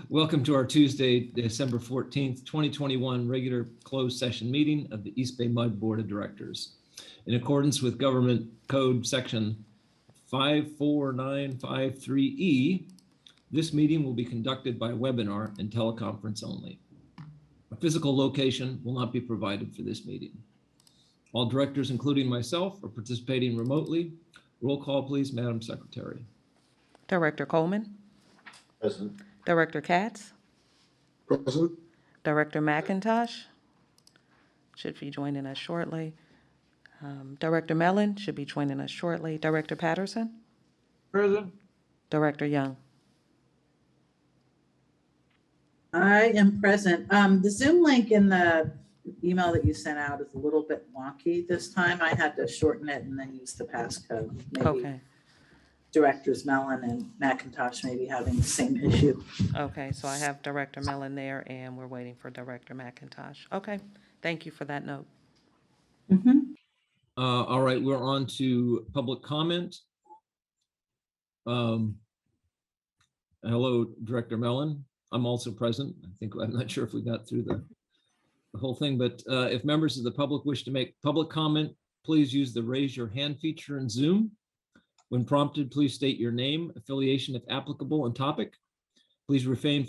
Welcome to our Tuesday, December 14th, 2021 regular closed session meeting of the East Bay MUD Board of Directors. In accordance with Government Code Section 54953E, this meeting will be conducted by webinar and teleconference only. A physical location will not be provided for this meeting. All directors, including myself, are participating remotely. Roll call, please, Madam Secretary. Director Coleman. Present. Director Katz. Present. Director McIntosh should be joining us shortly. Director Mellon should be joining us shortly. Director Patterson. Present. Director Young. I am present. The Zoom link in the email that you sent out is a little bit wonky this time. I had to shorten it and then use the passcode. Maybe Okay. Directors Mellon and McIntosh may be having the same issue. Okay, so I have Director Mellon there and we're waiting for Director McIntosh. Okay, thank you for that note. All right, we're on to public comment. Hello, Director Mellon. I'm also present. I'm not sure if we got through the whole thing, but if members of the public wish to make public comment, please use the raise your hand feature in Zoom. When prompted, please state your name, affiliation if applicable, and topic. Please refrain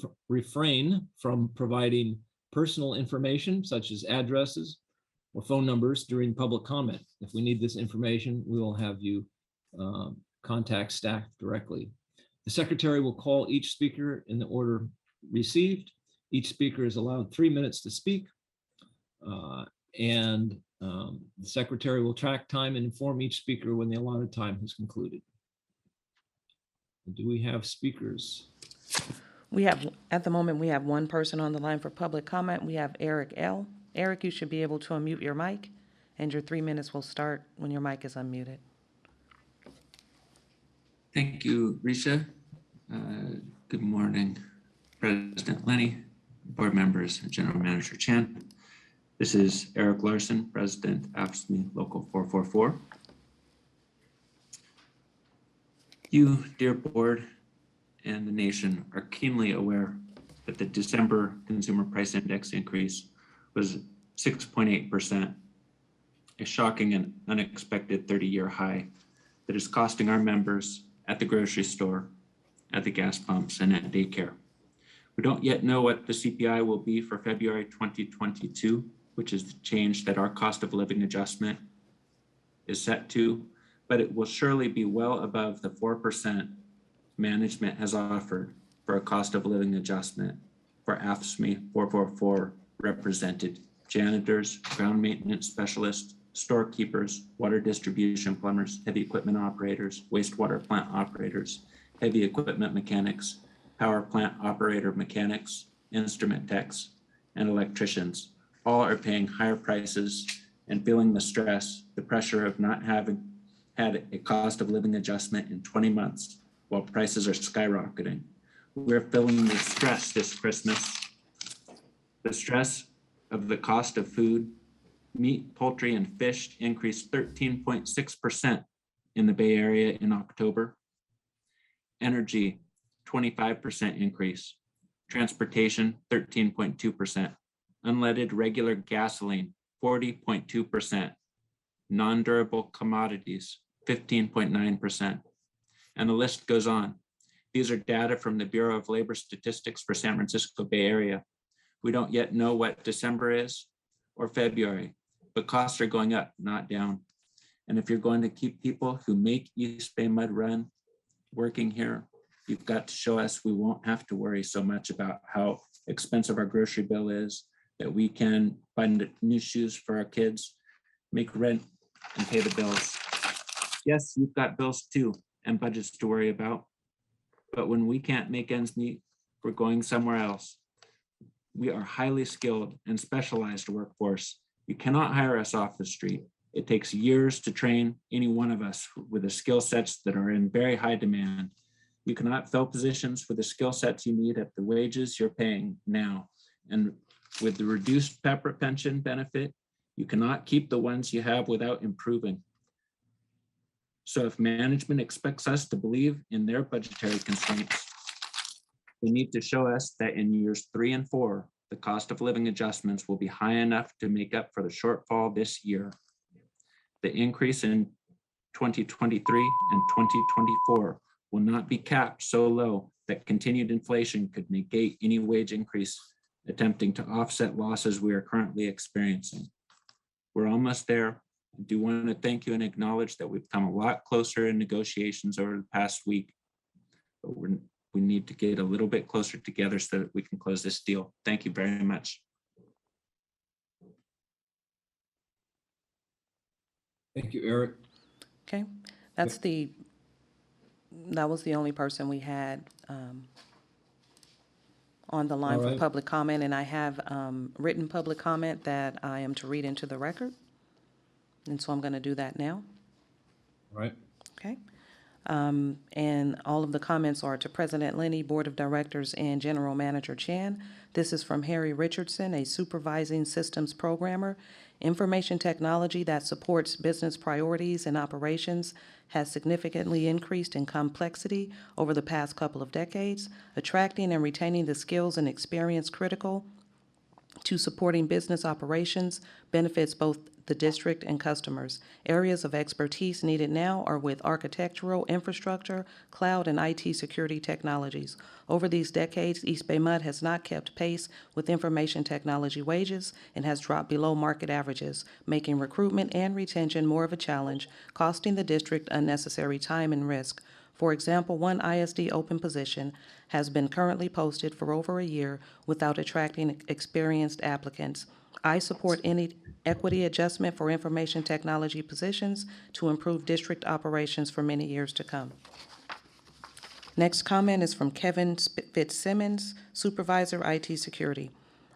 from providing personal information such as addresses or phone numbers during public comment. If we need this information, we will have you contact staff directly. The secretary will call each speaker in the order received. Each speaker is allowed 3 minutes to speak. The secretary will track time and inform each speaker when the allotted time has concluded. Do we have speakers? We have, at the moment, we have one person on the line for public comment. We have Eric L. Eric, you should be able to unmute your mic and your 3 minutes will start when your mic is unmuted. Thank you, Risha. Good morning, President Lenny, board members, and General Manager Chan. This is Eric Larson, President, AFSCME Local 444. You, dear board, and the nation are keenly aware that the December Consumer Price Index increase was 6.8%, a shocking and unexpected 30-year high that is costing our members at the grocery store, at the gas pumps, and at daycare. We don't yet know what the CPI will be for February 2022, which is the change that our cost of living adjustment is set to, but it will surely be well above the 4% management has offered for a cost of living adjustment for AFSCME 444 represented janitors, ground maintenance specialists, storekeepers, water distribution plumbers, heavy equipment operators, wastewater plant operators, heavy equipment mechanics, power plant operator mechanics, instrument techs, and electricians. All are paying higher prices and feeling the stress, the pressure of not having had a cost of living adjustment in 20 months while prices are skyrocketing. We're feeling the stress this Christmas, the stress of the cost of food. Meat, poultry, and fish increased 13.6% in the Bay Area in October. Energy, 25% increase. Transportation, 13.2%. Unleaded regular gasoline, 40.2%. Non-durable commodities, 15.9%. And the list goes on. These are data from the Bureau of Labor Statistics for San Francisco Bay Area. We don't yet know what December is or February, but costs are going up, not down. And if you're going to keep people who make East Bay MUD run working here, you've got to show us we won't have to worry so much about how expensive our grocery bill is, that we can buy new shoes for our kids, make rent, and pay the bills. Yes, you've got bills too and budgets to worry about, but when we can't make ends meet, we're going somewhere else. We are highly skilled and specialized workforce. You cannot hire us off the street. It takes years to train any one of us with the skill sets that are in very high demand. You cannot fill positions with the skill sets you need at the wages you're paying now. And with the reduced PEPRA pension benefit, you cannot keep the ones you have without improving. So if management expects us to believe in their budgetary constraints, They need to show us that in years 3 and 4, the cost of living adjustments will be high enough to make up for the shortfall this year. The increase in 2023 and 2024 will not be capped so low that continued inflation could negate any wage increase attempting to offset losses we are currently experiencing. We're almost there. I do want to thank you and acknowledge that we've come a lot closer in negotiations over the past week, but we need to get a little bit closer together so that we can close this deal. Thank you very much. Thank you, Eric. Okay, that was the only person we had on the line All for right. public comment, and I have written public comment that I am to read into the record. And so I'm going to do that now. All right. Okay. And all of the comments are to President Lenny, Board of Directors, and General Manager Chan. This is from Harry Richardson, a supervising systems programmer. Information technology that supports business priorities and operations has significantly increased in complexity over the past couple of decades. Attracting and retaining the skills and experience critical to supporting business operations benefits both the district and customers. Areas of expertise needed now are with architectural, infrastructure, cloud, and IT security technologies. Over these decades, EBMUD has not kept pace with information technology wages and has dropped below market averages, making recruitment and retention more of a challenge, costing the district unnecessary time and risk. For example, one ISD open position has been currently posted for over a year without attracting experienced applicants. I support any equity adjustment for information technology positions to improve district operations for many years to come. Next comment is from Kevin Fitzsimmons, Supervisor, IT Security.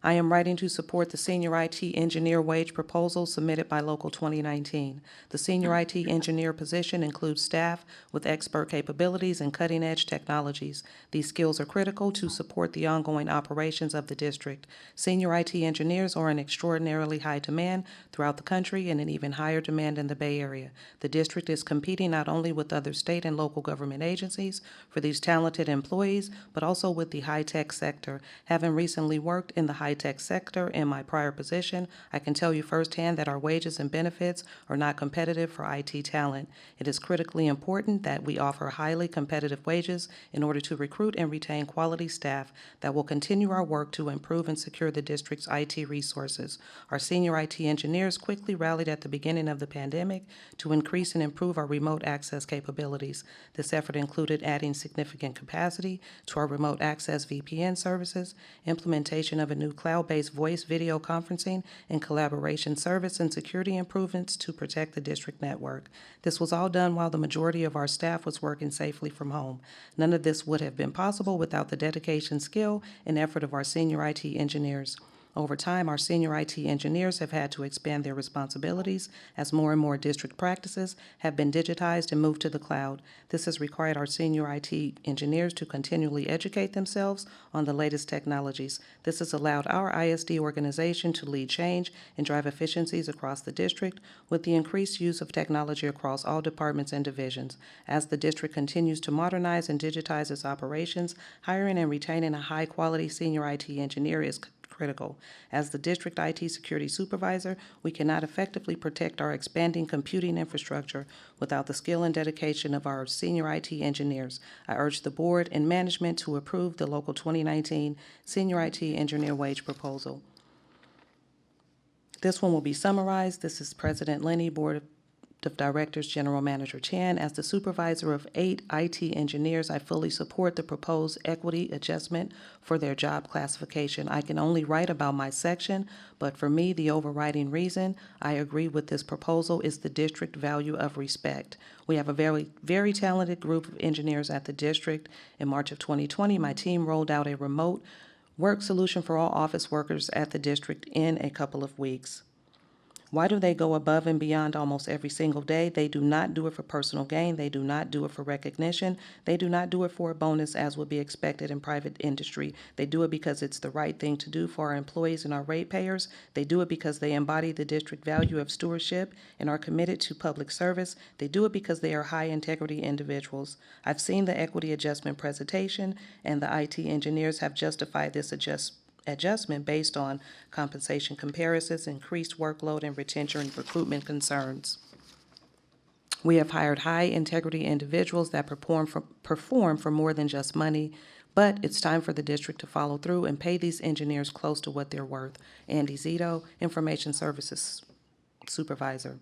I am writing to support the senior IT engineer wage proposal submitted by Local 2019. The senior IT engineer position includes staff with expert capabilities and cutting-edge technologies. These skills are critical to support the ongoing operations of the district. Senior IT engineers are in extraordinarily high demand throughout the country and in even higher demand in the Bay Area. The district is competing not only with other state and local government agencies for these talented employees, but also with the high-tech sector. Having recently worked in the high-tech sector in my prior position, I can tell you firsthand that our wages and benefits are not competitive for IT talent. It is critically important that we offer highly competitive wages in order to recruit and retain quality staff that will continue our work to improve and secure the district's IT resources. Our senior IT engineers quickly rallied at the beginning of the pandemic to increase and improve our remote access capabilities. This effort included adding significant capacity to our remote access VPN services, implementation of a new cloud-based voice video conferencing and collaboration service, and security improvements to protect the district network. This was all done while the majority of our staff was working safely from home. None of this would have been possible without the dedication, skill, and effort of our senior IT engineers. Over time, our senior IT engineers have had to expand their responsibilities as more and more district practices have been digitized and moved to the cloud. This has required our senior IT engineers to continually educate themselves on the latest technologies. This has allowed our ISD organization to lead change and drive efficiencies across the district with the increased use of technology across all departments and divisions. As the district continues to modernize and digitize its operations, hiring and retaining a high-quality senior IT engineer is critical. As the district IT security supervisor, we cannot effectively protect our expanding computing infrastructure without the skill and dedication of our senior IT engineers. I urge the board and management to approve the Local 2019 Senior IT Engineer Wage Proposal. This one will be summarized. This is President Lenny, Board of Directors, General Manager Chan. As the supervisor of 8 IT engineers, I fully support the proposed equity adjustment for their job classification. I can only write about my section, but for me, the overriding reason I agree with this proposal is the district value of respect. We have a very, very talented group of engineers at the district. In March of 2020, my team rolled out a remote work solution for all office workers at the district in a couple of weeks. Why do they go above and beyond almost every single day? They do not do it for personal gain. They do not do it for recognition. They do not do it for a bonus as would be expected in private industry. They do it because it's the right thing to do for our employees and our ratepayers. They do it because they embody the district value of stewardship and are committed to public service. They do it because they are high integrity individuals. I've seen the equity adjustment presentation, and the IT engineers have justified this adjustment based on compensation comparisons, increased workload, and retention and recruitment concerns. We have hired high integrity individuals that perform for more than just money, but it's time for the district to follow through and pay these engineers close to what they're worth. Andy Zito, Information Services Supervisor.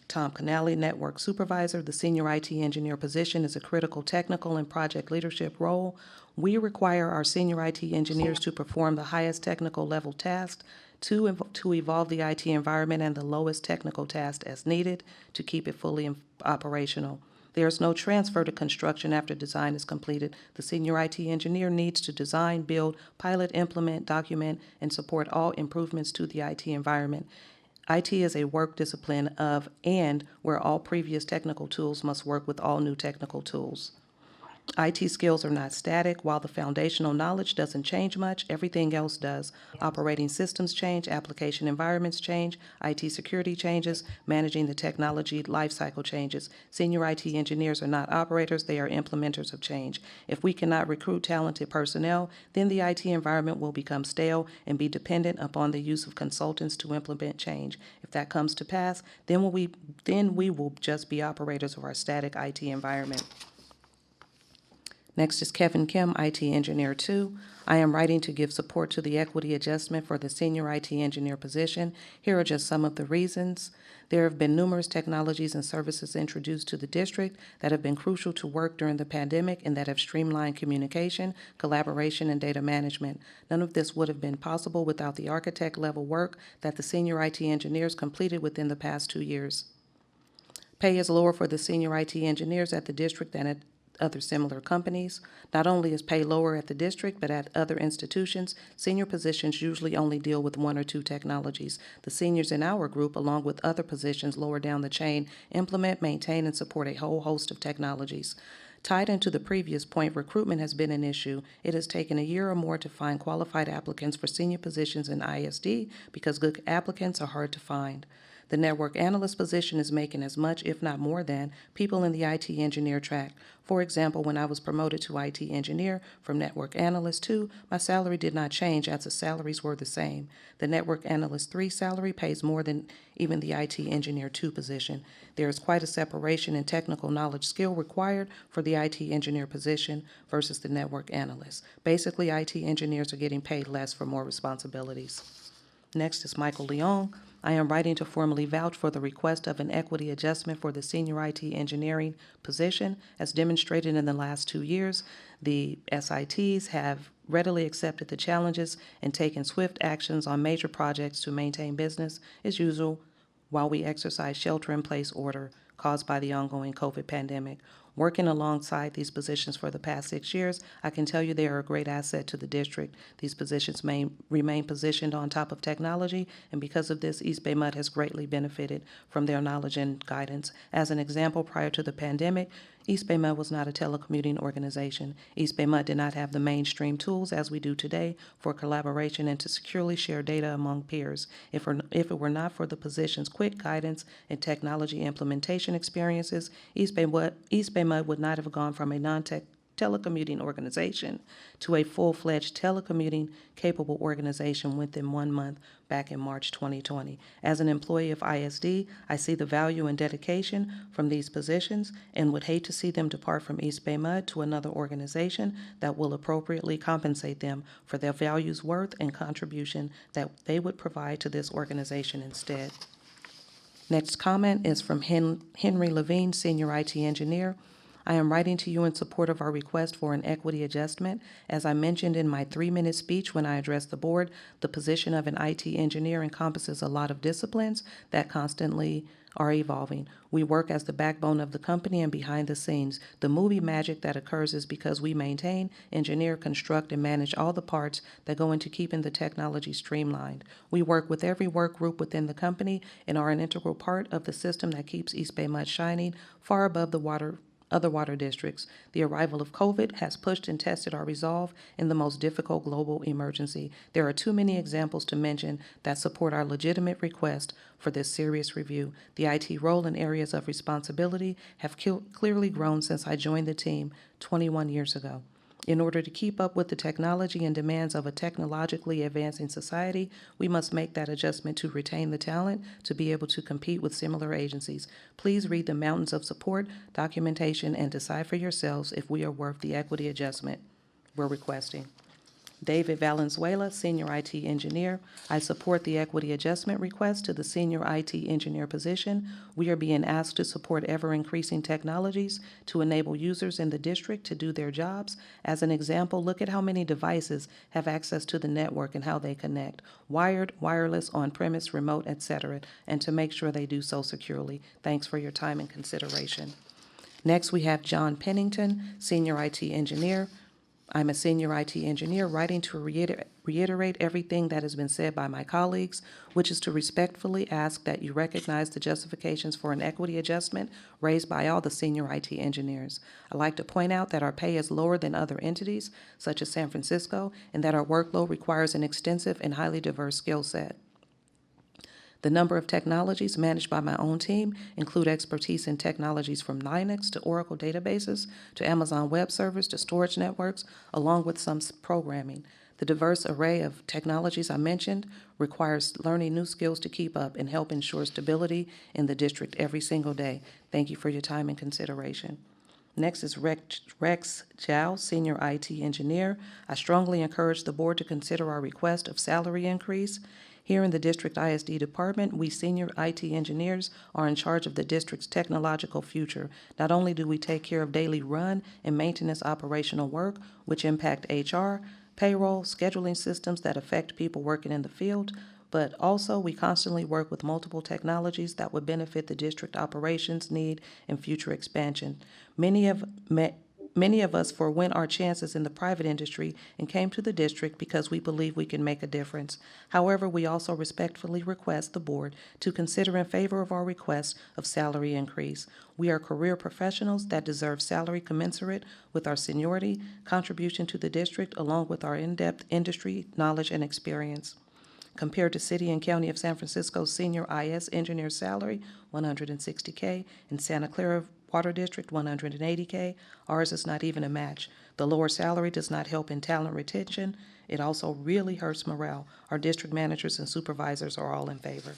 Tom Canale, Network Supervisor. The Senior IT Engineer position is a critical technical and project leadership role. We require our Senior IT Engineers to perform the highest technical level tasks, to evolve the IT environment, and the lowest technical tasks as needed to keep it fully operational. There is no transfer to construction after design is completed. The Senior IT Engineer needs to design, build, pilot, implement, document, and support all improvements to the IT environment. IT is a work discipline of and where all previous technical tools must work with all new technical tools. IT skills are not static. While the foundational knowledge doesn't change much, everything else does. Operating systems change, application environments change, IT security changes, managing the technology lifecycle changes. Senior IT engineers are not operators, they are implementers of change. If we cannot recruit talented personnel, then the IT environment will become stale and be dependent upon the use of consultants to implement change. If that comes to pass, then we will just be operators of our static IT environment. Next is Kevin Kim, IT Engineer 2. I am writing to give support to the equity adjustment for the Senior IT Engineer position. Here are just some of the reasons. There have been numerous technologies and services introduced to the district that have been crucial to work during the pandemic and that have streamlined communication, collaboration, and data management. None of this would have been possible without the architect-level work that the Senior IT Engineers completed within the past 2 years. Pay is lower for the Senior IT Engineers at the district than at other similar companies. Not only is pay lower at the district, but at other institutions, senior positions usually only deal with 1 or 2 technologies. The seniors in our group, along with other positions lower down the chain, implement, maintain, and support a whole host of technologies. Tied into the previous point, recruitment has been an issue. It has taken a year or more to find qualified applicants for senior positions in ISD because good applicants are hard to find. The network analyst position is making as much, if not more than, people in the IT engineer track. For example, when I was promoted to IT engineer from network analyst 2, my salary did not change as the salaries were the same. The network analyst 3 salary pays more than even the IT engineer 2 position. There is quite a separation in technical knowledge skill required for the IT engineer position versus the network analyst. Basically, IT engineers are getting paid less for more responsibilities. Next is Michael Leong. I am writing to formally vouch for the request of an equity adjustment for the senior IT engineering position. As demonstrated in the last 2 years, the SITs have readily accepted the challenges and taken swift actions on major projects to maintain business as usual while we exercise shelter-in-place order caused by the ongoing COVID pandemic. Working alongside these positions for the past 6 years, I can tell you they are a great asset to the district. These positions may remain positioned on top of technology, and because of this, East Bay MUD has greatly benefited from their knowledge and guidance. As an example, prior to the pandemic, East Bay MUD was not a telecommuting organization. East Bay MUD did not have the mainstream tools as we do today for collaboration and to securely share data among peers. If it were not for the position's quick guidance and technology implementation experiences, East Bay MUD would not have gone from a telecommuting organization to a full-fledged telecommuting capable organization within 1 month back in March 2020. As an employee of ISD, I see the value and dedication from these positions and would hate to see them depart from East Bay MUD to another organization that will appropriately compensate them for their values, worth, and contribution that they would provide to this organization instead. Next comment is from Henry Levine, Senior IT Engineer. I am writing to you in support of our request for an equity adjustment. As I mentioned in my 3-minute speech when I addressed the board, the position of an IT engineer encompasses a lot of disciplines that constantly are evolving. We work as the backbone of the company and behind the scenes. The movie magic that occurs is because we maintain, engineer, construct, and manage all the parts that go into keeping the technology streamlined. We work with every work group within the company and are an integral part of the system that keeps East Bay Mud shining far above the other water districts. The arrival of COVID has pushed and tested our resolve in the most difficult global emergency. There are too many examples to mention that support our legitimate request for this serious review. The IT role and areas of responsibility have clearly grown since I joined the team 21 years ago. In order to keep up with the technology and demands of a technologically advancing society, we must make that adjustment to retain the talent to be able to compete with similar agencies. Please read the mountains of support, documentation, and decide for yourselves if we are worth the equity adjustment we're requesting. David Valenzuela, Senior IT Engineer. I support the equity adjustment request to the Senior IT Engineer position. We are being asked to support ever-increasing technologies to enable users in the district to do their jobs. As an example, look at how many devices have access to the network and how they connect, wired, wireless, on-premise, remote, etc., and to make sure they do so securely. Thanks for your time and consideration. Next, we have John Pennington, Senior IT Engineer. I'm a senior IT engineer writing to reiterate everything that has been said by my colleagues, which is to respectfully ask that you recognize the justifications for an equity adjustment raised by all the senior IT engineers. I'd like to point out that our pay is lower than other entities, such as San Francisco, and that our workload requires an extensive and highly diverse skill set. The number of technologies managed by my own team include expertise in technologies from Linux to Oracle databases to Amazon Web Servers to storage networks, along with some programming. The diverse array of technologies I mentioned requires learning new skills to keep up and help ensure stability in the district every single day. Thank you for your time and consideration. Next is Rex Zhao, Senior IT Engineer. I strongly encourage the board to consider our request of salary increase. Here in the District ISD Department, we senior IT engineers are in charge of the district's technological future. Not only do we take care of daily run and maintenance operational work, which impact HR, payroll, scheduling systems that affect people working in the field, but also we constantly work with multiple technologies that would benefit the district operations need and future expansion. Many of us forewent our chances in the private industry and came to the district because we believe we can make a difference. However, we also respectfully request the board to consider in favor of our request of salary increase. We are career professionals that deserve salary commensurate with our seniority, contribution to the district, along with our in-depth industry knowledge and experience. Compared to City and County of San Francisco's senior IS engineer salary, $160K, and Santa Clara Water District, $180K, ours is not even a match. The lower salary does not help in talent retention. It also really hurts morale. Our district managers and supervisors are all in favor.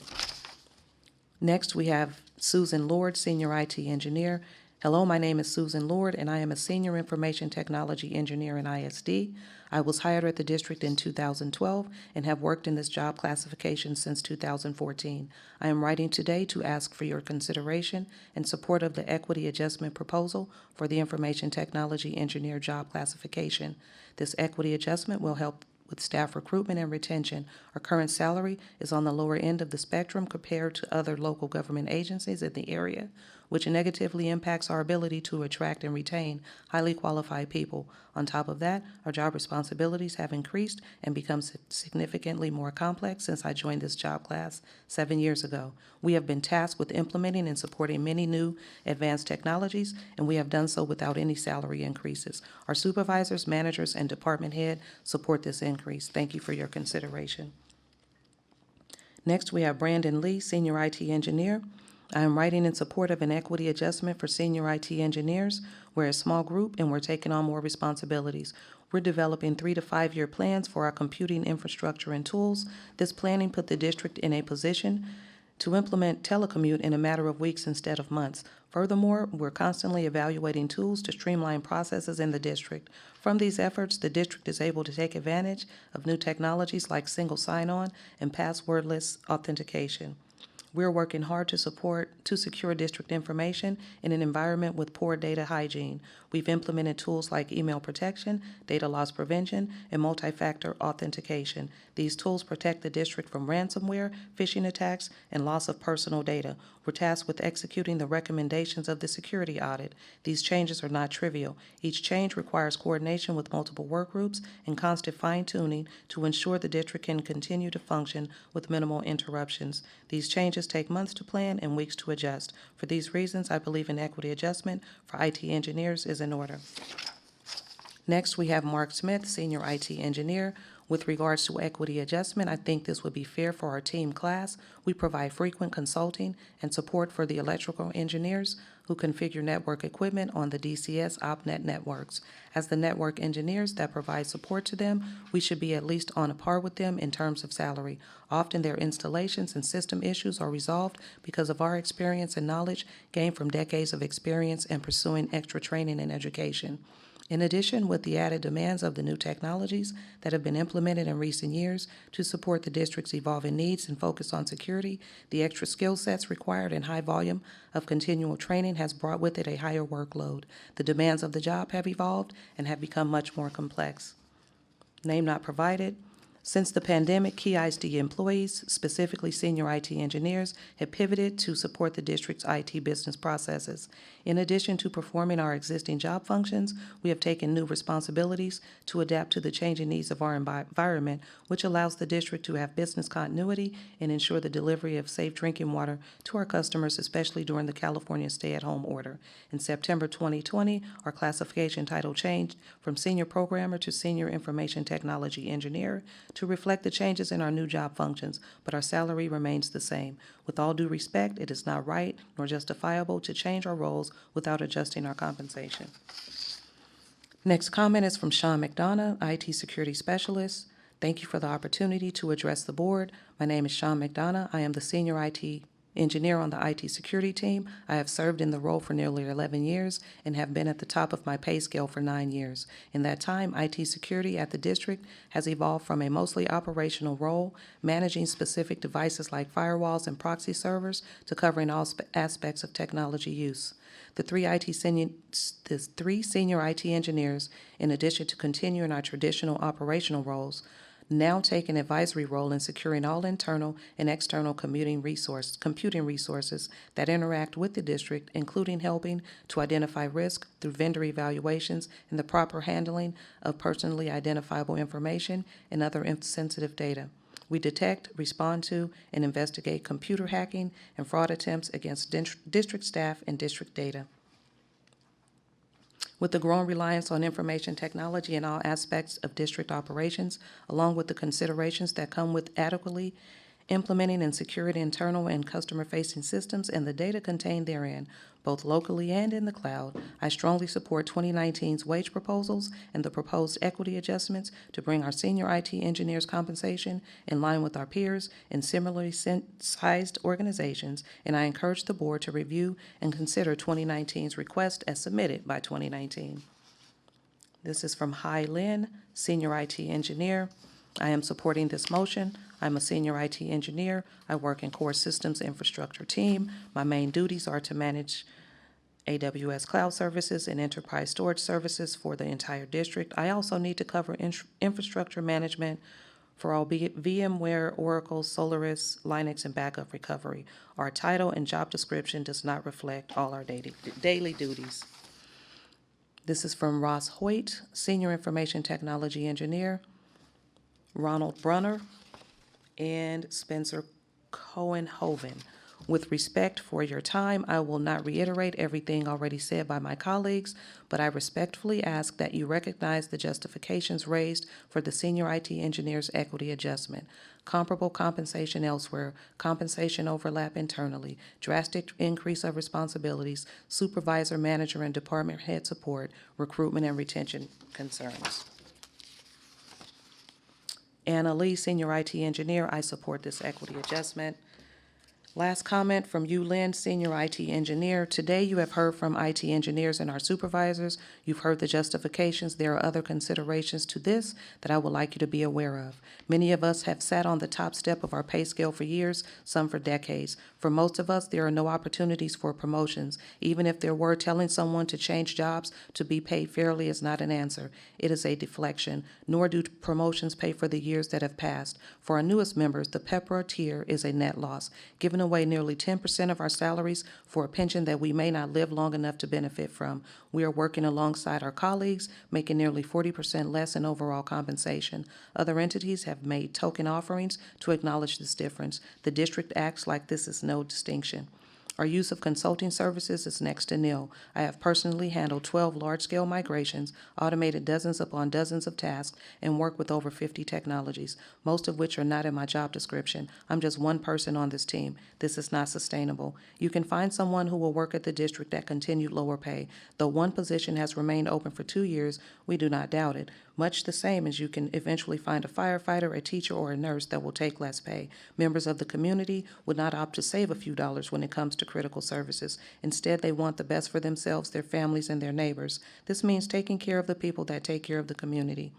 Next, we have Susan Lord, Senior IT Engineer. Hello, my name is Susan Lord, and I am a Senior Information Technology Engineer in ISD. I was hired at the district in 2012 and have worked in this job classification since 2014. I am writing today to ask for your consideration and support of the equity adjustment proposal for the Information Technology Engineer job classification. This equity adjustment will help with staff recruitment and retention. Our current salary is on the lower end of the spectrum compared to other local government agencies in the area, which negatively impacts our ability to attract and retain highly qualified people. On top of that, our job responsibilities have increased and become significantly more complex since I joined this job class 7 years ago. We have been tasked with implementing and supporting many new advanced technologies, and we have done so without any salary increases. Our supervisors, managers, and department head support this increase. Thank you for your consideration. Next, we have Brandon Lee, Senior IT Engineer. I am writing in support of an equity adjustment for senior IT engineers. We're a small group and we're taking on more responsibilities. We're developing 3 to 5 year plans for our computing infrastructure and tools. This planning put the district in a position to implement telecommute in a matter of weeks instead of months. Furthermore, we're constantly evaluating tools to streamline processes in the district. From these efforts, the district is able to take advantage of new technologies like single sign-on and passwordless authentication. We're working hard to secure district information in an environment with poor data hygiene. We've implemented tools like email protection, data loss prevention, and multi-factor authentication. These tools protect the district from ransomware, phishing attacks, and loss of personal data. We're tasked with executing the recommendations of the security audit. These changes are not trivial. Each change requires coordination with multiple work groups and constant fine-tuning to ensure the district can continue to function with minimal interruptions. These changes take months to plan and weeks to adjust. For these reasons, I believe an equity adjustment for IT engineers is in order. Next, we have Mark Smith, Senior IT Engineer. With regards to equity adjustment, I think this would be fair for our team class. We provide frequent consulting and support for the electrical engineers who configure network equipment on the DCS OpNet networks. As the network engineers that provide support to them, we should be at least on a par with them in terms of salary. Often their installations and system issues are resolved because of our experience and knowledge gained from decades of experience and pursuing extra training and education. In addition, with the added demands of the new technologies that have been implemented in recent years to support the district's evolving needs and focus on security, the extra skill sets required and high volume of continual training has brought with it a higher workload. The demands of the job have evolved and have become much more complex. Name not provided. Since the pandemic, key ISD employees, specifically senior IT engineers, have pivoted to support the district's IT business processes. In addition to performing our existing job functions, we have taken new responsibilities to adapt to the changing needs of our environment, which allows the district to have business continuity and ensure the delivery of safe drinking water to our customers, especially during the California stay-at-home order. In September 2020, our classification title changed from senior programmer to senior information technology engineer to reflect the changes in our new job functions, but our salary remains the same. With all due respect, it is not right nor justifiable to change our roles without adjusting our compensation. Next comment is from Sean McDonough, IT Security Specialist. Thank you for the opportunity to address the board. My name is Sean McDonough. I am the Senior IT Engineer on the IT security team. I have served in the role for nearly 11 years and have been at the top of my pay scale for 9 years. In that time, IT security at the district has evolved from a mostly operational role, managing specific devices like firewalls and proxy servers, to covering all aspects of technology use. The three senior IT engineers, in addition to continuing our traditional operational roles, now take an advisory role in securing all internal and external computing resources that interact with the district, including helping to identify risk through vendor evaluations and the proper handling of personally identifiable information and other sensitive data. We detect, respond to, and investigate computer hacking and fraud attempts against district staff and district data. With the growing reliance on information technology in all aspects of district operations, along with the considerations that come with adequately implementing and securing internal and customer-facing systems and the data contained therein, both locally and in the cloud, I strongly support 2019's wage proposals and the proposed equity adjustments to bring our senior IT engineers' compensation in line with our peers in similarly sized organizations, and I encourage the board to review and consider 2019's request as submitted by 2019. This is from Hai Lin, Senior IT Engineer. I am supporting this motion. I'm a senior IT engineer. I work in core systems infrastructure team. My main duties are to manage AWS cloud services and enterprise storage services for the entire district. I also need to cover infrastructure management for all VMware, Oracle, Solaris, Linux, and backup recovery. Our title and job description does not reflect all our daily duties. This is from Ross Hoyt, Senior Information Technology Engineer, Ronald Brunner, and Spencer Cohen-Hoven. With respect for your time, I will not reiterate everything already said by my colleagues, but I respectfully ask that you recognize the justifications raised for the senior IT engineer's equity adjustment. Comparable compensation elsewhere, compensation overlap internally, drastic increase of responsibilities, supervisor, manager, and department head support, recruitment and retention concerns. Anna Lee, Senior IT Engineer, I support this equity adjustment. Last comment from you, Lynn, Senior IT Engineer. Today, you have heard from IT engineers and our supervisors. You've heard the justifications. There are other considerations to this that I would like you to be aware of. Many of us have sat on the top step of our pay scale for years, some for decades. For most of us, there are no opportunities for promotions. Even if there were, telling someone to change jobs to be paid fairly is not an answer. It is a deflection, nor do promotions pay for the years that have passed. For our newest members, the PEPRA tier is a net loss, giving away nearly 10% of our salaries for a pension that we may not live long enough to benefit from. We are working alongside our colleagues, making nearly 40% less in overall compensation. Other entities have made token offerings to acknowledge this difference. The district acts like this is no distinction. Our use of consulting services is next to nil. I have personally handled 12 large-scale migrations, automated dozens upon dozens of tasks, and worked with over 50 technologies, most of which are not in my job description. I'm just one person on this team. This is not sustainable. You can find someone who will work at the district at continued lower pay. Though one position has remained open for 2 years, we do not doubt it. Much the same as you can eventually find a firefighter, a teacher, or a nurse that will take less pay. Members of the community would not opt to save a few dollars when it comes to critical services. Instead, they want the best for themselves, their families, and their neighbors. This means taking care of the people that take care of the community.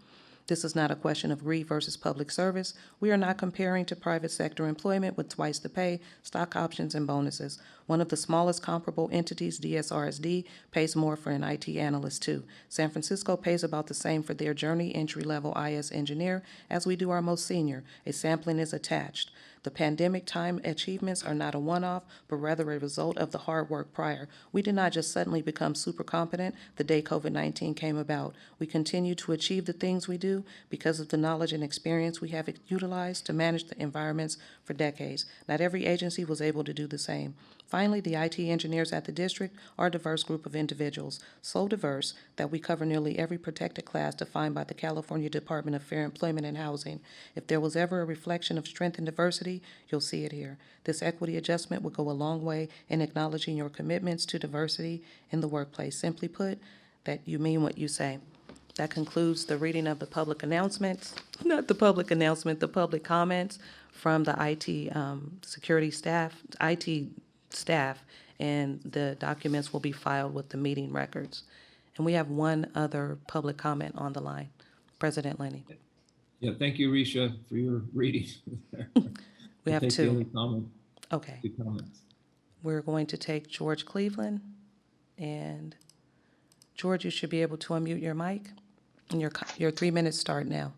This is not a question of greed versus public service. We are not comparing to private sector employment with twice the pay, stock options, and bonuses. One of the smallest comparable entities, DSRSD, pays more for an IT analyst too. San Francisco pays about the same for their journey entry-level IS engineer as we do our most senior. A sampling is attached. The pandemic time achievements are not a one-off, but rather a result of the hard work prior. We did not just suddenly become super competent the day COVID-19 came about. We continue to achieve the things we do because of the knowledge and experience we have utilized to manage the environments for decades. Not every agency was able to do the same. Finally, the IT engineers at the district are a diverse group of individuals, so diverse that we cover nearly every protected class defined by the California Department of Fair Employment and Housing. If there was ever a reflection of strength and diversity, you'll see it here. This equity adjustment will go a long way in acknowledging your commitments to diversity in the workplace. Simply put, that you mean what you say. That concludes the reading of the public announcements, not the public announcement, the public comments from the IT security staff, IT staff, and the documents will be filed with the meeting records. And we have one other public comment on the line. President Lenny. Yeah, thank you, Risha, for your reading. We have Take the two. other comment, Okay. 2 comments. We're going to take George Cleveland. And George, you should be able to unmute your mic. And your 3 minutes start now.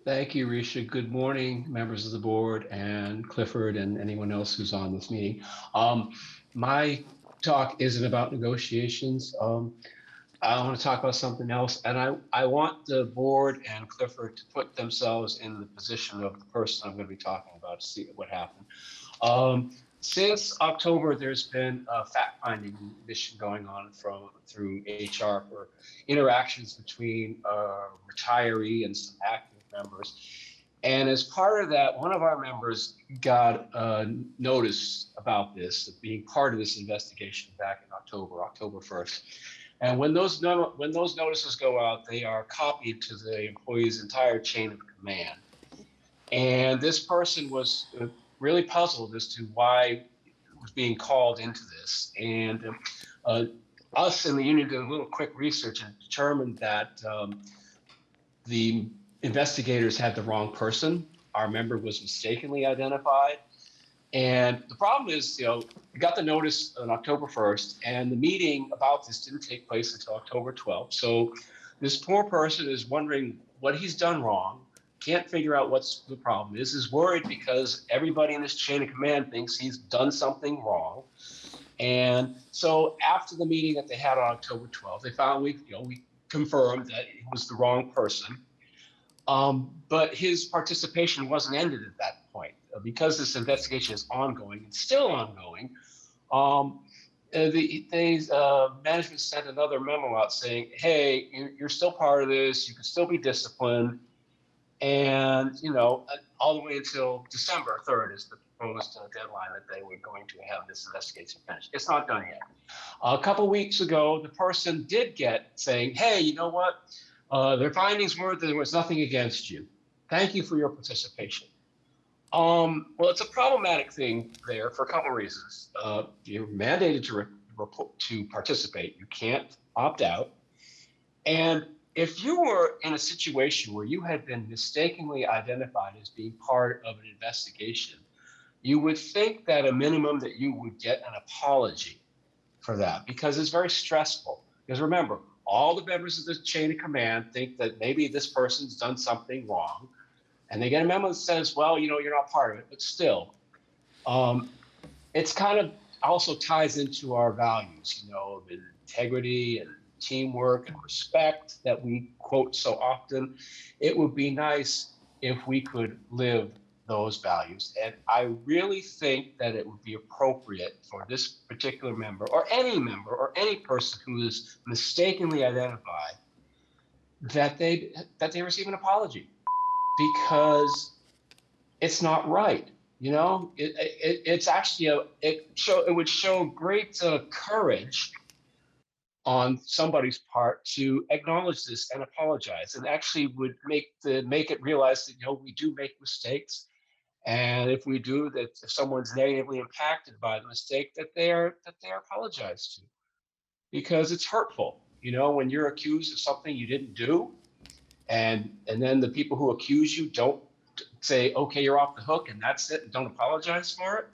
Thank you, Risha. Good morning, members of the board and Clifford and anyone else who's on this meeting. My talk isn't about negotiations. I want to talk about something else. And I want the board and Clifford to put themselves in the position of the person I'm going to be talking about to see what happened. Since October, there's been a fact-finding mission going on through HR for interactions between a retiree and some active members. And as part of that, one of our members got a notice about this, being part of this investigation back in October 1st. And when those notices go out, they are copied to the employee's entire chain of command. And this person was really puzzled as to why it was being called into this. And us in the union did a little quick research and determined that the investigators had the wrong person. Our member was mistakenly identified. And the problem is, we got the notice on October 1st, and the meeting about this didn't take place until October 12th. So this poor person is wondering what he's done wrong, can't figure out what's the problem is worried because everybody in this chain of command thinks he's done something wrong. And so after the meeting that they had on October 12th, they found we confirmed that it was the wrong person. But his participation wasn't ended at that point. Because this investigation is ongoing, it's still ongoing. The management sent another memo out saying, hey, you're still part of this, you can still be disciplined. And, all the way until December 3rd is the proposed deadline that they were going to have this investigation finished. It's not done yet. A couple weeks ago, the person did get saying, hey, you know what? Their findings were that there was nothing against you. Thank you for your participation. Well, it's a problematic thing there for a couple of reasons. You're mandated to participate. You can't opt out. And if you were in a situation where you had been mistakenly identified as being part of an investigation, you would think that a minimum that you would get an apology for that, because it's very stressful. Because remember, all the members of the chain of command think that maybe this person's done something wrong, and they get a memo that says, well, you're not part of it, but still, it's kind of also ties into our values, of integrity and teamwork and respect that we quote so often. It would be nice if we could live those values. And I really think that it would be appropriate for this particular member or any person who is mistakenly identified that they receive an apology, because it's not right. It's actually it would show great courage on somebody's part to acknowledge this and apologize, and actually would make it realize that we do make mistakes, and if we do that, if someone's negatively impacted by the mistake, that they are apologized to, because it's hurtful. When you're accused of something you didn't do, and then the people who accuse you don't say, okay, you're off the hook and that's it, and don't apologize for it.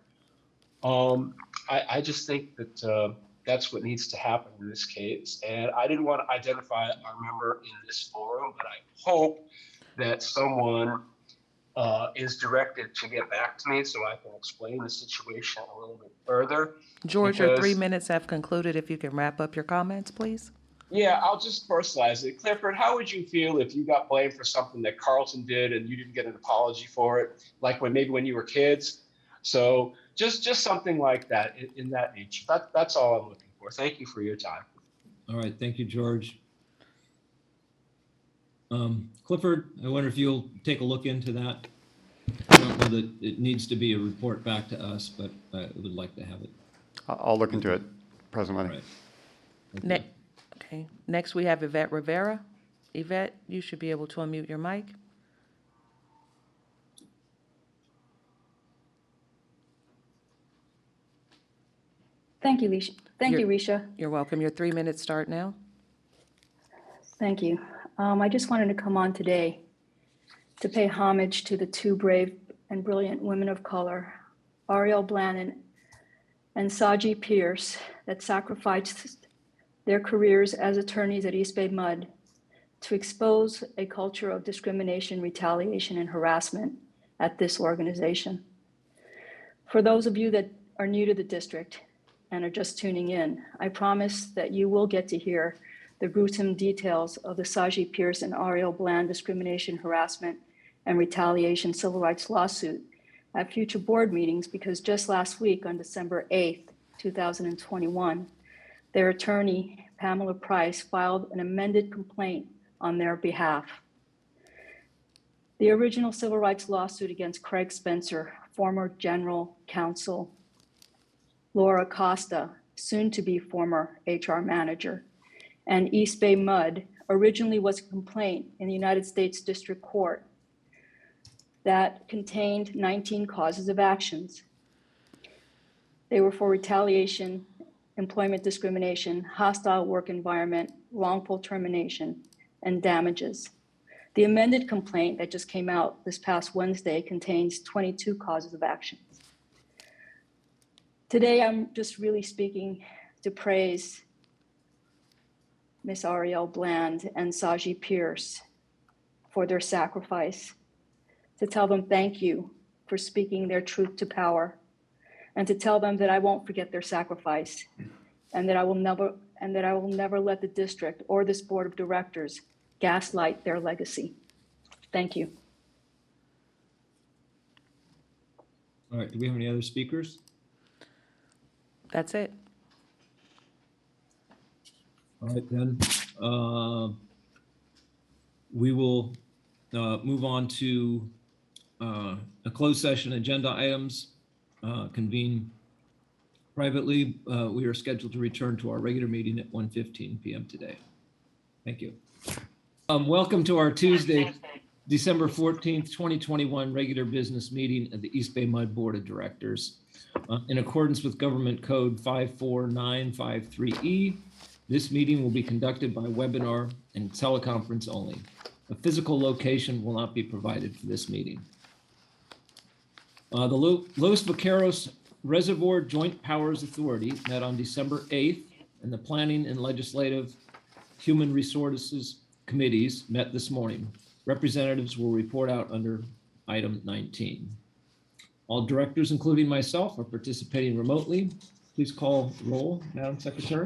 I just think that that's what needs to happen in this case. And I didn't want to identify our member in this forum, but I hope that someone is directed to get back to me so I can explain the situation a little bit further. George, your 3 minutes have concluded. If you can wrap up your comments, please. Yeah, I'll just personalize it. Clifford, how would you feel if you got blamed for something that Carlton did and you didn't get an apology for it, like when you were kids? So just something like that in that nature. That's all I'm looking for. Thank you for your time. All right, thank you, George. Clifford, I wonder if you'll take a look into that. I don't know that it needs to be a report back to us, but I would like to have it. I'll look into it, President Lenny. Right. Okay. Next, we have Yvette Rivera. Yvette, you should be able to unmute your mic. Thank you, Risha. Thank you, Risha. You're welcome. Your 3 minutes start now. Thank you. I just wanted to come on today to pay homage to the two brave and brilliant women of color, Ariel Blannon and Saji Pierce, that sacrificed their careers as attorneys at EBMUD to expose a culture of discrimination, retaliation, and harassment at this organization. For those of you that are new to the district and are just tuning in, I promise that you will get to hear the gruesome details of the Saji Pierce and Ariel Bland discrimination, harassment, and retaliation civil rights lawsuit at future board meetings, because just last week on December 8th, 2021, their attorney, Pamela Price, filed an amended complaint on their behalf. The original civil rights lawsuit against Craig Spencer, former general counsel, Laura Costa, soon to be former HR manager, and EBMUD originally was a complaint in the United States District Court that contained 19 causes of actions. They were for retaliation, employment discrimination, hostile work environment, wrongful termination, and damages. The amended complaint that just came out this past Wednesday contains 22 causes of action. Today, I'm just really speaking to praise Ms. Ariel Bland and Saji Pierce for their sacrifice, to tell them thank you for speaking their truth to power, and to tell them that I won't forget their sacrifice, and that I will never let the district or this board of directors gaslight their legacy. Thank you. All right, do we have any other speakers? That's it. All right, then. We will move on to a closed session agenda items, convene privately. We are scheduled to return to our regular meeting at 1:15 p.m. today. Thank you. Welcome to our Tuesday December 14th, 2021 regular business meeting of the East Bay Mud Board of Directors. In accordance with Government Code 54953E, this meeting will be conducted by webinar and teleconference only. A physical location will not be provided for this meeting. The Los Vaqueros Reservoir Joint Powers Authority met on December 8th, and the Planning and Legislative Human Resources Committees met this morning. Representatives will report out under item 19. All directors, including myself, are participating remotely. Please call roll, Madam Secretary.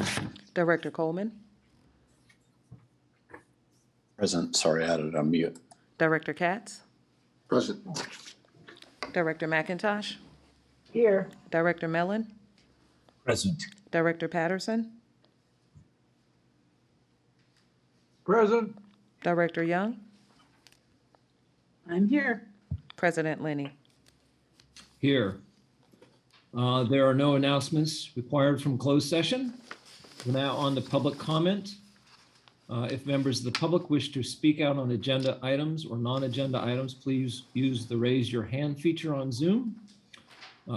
Director Coleman, Present. Sorry, I had it on mute. Director Katz, Present. Director McIntosh, Here. Director Mellon, Present. Director Patterson, Present. Director Young, I'm here. President Lenny. Here. There are no announcements required from closed session. We're now on to public comment. If members of the public wish to speak out on agenda items or non-agenda items, please use the raise your hand feature on Zoom.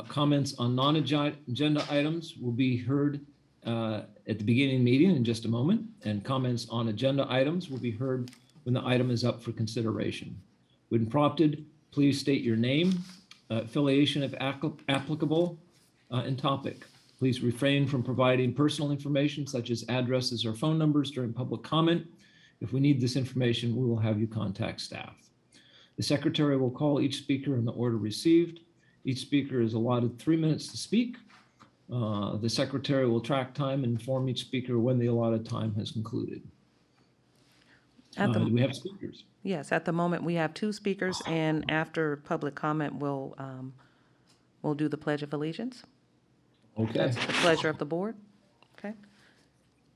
Comments on non-agenda items will be heard at the beginning of the meeting in just a moment, and comments on agenda items will be heard when the item is up for consideration. When prompted, please state your name, affiliation if applicable, and topic. Please refrain from providing personal information such as addresses or phone numbers during public comment. If we need this information, we will have you contact staff. The secretary will call each speaker in the order received. Each speaker is allotted 3 minutes to speak. The secretary will track time and inform each speaker when the allotted time has concluded. Do we have speakers? Yes, at the moment, we have 2 speakers, and after public comment, we'll do the Pledge of Allegiance. Okay. That's the pleasure of the board. Okay.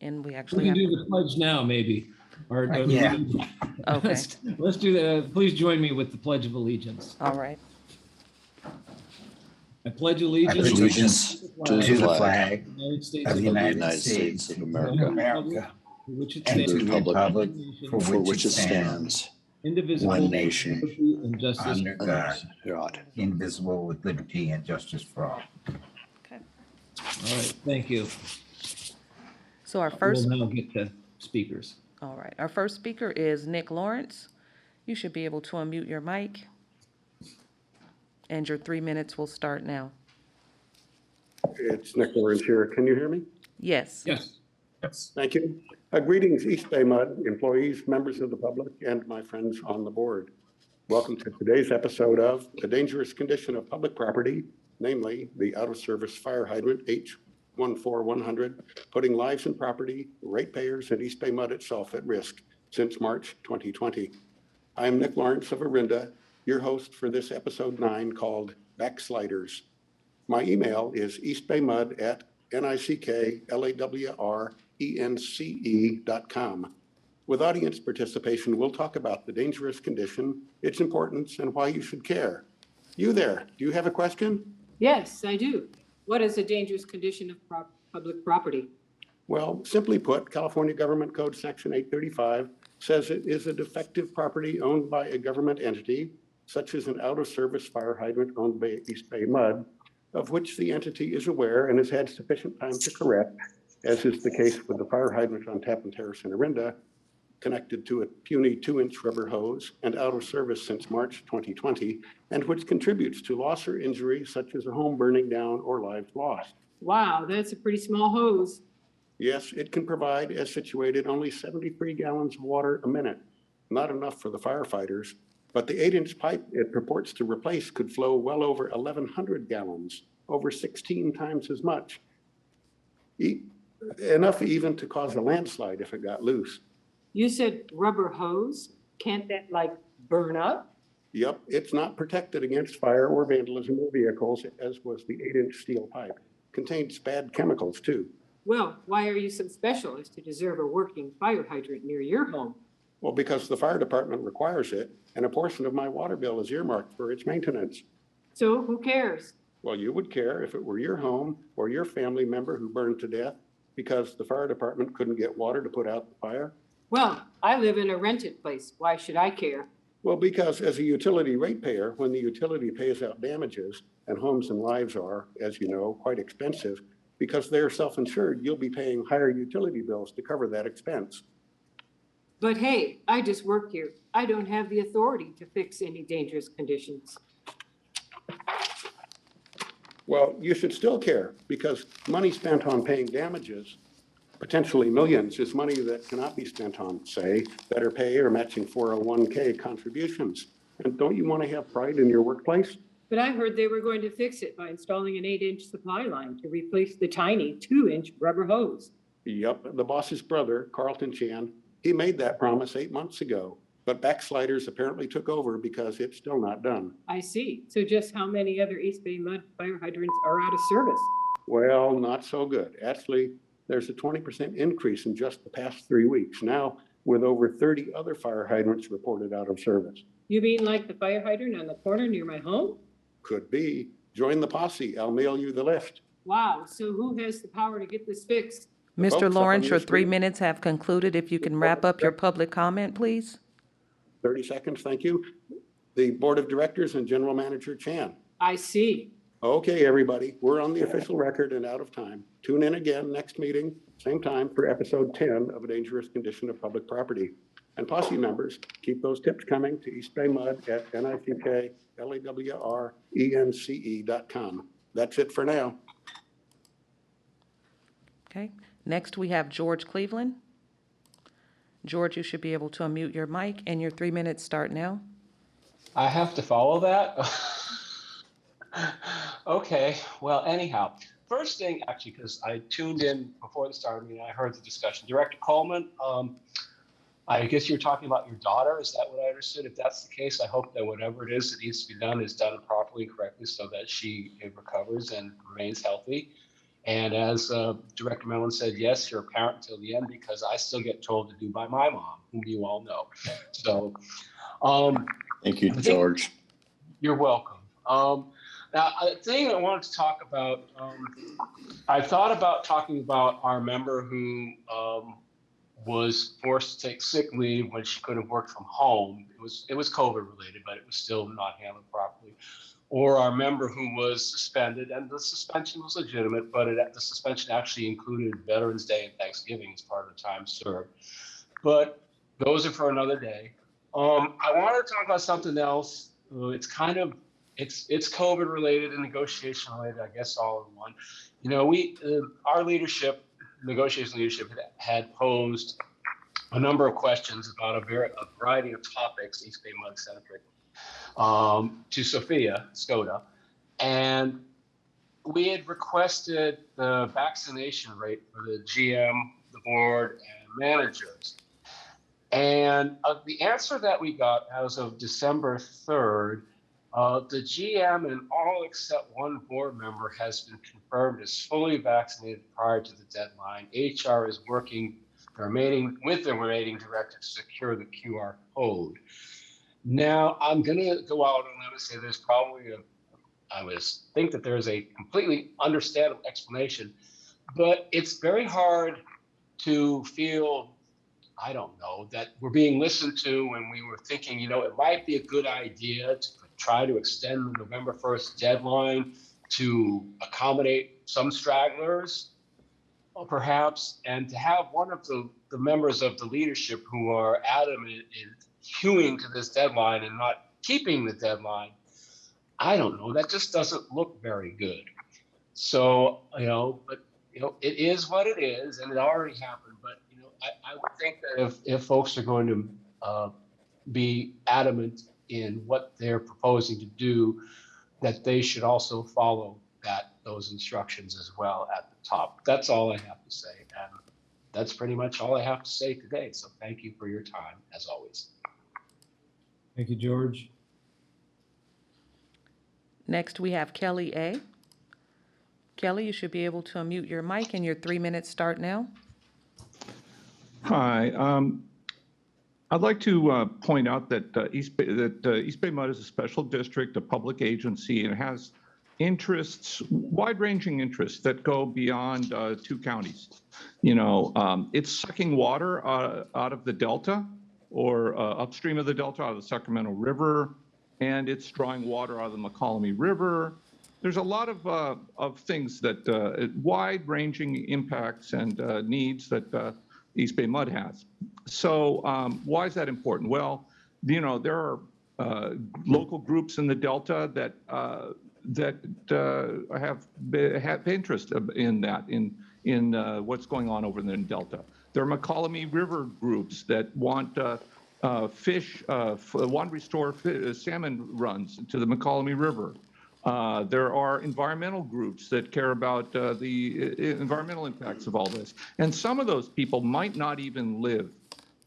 And we We actually can have, do the pledge now, maybe. Yeah. okay, Let's do that. Please join me with the Pledge of Allegiance. all right. I pledge I allegiance pledge allegiance to the flag of the United States of America for which it and to stands, the republic for which it stands, indivisible, one nation, with liberty and justice. under God, God. indivisible, with liberty and justice for all. Okay. All right, thank you. So our first, We'll now get to speakers. all right, our first speaker is Nick Lawrence. You should be able to unmute your mic. And your 3 minutes will start now. It's Nick Lawrence here. Can you hear me? Yes. Yes. Thank you. Greetings, East Bay Mud employees, members of the public, and my friends on the board. Welcome to today's episode of The Dangerous Condition of Public Property, namely the out-of-service fire hydrant H14100, putting lives and property, ratepayers, and East Bay Mud itself at risk since March 2020. I am Nick Lawrence of Orinda, your host for this episode 9 called Backsliders. My email is eastbaymud@nicklawrence.com. With audience participation, we'll talk about the dangerous condition, its importance, and why you should care. You there, do you have a question? Yes, I do. What is a dangerous condition of public property? Well, simply put, California Government Code Section 835 says it is a defective property owned by a government entity, such as an out-of-service fire hydrant owned by East Bay Mud, of which the entity is aware and has had sufficient time to correct, as is the case with the fire hydrant on Tappan Terrace in Orinda, connected to a puny 2-inch rubber hose and out of service since March 2020, and which contributes to loss or injury such as a home burning down or lives lost. Wow, that's a pretty small hose. Yes, it can provide, as situated, only 73 gallons of water a minute, not enough for the firefighters. But the 8-inch pipe it purports to replace could flow well over 1,100 gallons, over 16 times as much. Enough even to cause a landslide if it got loose. You said rubber hose. Can't that like burn up? Yep, it's not protected against fire or vandalism of vehicles, as was the 8-inch steel pipe. Contains bad chemicals too. Well, why are you so special as to deserve a working fire hydrant near your home? Well, because the fire department requires it, and a portion of my water bill is earmarked for its maintenance. So who cares? Well, you would care if it were your home or your family member who burned to death because the fire department couldn't get water to put out the fire. Well, I live in a rented place. Why should I care? Well, because as a utility ratepayer, when the utility pays out damages, and homes and lives are, as you know, quite expensive, because they're self-insured, you'll be paying higher utility bills to cover that expense. But hey, I just work here. I don't have the authority to fix any dangerous conditions. Well, you should still care, because money spent on paying damages, potentially millions, is money that cannot be spent on, say, better pay or matching 401k contributions. And don't you want to have pride in your workplace? But I heard they were going to fix it by installing an 8-inch supply line to replace the tiny 2-inch rubber hose. Yep, the boss's brother, Carlton Chan, he made that promise 8 months ago, but backsliders apparently took over because it's still not done. I see. So just how many other East Bay mud fire hydrants are out of service? Well, not so good. Actually, there's a 20% increase in just the past 3 weeks now, with over 30 other fire hydrants reported out of service. You mean like the fire hydrant on the corner near my home? Could be. Join the posse. I'll mail you the list. Wow, so who has the power to get this fixed? folks Mr. up Lawrence, on your your 3 screen. minutes have concluded. If you can wrap up your public comment, please. 30 seconds, thank you. The Board of Directors and General Manager Chan. I see. Okay, everybody, we're on the official record and out of time. Tune in again next meeting, same time for episode 10 of A Dangerous Condition of Public Property. And posse members, keep those tips coming to East Bay Mud at NICKLAWRENCE.com. That's it for now. Okay. Next, we have George Cleveland. George, you should be able to unmute your mic, and your 3 minutes start now. I have to follow that? Okay, well, anyhow, first thing, actually, because I tuned in before the start of the meeting, I heard the discussion. Director Coleman, I guess you're talking about your daughter. Is that what I understood? If that's the case, I hope that whatever it is that needs to be done is done properly and correctly so that she recovers and remains healthy. And as Director Mellon said, yes, you're a parent until the end, because I still get told to do by my mom, whom you all know. So, Thank you, George. you're welcome. Now, a thing I wanted to talk about, I thought about talking about our member who was forced to take sick leave when she couldn't work from home. It was COVID related, but it was still not handled properly. Or our member who was suspended, and the suspension was legitimate, but the suspension actually included Veterans Day and Thanksgiving as part of the time served. But those are for another day. I want to talk about something else. It's kind of it's COVID related and negotiation related, I guess, all in one. You know, our leadership, negotiation leadership, had posed a number of questions about a variety of topics, East Bay Mud centric, to Sophia Skoda, and we had requested the vaccination rate for the GM, the board, and managers. And the answer that we got as of December 3rd, the GM and all except one board member has been confirmed as fully vaccinated prior to the deadline. HR is working with the remaining director to secure the QR code. Now, I'm going to go out on a limb and say there's probably I would think that there's a completely understandable explanation, but it's very hard to feel, I don't know, that we're being listened to when we were thinking, you know, it might be a good idea to try to extend the November 1st deadline to accommodate some stragglers, perhaps, and to have one of the members of the leadership who are adamant in hewing to this deadline and not keeping the deadline. I don't know, that just doesn't look very good. So, you know, but, you know, it is what it is, and it already happened. But, you know, I would think that if folks are going to be adamant in what they're proposing to do, that they should also follow those instructions as well at the top. That's all I have to say. And that's pretty much all I have to say today. So thank you for your time, as always. Thank you, George. Next, we have Kelly A. Kelly, you should be able to unmute your mic, and your 3 minutes start now. Hi. I'd like to point out that East Bay Mud is a special district, a public agency, and it has interests, wide-ranging interests that go beyond 2 counties. You know, it's sucking water out of the Delta or upstream of the Delta out of the Sacramento River, and it's drawing water out of the McCollum River. There's a lot of things that wide-ranging impacts and needs that East Bay Mud has. So why is that important? Well, you know, there are local groups in the Delta that have interest in that, in what's going on over in the Delta. There are McCollum River groups that want want to restore salmon runs to the McCollum River. There are environmental groups that care about the environmental impacts of all this. And some of those people might not even live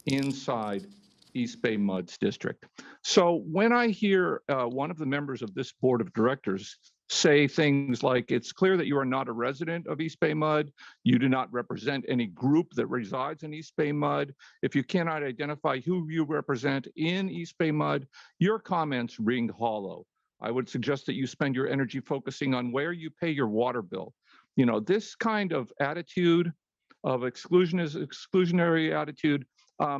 inside East Bay MUD's district. So when I hear one of the members of this board of directors say things like, it's clear that you are not a resident of East Bay MUD, you do not represent any group that resides in East Bay MUD, if you cannot identify who you represent in East Bay MUD, your comments ring hollow. I would suggest that you spend your energy focusing on where you pay your water bill. You know, this kind of attitude of exclusionary attitude,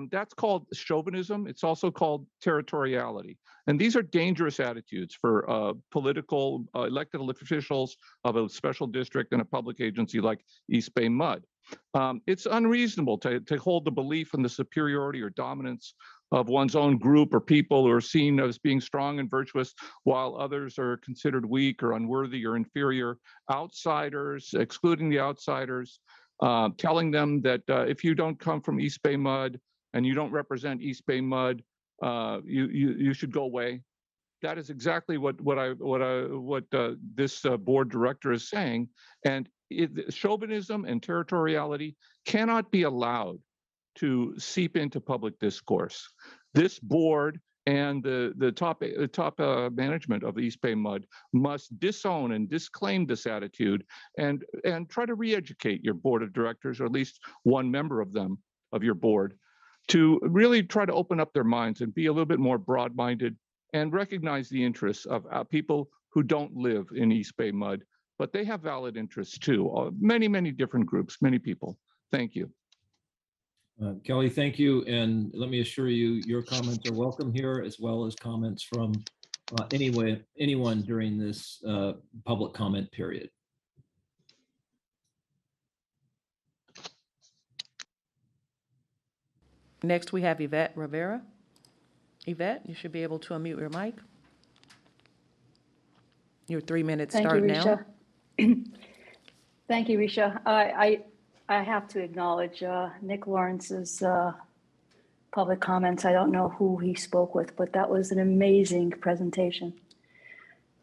that's called chauvinism. It's also called territoriality. And these are dangerous attitudes for political elected officials of a special district and a public agency like East Bay MUD. It's unreasonable to hold the belief in the superiority or dominance of one's own group or people who are seen as being strong and virtuous, while others are considered weak or unworthy or inferior. Outsiders, excluding the outsiders, telling them that if you don't come from East Bay MUD and you don't represent East Bay MUD, you should go away. That is exactly what this board director is saying. And chauvinism and territoriality cannot be allowed to seep into public discourse. This board and the top management of East Bay MUD must disown and disclaim this attitude and try to re-educate your board of directors, or at least one member of them, of your board, to really try to open up their minds and be a little bit more broad-minded and recognize the interests of people who don't live in East Bay MUD, but they have valid interests too. Many, many different groups, many people. Thank you. Kelly, thank you. And let me assure you, your comments are welcome here, as well as comments from anyone during this public comment period. Next, we have Yvette Rivera. Yvette, you should be able to unmute your mic. Your 3 minutes start now. Thank you, Risha. I have to acknowledge Nick Lawrence's public comments. I don't know who he spoke with, but that was an amazing presentation.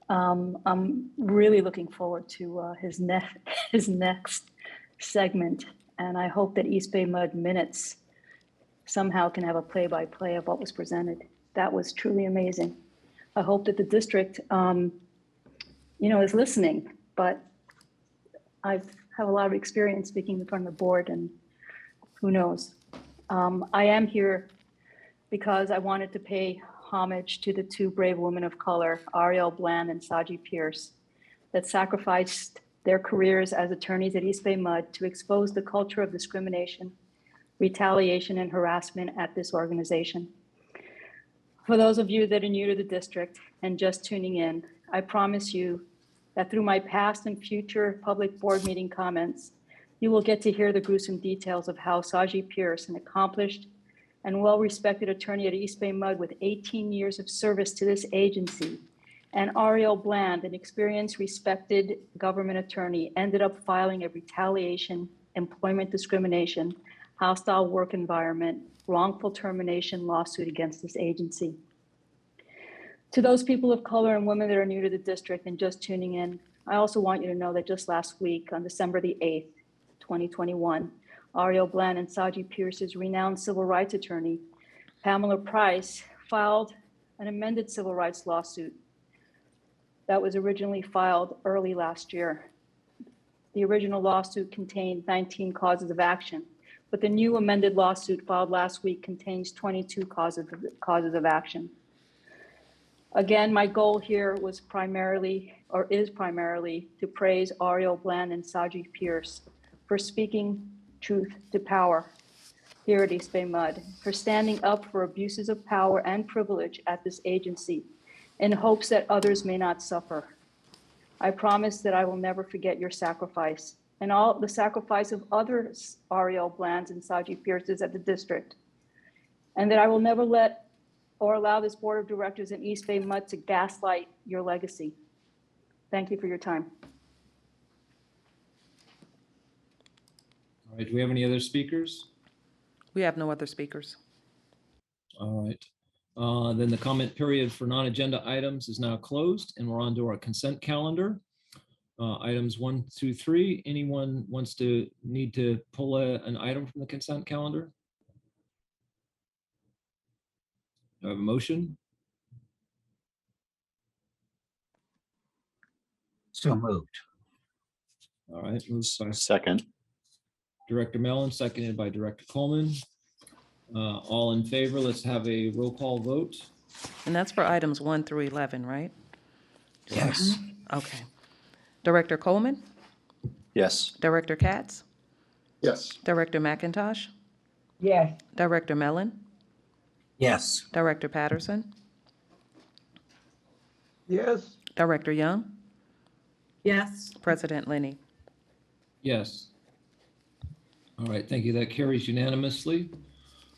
I'm really looking forward to his next segment, and I hope that East Bay MUD Minutes somehow can have a play-by-play of what was presented. That was truly amazing. I hope that the district, is listening, but I have a lot of experience speaking in front of the board, and who knows. I am here because I wanted to pay homage to the two brave women of color, Ariel Bland and Saji Pierce, that sacrificed their careers as attorneys at East Bay MUD to expose the culture of discrimination, retaliation, and harassment at this organization. For those of you that are new to the district and just tuning in, I promise you that through my past and future public board meeting comments, you will get to hear the gruesome details of how Saji Pierce, an accomplished and well-respected attorney at East Bay MUD with 18 years of service to this agency, and Ariel Bland, an experienced, respected government attorney, ended up filing a retaliation, employment discrimination, hostile work environment, wrongful termination lawsuit against this agency. To those people of color and women that are new to the district and just tuning in, I also want you to know that just last week, on December the 8th, 2021, Ariel Bland and Saji Pierce's renowned civil rights attorney, Pamela Price, filed an amended civil rights lawsuit that was originally filed early last year. The original lawsuit contained 19 causes of action, but the new amended lawsuit filed last week contains 22 causes of action. Again, my goal here was is primarily to praise Ariel Bland and Saji Pierce for speaking truth to power, here at East Bay MUD for standing up for abuses of power and privilege at this agency in hopes that others may not suffer. I promise that I will never forget your sacrifice and all the sacrifice of other Ariel Blands and Saji Pierces at the district, and that I will never let or allow this board of directors in East Bay MUD to gaslight your legacy. Thank you for your time. All right, do we have any other speakers? We have no other speakers. All right. Then the comment period for non-agenda items is now closed, and we're on to our consent calendar. Items 1 through 3. Anyone wants to need to pull an item from the consent calendar? Do I have a motion? So moved. All right, moved by Second. Director Mellon, seconded by Director Coleman. All in favor, let's have a roll call vote. And that's for items 1 through 11, right? Yes. Okay. Director Coleman, Yes. Director Katz, Yes. Director McIntosh, Yes. Director Mellon, Yes. Director Patterson, Yes. Director Young, Yes. President Lenny. Yes. All right, thank you. That carries unanimously.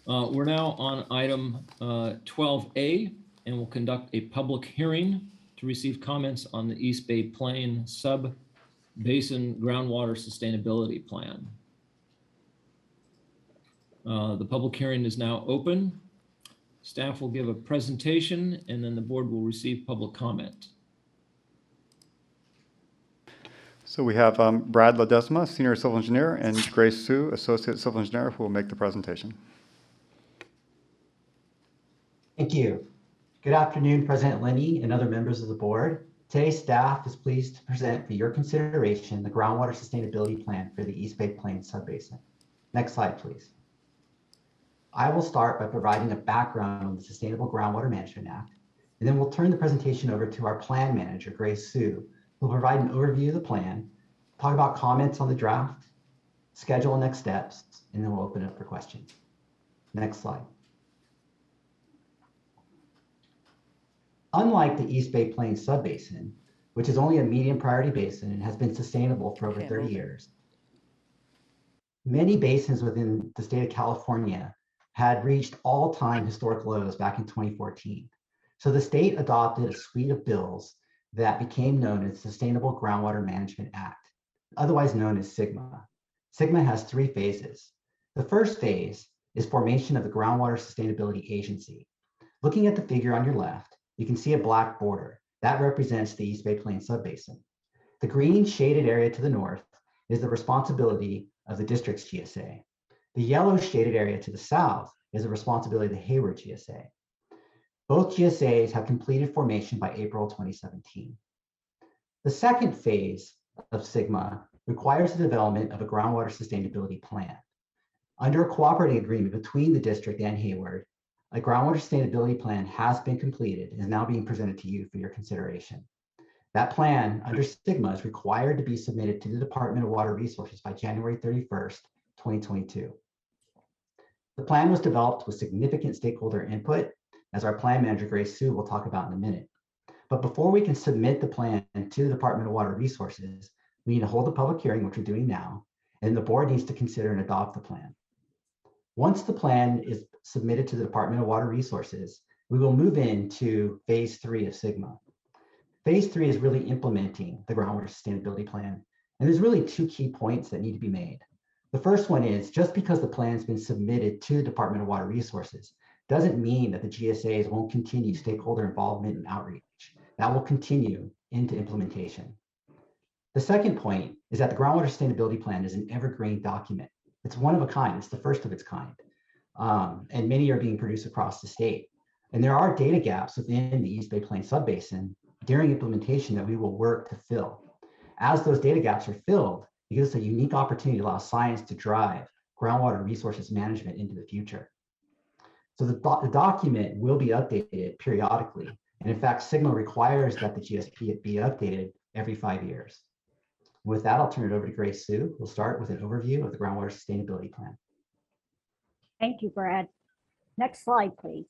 We're now on item 12A, and we'll conduct a public hearing to receive comments on the East Bay Plain Subbasin Groundwater Sustainability Plan. The public hearing is now open. Staff will give a presentation, and then the board will receive public comment. So we have Brad Ledesma, Senior Civil Engineer, and Grace Sue, Associate Civil Engineer, who will make the presentation. Thank you. Good afternoon, President Lenny and other members of the board. Today's staff is pleased to present for your consideration the Groundwater Sustainability Plan for the East Bay Plains Subbasin. Next slide, please. I will start by providing a background on the Sustainable Groundwater Management Act, and then we'll turn the presentation over to our plan manager, Grace Sue, who will provide an overview of the plan, talk about comments on the draft, schedule next steps, and then we'll open it up for questions. Next slide. Unlike the East Bay Plains Subbasin, which is only a medium priority basin and has been sustainable for over 30 years, many basins within the state of California had reached all-time historic lows back in 2014. So the state adopted a suite of bills that became known as Sustainable Groundwater Management Act, otherwise known as SGMA. SGMA has 3 phases. The first phase is formation of the Groundwater Sustainability Agency. Looking at the figure on your left, you can see a black border. That represents the East Bay Plains Subbasin. The green shaded area to the north is the responsibility of the district's GSA. The yellow shaded area to the south is the responsibility of the Hayward GSA. Both GSAs have completed formation by April 2017. The second phase of SGMA requires the development of a groundwater sustainability plan. Under a cooperating agreement between the district and Hayward, a groundwater sustainability plan has been completed and is now being presented to you for your consideration. That plan under SGMA is required to be submitted to the Department of Water Resources by January 31st, 2022. The plan was developed with significant stakeholder input, as our plan manager, Grace Sue, will talk about in a minute. But before we can submit the plan to the Department of Water Resources, we need to hold a public hearing, which we're doing now, and the board needs to consider and adopt the plan. Once the plan is submitted to the Department of Water Resources, we will move into phase 3 of SGMA. Phase 3 is really implementing the groundwater sustainability plan. And there's really 2 key points that need to be made. The first one is just because the plan has been submitted to the Department of Water Resources doesn't mean that the GSAs won't continue stakeholder involvement and outreach. That will continue into implementation. The second point is that the groundwater sustainability plan is an evergreen document. It's one of a kind. It's the first of its kind. And many are being produced across the state. And there are data gaps within the East Bay Plains Subbasin during implementation that we will work to fill. As those data gaps are filled, it gives us a unique opportunity to allow science to drive groundwater resources management into the future. So the document will be updated periodically. And in fact, SGMA requires that the GSP be updated every 5 years. With that, I'll turn it over to Grace Sue. We'll start with an overview of the Groundwater Sustainability Plan. Thank you, Brad. Next slide, please.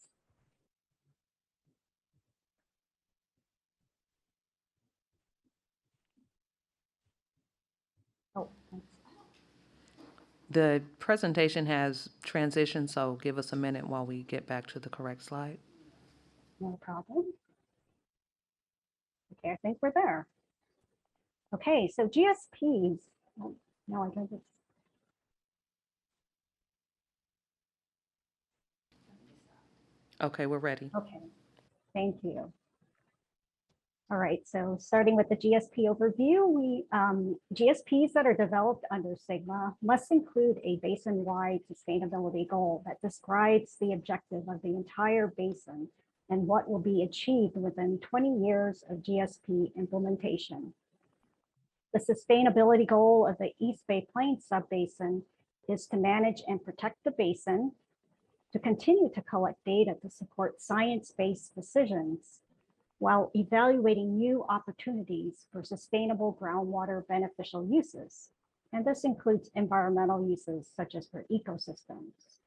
Oh, thanks. The presentation has transitioned, so give us a minute while we get back to the correct slide. No problem. Okay, I think we're there. Okay, so GSPs. Oh, no, I don't. Okay, we're ready. Okay, thank you. All right, so starting with the GSP overview, GSPs that are developed under Sigma must include a basin-wide sustainability goal that describes the objective of the entire basin and what will be achieved within 20 years of GSP implementation. The sustainability goal of the East Bay Plains Subbasin is to manage and protect the basin, to continue to collect data to support science-based decisions, while evaluating new opportunities for sustainable groundwater beneficial uses. And this includes environmental uses such as for ecosystems.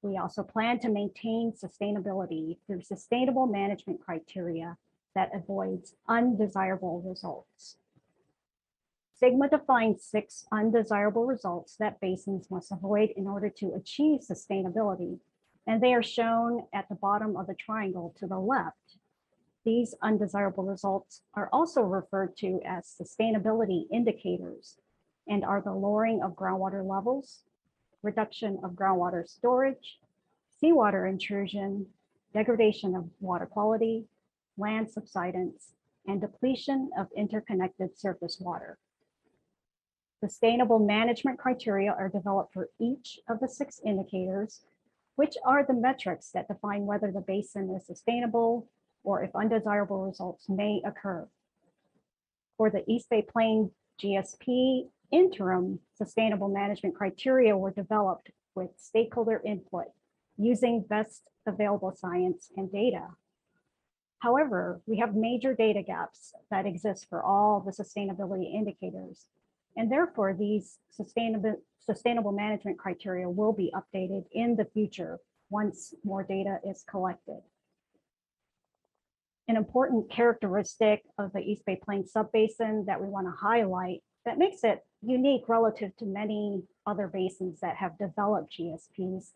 We also plan to maintain sustainability through sustainable management criteria that avoids undesirable results. Sigma defines 6 undesirable results that basins must avoid in order to achieve sustainability, and they are shown at the bottom of the triangle to the left. These undesirable results are also referred to as sustainability indicators and are the lowering of groundwater levels, reduction of groundwater storage, seawater intrusion, degradation of water quality, land subsidence, and depletion of interconnected surface water. Sustainable management criteria are developed for each of the 6 indicators, which are the metrics that define whether the basin is sustainable or if undesirable results may occur. For the East Bay Plain GSP, interim sustainable management criteria were developed with stakeholder input using best available science and data. However, we have major data gaps that exist for all the sustainability indicators, and therefore these sustainable management criteria will be updated in the future once more data is collected. An important characteristic of the East Bay Plains Subbasin that we want to highlight that makes it unique relative to many other basins that have developed GSPs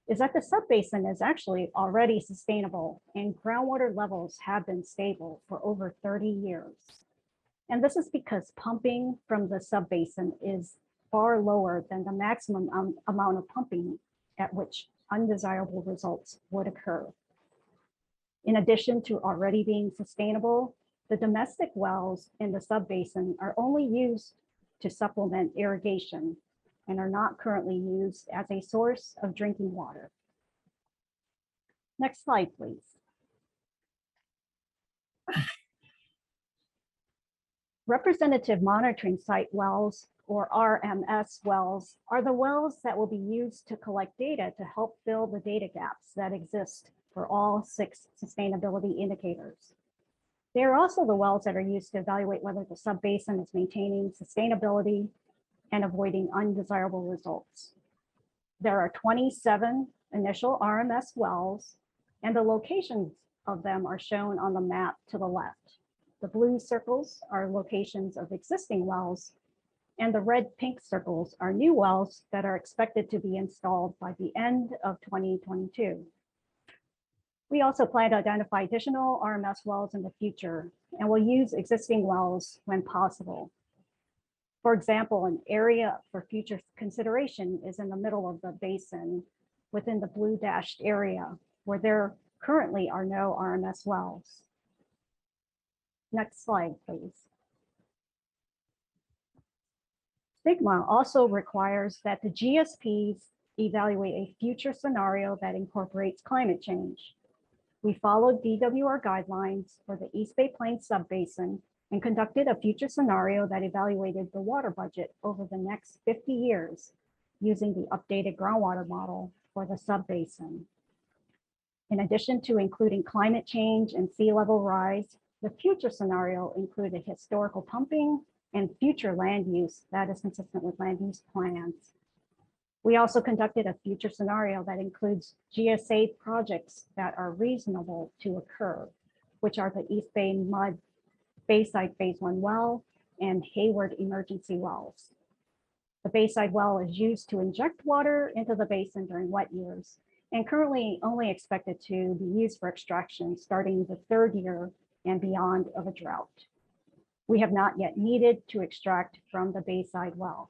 is that the subbasin is actually already sustainable and groundwater levels have been stable for over 30 years. And this is because pumping from the subbasin is far lower than the maximum amount of pumping at which undesirable results would occur. In addition to already being sustainable, the domestic wells in the subbasin are only used to supplement irrigation and are not currently used as a source of drinking water. Next slide, please. Representative monitoring site wells, or RMS wells, are the wells that will be used to collect data to help fill the data gaps that exist for all 6 sustainability indicators. They are also the wells that are used to evaluate whether the subbasin is maintaining sustainability and avoiding undesirable results. There are 27 initial RMS wells, and the locations of them are shown on the map to the left. The blue circles are locations of existing wells, and the red-pink circles are new wells that are expected to be installed by the end of 2022. We also plan to identify additional RMS wells in the future, and will use existing wells when possible. For example, an area for future consideration is in the middle of the basin within the blue dashed area where there currently are no RMS wells. Next slide, please. Sigma also requires that the GSPs evaluate a future scenario that incorporates climate change. We followed DWR guidelines for the East Bay Plains Subbasin and conducted a future scenario that evaluated the water budget over the next 50 years using the updated groundwater model for the subbasin. In addition to including climate change and sea level rise, the future scenario included historical pumping and future land use that is consistent with land use plans. We also conducted a future scenario that includes GSA projects that are reasonable to occur, which are the East Bay Mud Bayside Phase 1 well and Hayward emergency wells. The Bayside well is used to inject water into the basin during wet years and currently only expected to be used for extraction starting the 3rd year and beyond of a drought. We have not yet needed to extract from the Bayside well.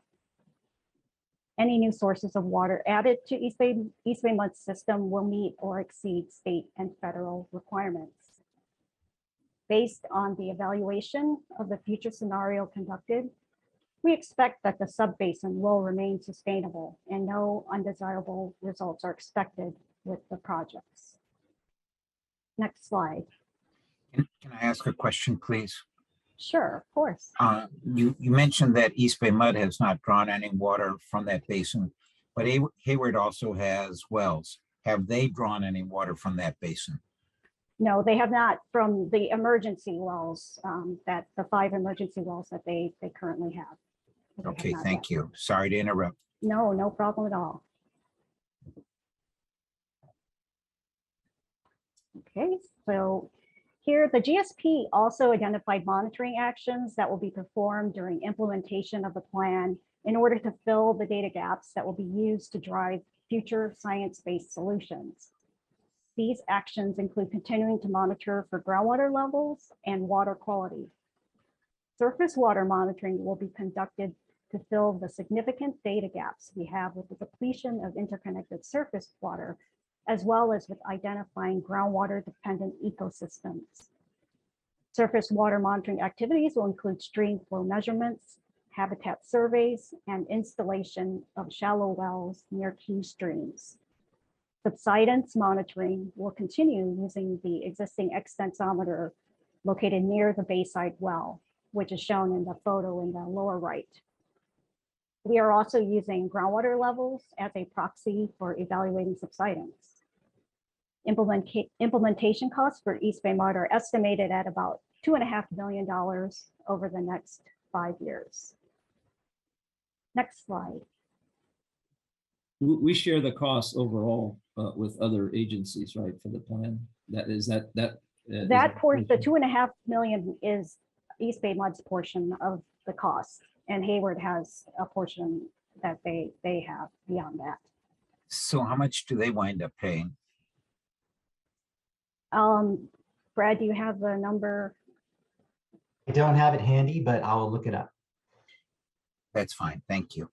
Any new sources of water added to East Bay Mud system will meet or exceed state and federal requirements. Based on the evaluation of the future scenario conducted, we expect that the subbasin will remain sustainable and no undesirable results are expected with the projects. Next slide. Can I ask a question, please? Sure, of course. You mentioned that East Bay Mud has not drawn any water from that basin, but Hayward also has wells. Have they drawn any water from that basin? No, they have not from the emergency wells, that the 5 emergency wells that they currently have. Okay, thank you. Sorry to interrupt. No, no problem at all. Okay, so here the GSP also identified monitoring actions that will be performed during implementation of the plan in order to fill the data gaps that will be used to drive future science-based solutions. These actions include continuing to monitor for groundwater levels and water quality. Surface water monitoring will be conducted to fill the significant data gaps we have with the depletion of interconnected surface water, as well as with identifying groundwater dependent ecosystems. Surface water monitoring activities will include stream flow measurements, habitat surveys, and installation of shallow wells near key streams. Subsidence monitoring will continue using the existing extensometer located near the Bayside well, which is shown in the photo in the lower right. We are also using groundwater levels as a proxy for evaluating subsidence. Implementation costs for East Bay Mud are estimated at about $2.5 million over the next 5 years. Next slide. We share the costs overall with other agencies, right, for the plan? That portion, the $2.5 million is East Bay Mud's portion of the cost, and Hayward has a portion that they have beyond that. So how much do they wind up paying? Brad, do you have the number? I don't have it handy, but I will look it up. That's fine. Thank you.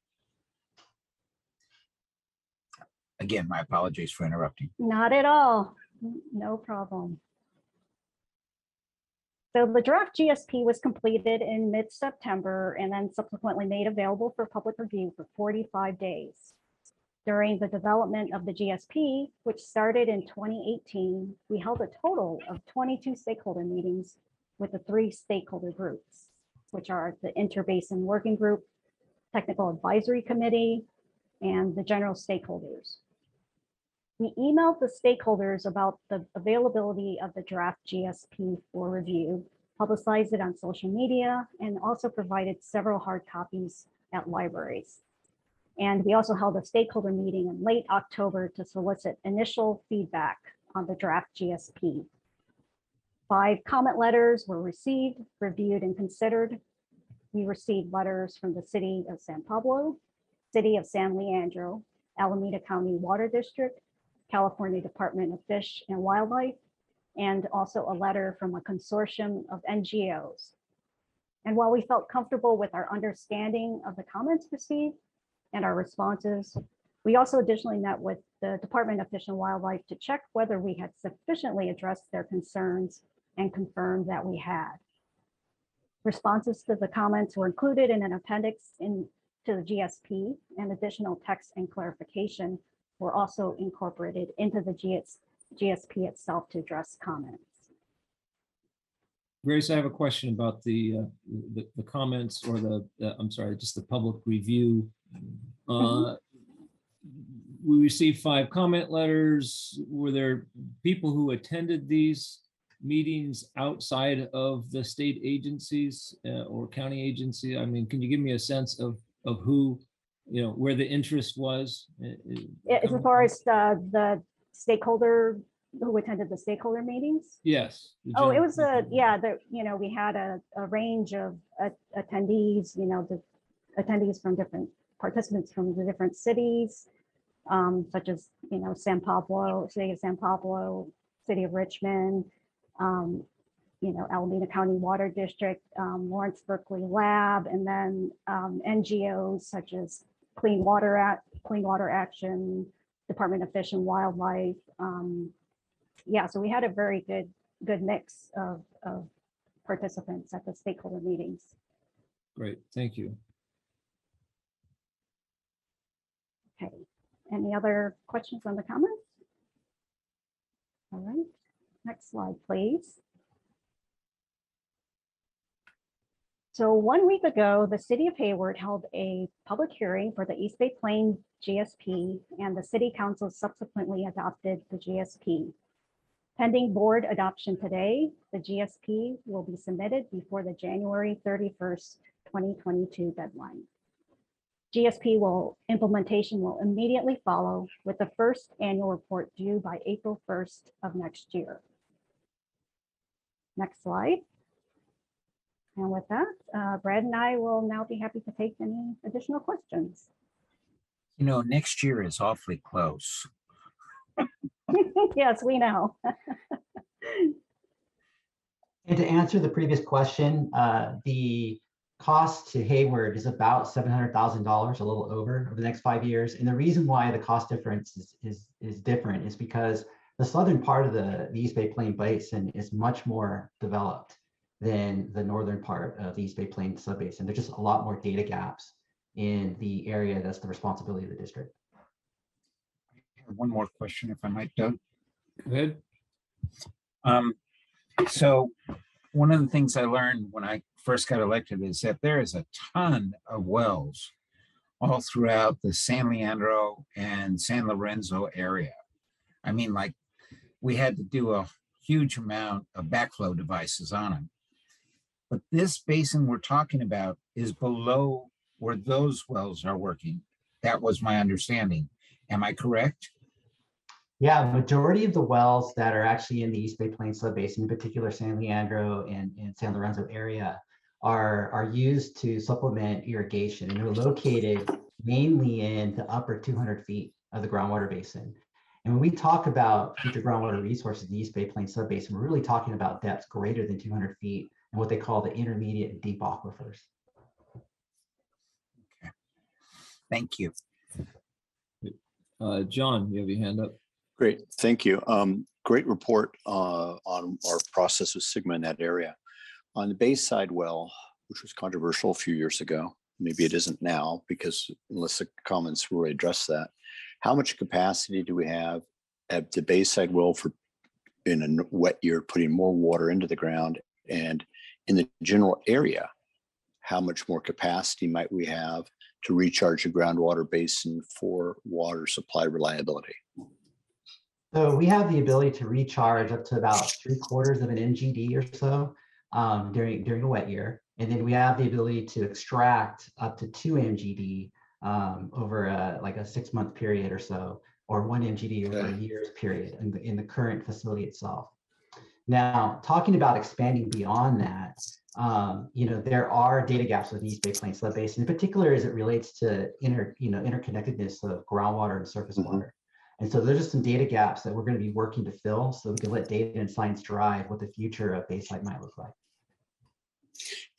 Again, my apologies for interrupting. Not at all. No problem. So the draft GSP was completed in mid-September and then subsequently made available for public review for 45 days. During the development of the GSP, which started in 2018, we held a total of 22 stakeholder meetings with the 3 stakeholder groups, which are the Interbasin Working Group, Technical Advisory Committee, and the general stakeholders. We emailed the stakeholders about the availability of the draft GSP for review, publicized it on social media, and also provided several hard copies at libraries. And we also held a stakeholder meeting in late October to solicit initial feedback on the draft GSP. 5 comment letters were received, reviewed, and considered. We received letters from the City of San Pablo, City of San Leandro, Alameda County Water District, California Department of Fish and Wildlife, and also a letter from a consortium of NGOs. And while we felt comfortable with our understanding of the comments received and our responses, we also additionally met with the Department of Fish and Wildlife to check whether we had sufficiently addressed their concerns and confirmed that we had. Responses to the comments were included in an appendix to the GSP, and additional text and clarification were also incorporated into the GSP itself to address comments. Grace, I have a question about the comments or I'm sorry, just the public review. We received 5 comment letters. Were there people who attended these meetings outside of the state agencies or county agency? I mean, can you give me a sense of who you know, where the interest was? As far as the stakeholder who attended the stakeholder meetings? Yes. Oh, it was we had a range of attendees, the attendees from different participants from the different cities, such as, San Pablo, City of San Pablo, City of Richmond, Alameda County Water District, Lawrence Berkeley Lab, and then NGOs such as Clean Water Action, Department of Fish and Wildlife. So we had a very good mix of participants at the stakeholder meetings. Great, thank you. Okay, any other questions on the comments? All right, next slide, please. So 1 week ago, the City of Hayward held a public hearing for the East Bay Plain GSP, and the City Council subsequently adopted the GSP. Pending board adoption today, the GSP will be submitted before the January 31st, 2022 deadline. GSP implementation will immediately follow, with the first annual report due by April 1st of next year. Next slide. And with that, Brad and I will now be happy to take any additional questions. Next year is awfully close. Yes, we know. And to answer the previous question, the cost to Hayward is about $700,000, a little over the next 5 years. And the reason why the cost difference is different is because the southern part of the East Bay Plain Basin is much more developed than the northern part of the East Bay Plain Subbasin. There's just a lot more data gaps in the area that's the responsibility of the district. One more question, if I might, Doug. Go ahead. So one of the things I learned when I first got elected is that there is a ton of wells all throughout the San Leandro and San Lorenzo area. I mean, like, we had to do a huge amount of backflow devices on them. But this basin we're talking about is below where those wells are working. That was my understanding. Am I correct? Yeah, majority of the wells that are actually in the East Bay Plain Subbasin, in particular San Leandro and San Lorenzo area, are used to supplement irrigation, and they're located mainly in the upper 200 feet of the groundwater basin. And when we talk about future groundwater resources in the East Bay Plain Subbasin, we're really talking about depths greater than 200 feet and what they call the intermediate and deep aquifers. Okay. Thank you. John, you have your hand up. Great, thank you. Great report on our process with Sigma in that area. On the Bayside well, which was controversial a few years ago, maybe it isn't now because unless the comments really address that, how much capacity do we have at the Bayside well for in a wet year putting more water into the ground? And in the general area, how much more capacity might we have to recharge a groundwater basin for water supply reliability? So we have the ability to recharge up to about 3/4 of an MGD or so during a wet year. And then we have the ability to extract up to 2 MGD over like a 6-month period or so, or 1 MGD over a year's period in the current facility itself. Now, talking about expanding beyond that, there are data gaps with the East Bay Plain Subbasin, in particular as it relates to interconnectedness of groundwater and surface water. And so there's just some data gaps that we're going to be working to fill so we can let data and science drive what the future of Bayside might look like.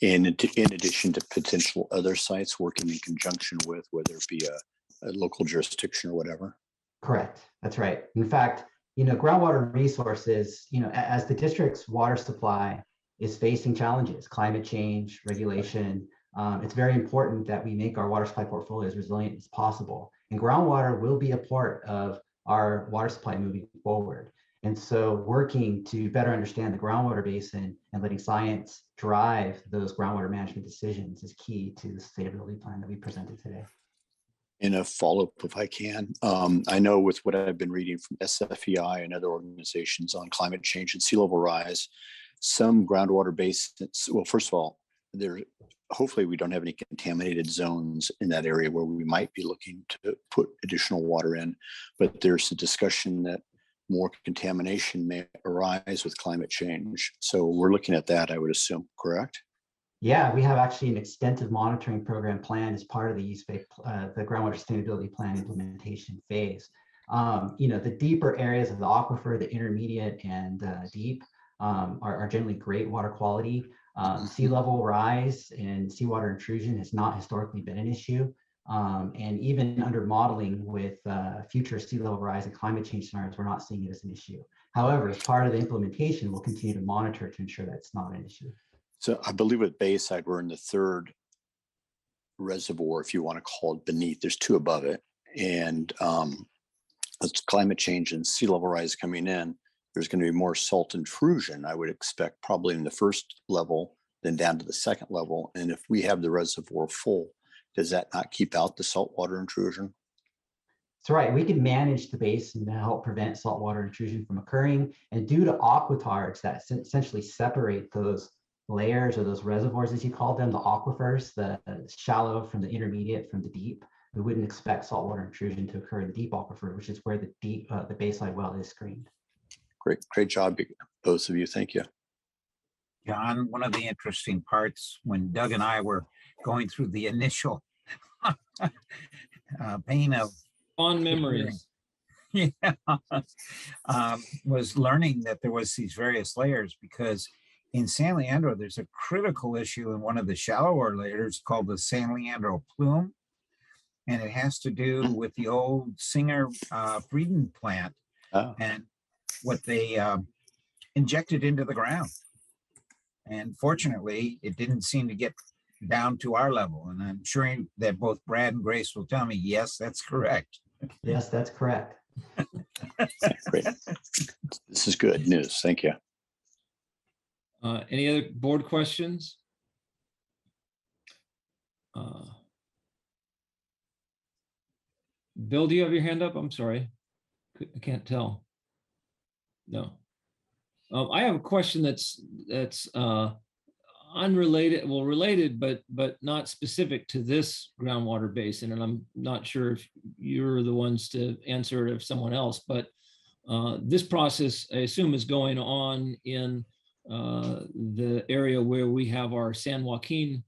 And in addition to potential other sites working in conjunction with, whether it be a local jurisdiction or whatever? Correct, that's right. In fact, groundwater resources, as the district's water supply is facing challenges, climate change, regulation, it's very important that we make our water supply portfolio as resilient as possible. And groundwater will be a part of our water supply moving forward. And so working to better understand the groundwater basin and letting science drive those groundwater management decisions is key to the sustainability plan that we presented today. In a follow-up, if I can, I know with what I've been reading from SFEI and other organizations on climate change and sea level rise, some groundwater basins, well, first of all, there, hopefully we don't have any contaminated zones in that area where we might be looking to put additional water in. But there's a discussion that more contamination may arise with climate change. So we're looking at that, I would assume, correct? Yeah, we have actually an extensive monitoring program planned as part of the East Bay, the Groundwater Sustainability Plan implementation phase. The deeper areas of the aquifer, the intermediate and deep, are generally great water quality. Sea level rise and seawater intrusion has not historically been an issue. And even under modeling with future sea level rise and climate change scenarios, we're not seeing it as an issue. However, as part of the implementation, we'll continue to monitor to ensure that it's not an issue. So I believe at Bayside, we're in the third reservoir, if you want to call it beneath. There's two above it. And as climate change and sea level rise coming in, there's going to be more salt intrusion, I would expect, probably in the first level, then down to the second level. And if we have the reservoir full, does that not keep out the saltwater intrusion? That's right. We can manage the basin to help prevent saltwater intrusion from occurring. And due to aquitards that essentially separate those layers or those reservoirs, as you call them, the aquifers, the shallow from the intermediate from the deep, we wouldn't expect saltwater intrusion to occur in the deep aquifer, which is where the Bayside well is screened. Great job, both of you. Thank you. John, one of the interesting parts when Doug and I were going through the initial pain of fond memories, was learning that there was these various layers, because in San Leandro, there's a critical issue in one of the shallower layers called the San Leandro plume. And it has to do with the old Singer breeding plant and what they injected into the ground. And fortunately, it didn't seem to get down to our level. And I'm sure that both Brad and Grace will tell me, yes, that's correct. Yes, that's correct. Great. This is good news. Thank you. Any other board questions? Bill, do you have your hand up? I'm sorry. I can't tell. No. I have a question that's unrelated, well, related, but not specific to this groundwater basin. And I'm not sure if you're the ones to answer it or someone else, but this process, I assume, is going on in the area where we have our San Joaquin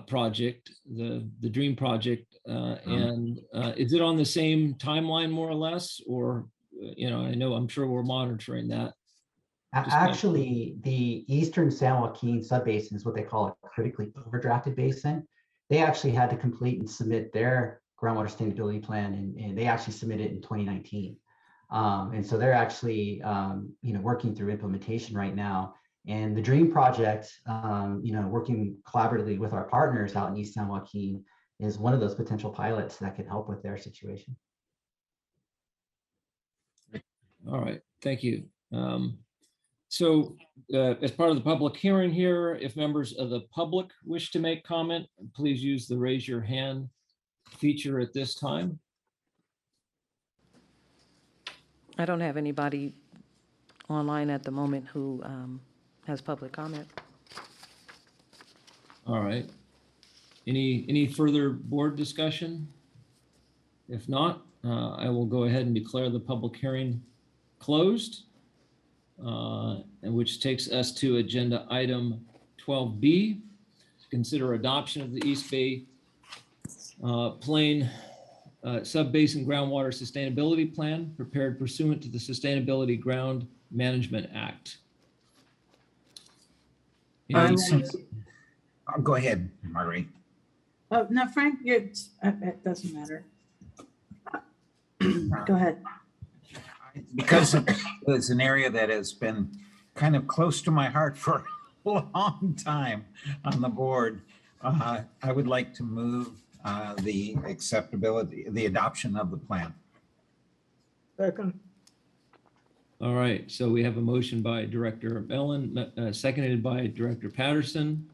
project, the Dream project, and is it on the same timeline more or less, or I'm sure we're monitoring that. Actually, the Eastern San Joaquin subbasin is what they call a critically overdrafted basin. They actually had to complete and submit their groundwater sustainability plan, and they actually submitted it in 2019. And so they're actually, working through implementation right now. And the Dream project, working collaboratively with our partners out in East San Joaquin, is one of those potential pilots that could help with their situation. All right, thank you. So as part of the public hearing here, if members of the public wish to make comment, please use the raise your hand feature at this time. I don't have anybody online at the moment who has public comment. All right. Any further board discussion? If not, I will go ahead and declare the public hearing closed, and which takes us to agenda item 12B, to consider adoption of the East Bay Plain Subbasin Groundwater Sustainability Plan prepared pursuant to the Sustainability Ground Management Act. Go ahead, Marie. Oh, no, Frank, it doesn't matter. Go ahead. Because it's an area that has been kind of close to my heart for a long time on the board, I would like to move the adoption of the plan. Second. All right, so we have a motion by Director Mellon, seconded by Director Patterson.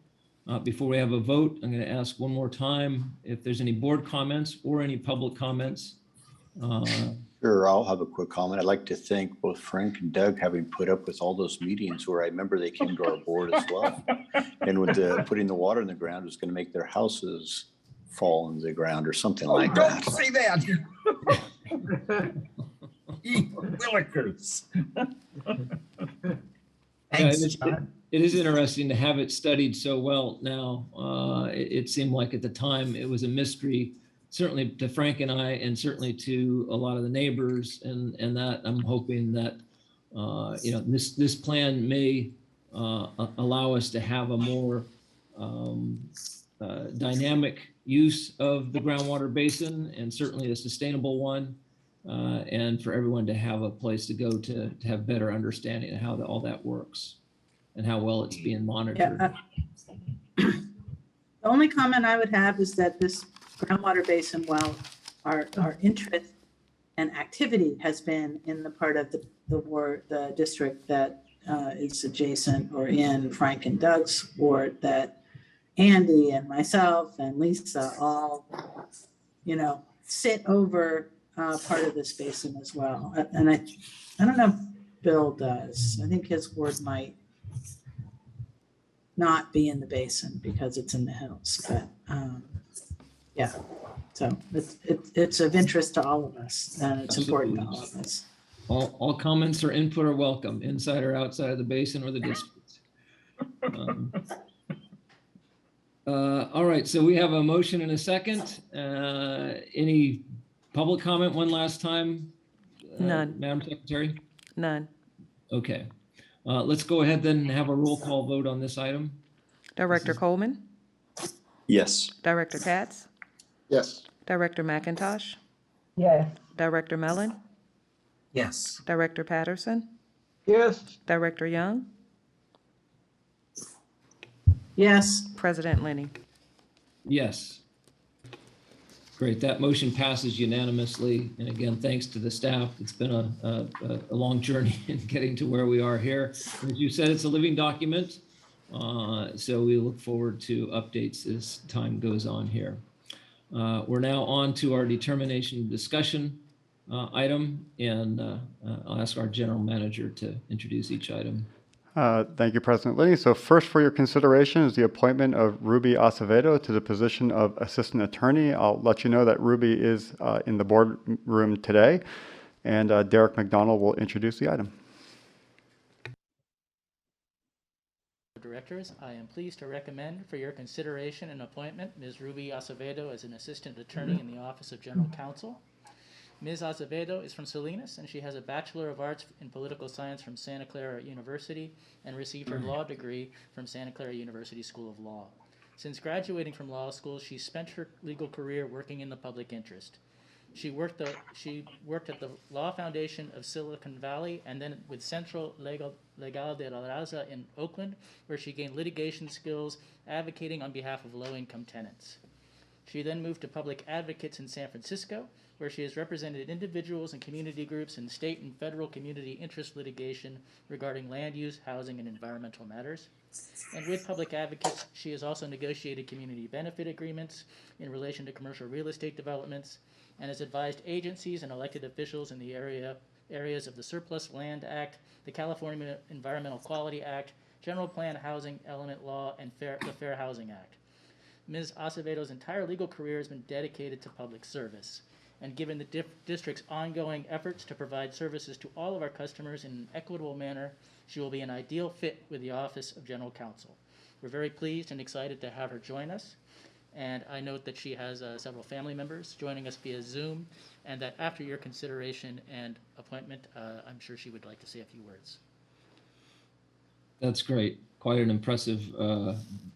Before we have a vote, I'm going to ask one more time if there's any board comments or any public comments Sure, I'll have a quick comment. I'd like to thank both Frank and Doug having put up with all those meetings where I remember they came to our board as well. And with putting the water in the ground was going to make their houses fall into the ground or something like that. Don't say that. Willikers. Thanks, John. It is interesting to have it studied so well now. It seemed like at the time it was a mystery, certainly to Frank and I, and certainly to a lot of the neighbors. And that I'm hoping that this plan may allow us to have a more dynamic use of the groundwater basin, and certainly a sustainable one, and for everyone to have a place to go to have better understanding of how all that works and how well it's being monitored. Yeah, the only comment I would have is that this groundwater basin, while our interest and activity has been in the part of the district that is adjacent or in Frank and Doug's ward, that Andy and myself and Lisa all, sit over part of this basin as well. And I don't know if Bill does. I think his ward might not be in the basin because it's in the hills, but yeah. So it's of interest to all of us, and it's important to all of us. All comments or input are welcome, inside or outside of the basin or the district. All right, so we have a motion and a second. Any public comment one last time? None. Madam Secretary? None. Okay. Let's go ahead then and have a roll call vote on this item. Director Coleman? Yes. Director Katz? Yes. Director McIntosh? Yes. Director Mellon? Yes. Director Patterson? Yes. Director Young? Yes. President Lenny? Yes. Great, that motion passes unanimously. And again, thanks to the staff. It's been a long journey in getting to where we are here. As you said, it's a living document. So we look forward to updates as time goes on here. We're now on to our determination discussion item, and I'll ask our general manager to introduce each item. Thank you, President Lenny. So first for your consideration is the appointment of Ruby Acevedo to the position of Assistant Attorney. I'll let you know that Ruby is in the boardroom today, and Derek McDonald will introduce the item. Directors, I am pleased to recommend for your consideration and appointment Ms. Ruby Acevedo as an Assistant Attorney in the Office of General Counsel. Ms. Acevedo is from Salinas, and she has a Bachelor of Arts in Political Science from Santa Clara University and received her law degree from Santa Clara University School of Law. Since graduating from law school, she spent her legal career working in the public interest. She worked at the Law Foundation of Silicon Valley and then with Centro Legal de la Raza in Oakland, where she gained litigation skills advocating on behalf of low-income tenants. She then moved to Public Advocates in San Francisco, where she has represented individuals and community groups in state and federal community interest litigation regarding land use, housing, and environmental matters. And with Public Advocates, she has also negotiated community benefit agreements in relation to commercial real estate developments, and has advised agencies and elected officials in the areas of the Surplus Land Act, the California Environmental Quality Act, General Plan Housing Element Law, and the Fair Housing Act. Ms. Acevedo's entire legal career has been dedicated to public service. And given the district's ongoing efforts to provide services to all of our customers in an equitable manner, she will be an ideal fit with the Office of General Counsel. We're very pleased and excited to have her join us. And I note that she has several family members joining us via Zoom, and that after your consideration and appointment, I'm sure she would like to say a few words. That's great. Quite an impressive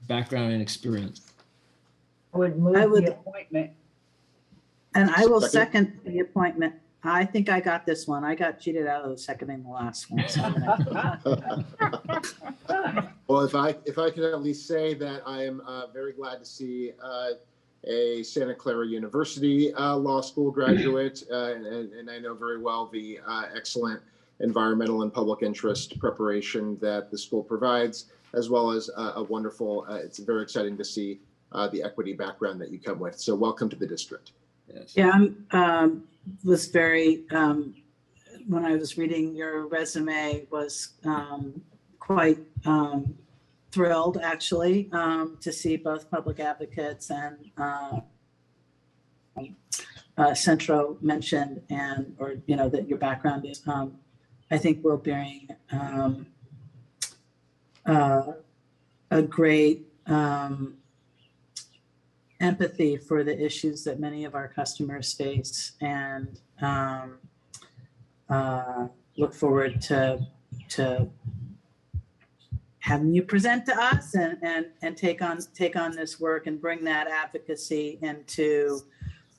background and experience. I would move the appointment. And I will second the appointment. I think I got this one. I got cheated out of the seconding the last one. So well, if I could at least say that I am very glad to see a Santa Clara University law school graduate, and I know very well the excellent environmental and public interest preparation that the school provides, as well as a wonderful, it's very exciting to see the equity background that you come with. So welcome to the district. Yes. Yeah, was very, when I was reading your resume, was quite thrilled actually to see both public advocates and Centro mentioned, and or that your background is. I think will bring a great empathy for the issues that many of our customers face, and look forward to having you present to us and take on this work and bring that advocacy into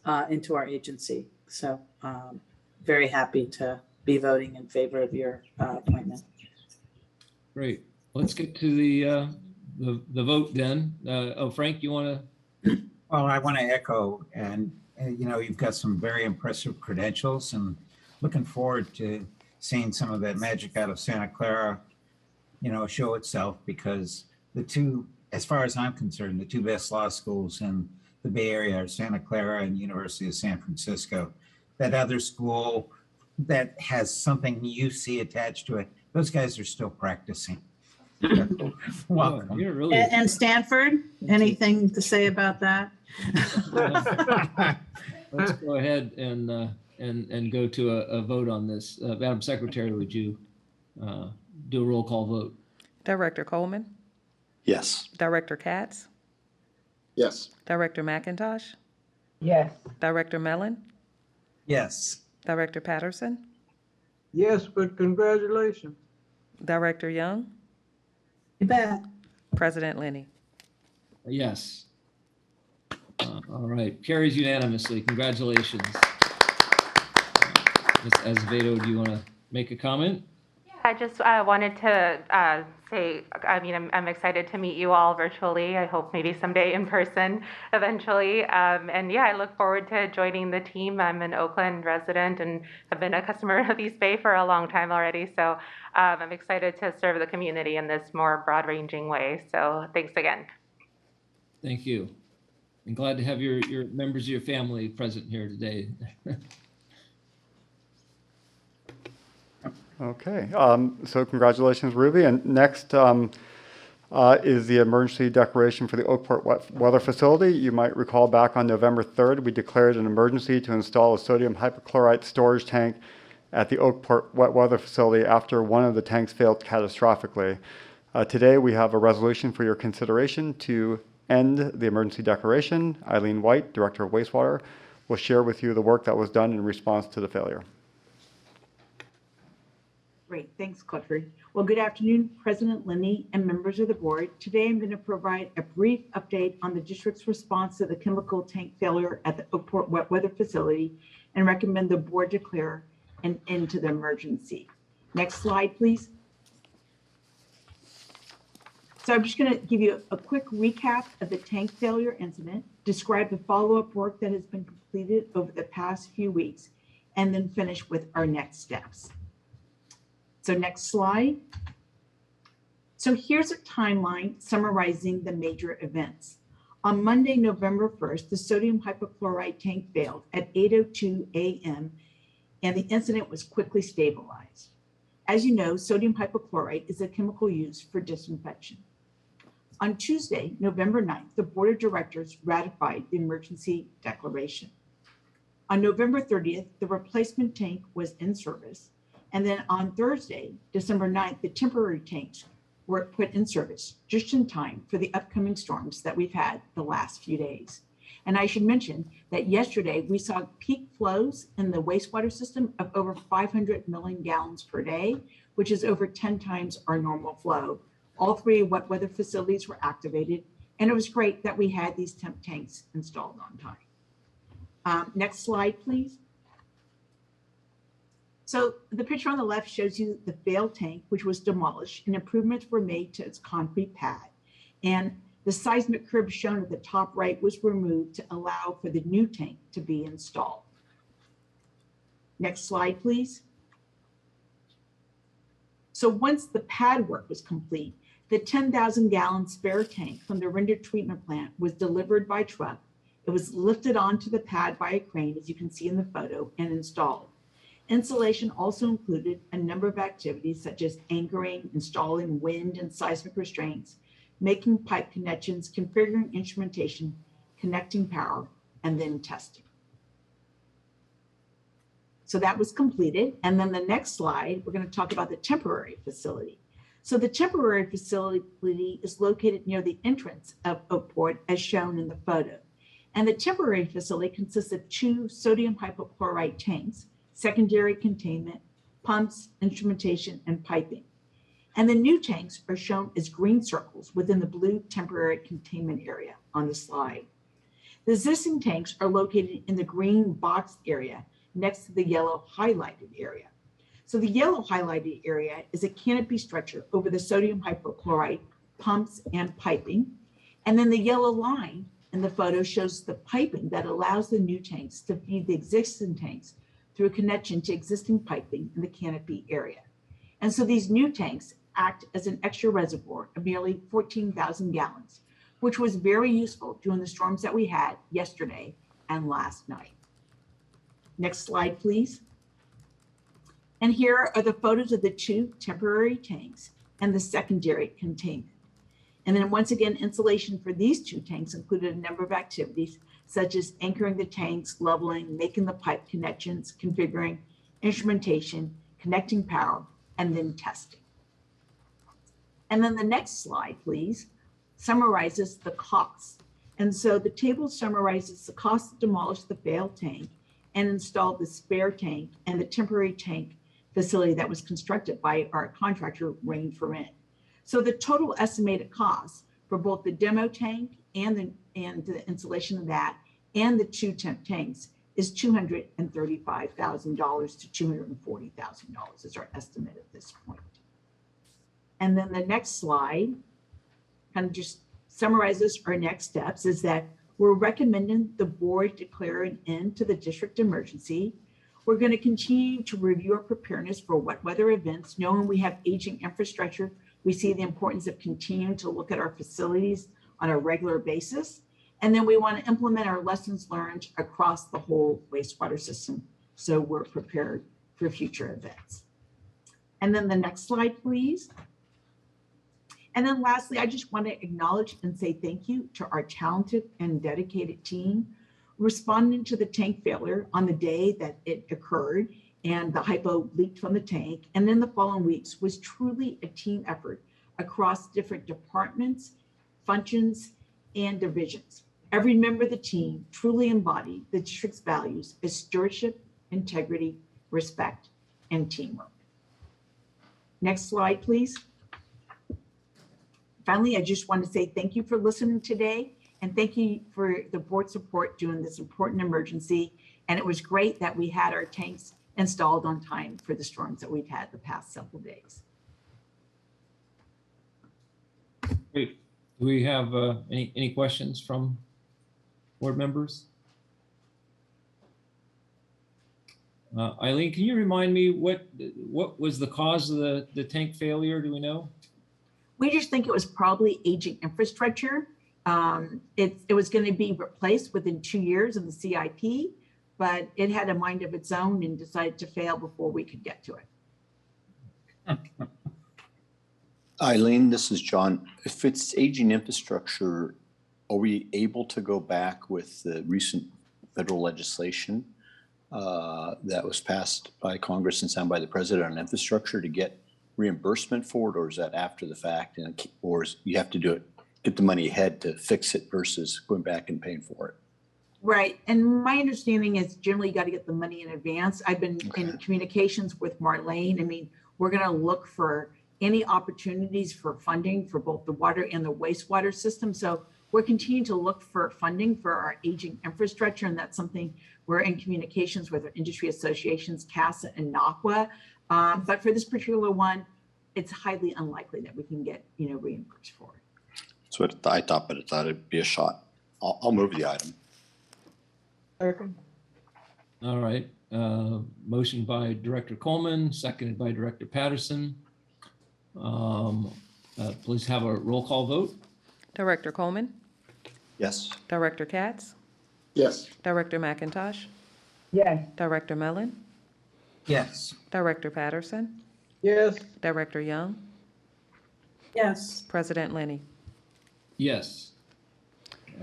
our agency. So very happy to be voting in favor of your appointment. Great. Let's get to the vote then. Oh, Frank, you want to? Well, I want to echo, and you've got some very impressive credentials, and looking forward to seeing some of that magic out of Santa Clara, show itself, because the two, as far as I'm concerned, the two best law schools in the Bay Area are Santa Clara and University of San Francisco. That other school that has something UC attached to it, those guys are still practicing. Welcome. Oh, you're really... And Stanford, anything to say about that? Let's go ahead and go to a vote on this. Madam Secretary, would you do a roll call vote? Director Coleman? Yes. Director Katz? Yes. Director McIntosh? Yes. Director Mellon? Yes. Director Patterson? Yes, but congratulations. Director Young? You bet. President Lenny? Yes. All right, carries unanimously. Congratulations. Ms. Azevedo, do you want to make a comment? I just wanted to say, I'm excited to meet you all virtually. I hope maybe someday in person eventually. And yeah, I look forward to joining the team. I'm an Oakland resident and have been a customer of East Bay for a long time already. So I'm excited to serve the community in this more broad-ranging way. So thanks again. Thank you. I'm glad to have your members of your family present here today. Okay, so congratulations, Ruby. And next is the emergency declaration for the Oakport wet weather facility. You might recall back on November 3rd, we declared an emergency to install a sodium hypochlorite storage tank at the Oakport wet weather facility after one of the tanks failed catastrophically. Today, we have a resolution for your consideration to end the emergency declaration. Eileen White, Director of Wastewater, will share with you the work that was done in response to the failure. Great, thanks, Clifford. Well, good afternoon, President Lenny and members of the board. Today, I'm going to provide a brief update on the district's response to the chemical tank failure at the Oakport wet weather facility and recommend the board declare an end to the emergency. Next slide, please. So I'm just going to give you a quick recap of the tank failure incident, describe the follow-up work that has been completed over the past few weeks, and then finish with our next steps. So next slide. So here's a timeline summarizing the major events. On Monday, November 1st, the sodium hypochlorite tank failed at 8:02 a.m. and the incident was quickly stabilized. As you know, sodium hypochlorite is a chemical used for disinfection. On Tuesday, November 9th, the board of directors ratified the emergency declaration. On November 30th, the replacement tank was in service. And then on Thursday, December 9th, the temporary tanks were put in service just in time for the upcoming storms that we've had the last few days. And I should mention that yesterday we saw peak flows in the wastewater system of over 500 million gallons per day, which is over 10 times our normal flow. All three wet weather facilities were activated, and it was great that we had these temp tanks installed on time. Next slide, please. So the picture on the left shows you the failed tank, which was demolished, and improvements were made to its concrete pad. And the seismic curb shown at the top right was removed to allow for the new tank to be installed. Next slide, please. So once the pad work was complete, the 10,000 gallon spare tank from the render treatment plant was delivered by truck. It was lifted onto the pad by a crane, as you can see in the photo, and installed. Installation also included a number of activities such as anchoring, installing wind and seismic restraints, making pipe connections, configuring instrumentation, connecting power, and then testing. So that was completed. And then the next slide, we're going to talk about the temporary facility. So the temporary facility is located near the entrance of Oakport, as shown in the photo. And the temporary facility consists of 2 sodium hypochlorite tanks, secondary containment, pumps, instrumentation, and piping. And the new tanks are shown as green circles within the blue temporary containment area on the slide. The existing tanks are located in the green box area next to the yellow highlighted area. So the yellow highlighted area is a canopy structure over the sodium hypochlorite pumps and piping. And then the yellow line in the photo shows the piping that allows the new tanks to feed the existing tanks through a connection to existing piping in the canopy area. And so these new tanks act as an extra reservoir of nearly 14,000 gallons, which was very useful during the storms that we had yesterday and last night. Next slide, please. And here are the photos of the 2 temporary tanks and the secondary containment. And then once again, installation for these 2 tanks included a number of activities such as anchoring the tanks, leveling, making the pipe connections, configuring instrumentation, connecting power, and then testing. And then the next slide, please, summarizes the costs. And so the table summarizes the cost to demolish the failed tank and install the spare tank and the temporary tank facility that was constructed by our contractor, Rivera. So the total estimated cost for both the demo tank and the installation of that and the 2 temp tanks is $235,000 to $240,000 is our estimate at this point. And then the next slide kind of just summarizes our next steps is that we're recommending the board declare an end to the district emergency. We're going to continue to review our preparedness for wet weather events. Knowing we have aging infrastructure, we see the importance of continuing to look at our facilities on a regular basis. And then we want to implement our lessons learned across the whole wastewater system so we're prepared for future events. And then the next slide, please. And then lastly, I just want to acknowledge and say thank you to our talented and dedicated team responding to the tank failure on the day that it occurred and the hypo leaked from the tank. And then the following weeks was truly a team effort across different departments, functions, and divisions. Every member of the team truly embodied the district's values as stewardship, integrity, respect, and teamwork. Next slide, please. Finally, I just want to say thank you for listening today and thank you for the board support during this important emergency. And it was great that we had our tanks installed on time for the storms that we've had the past several days. Great. Do we have any questions from board members? Eileen, can you remind me what was the cause of the tank failure? Do we know? We just think it was probably aging infrastructure. It was going to be replaced within 2 years of the CIP, but it had a mind of its own and decided to fail before we could get to it. Eileen, this is John. If it's aging infrastructure, are we able to go back with the recent federal legislation that was passed by Congress and signed by the president on infrastructure to get reimbursement for it, or is that after the fact, and or is you have to do it, get the money ahead to fix it versus going back and paying for it? Right. And my understanding is generally you got to get the money in advance. I've been in communications with Marlene. I mean, we're going to look for any opportunities for funding for both the water and the wastewater system. So we're continuing to look for funding for our aging infrastructure. And that's something we're in communications with our industry associations, CASA and NACWA. But for this particular one, it's highly unlikely that we can get, reimbursed for it. That's what I thought, but I thought it'd be a shot. I'll move the item. All right. Motion by Director Coleman, seconded by Director Patterson. Please have a roll call vote. Director Coleman, Yes. Director Katz, Yes. Director McIntosh, Yes. Director Mellon, Yes. Director Patterson, Yes. Director Young, Yes. President Lenny. Yes.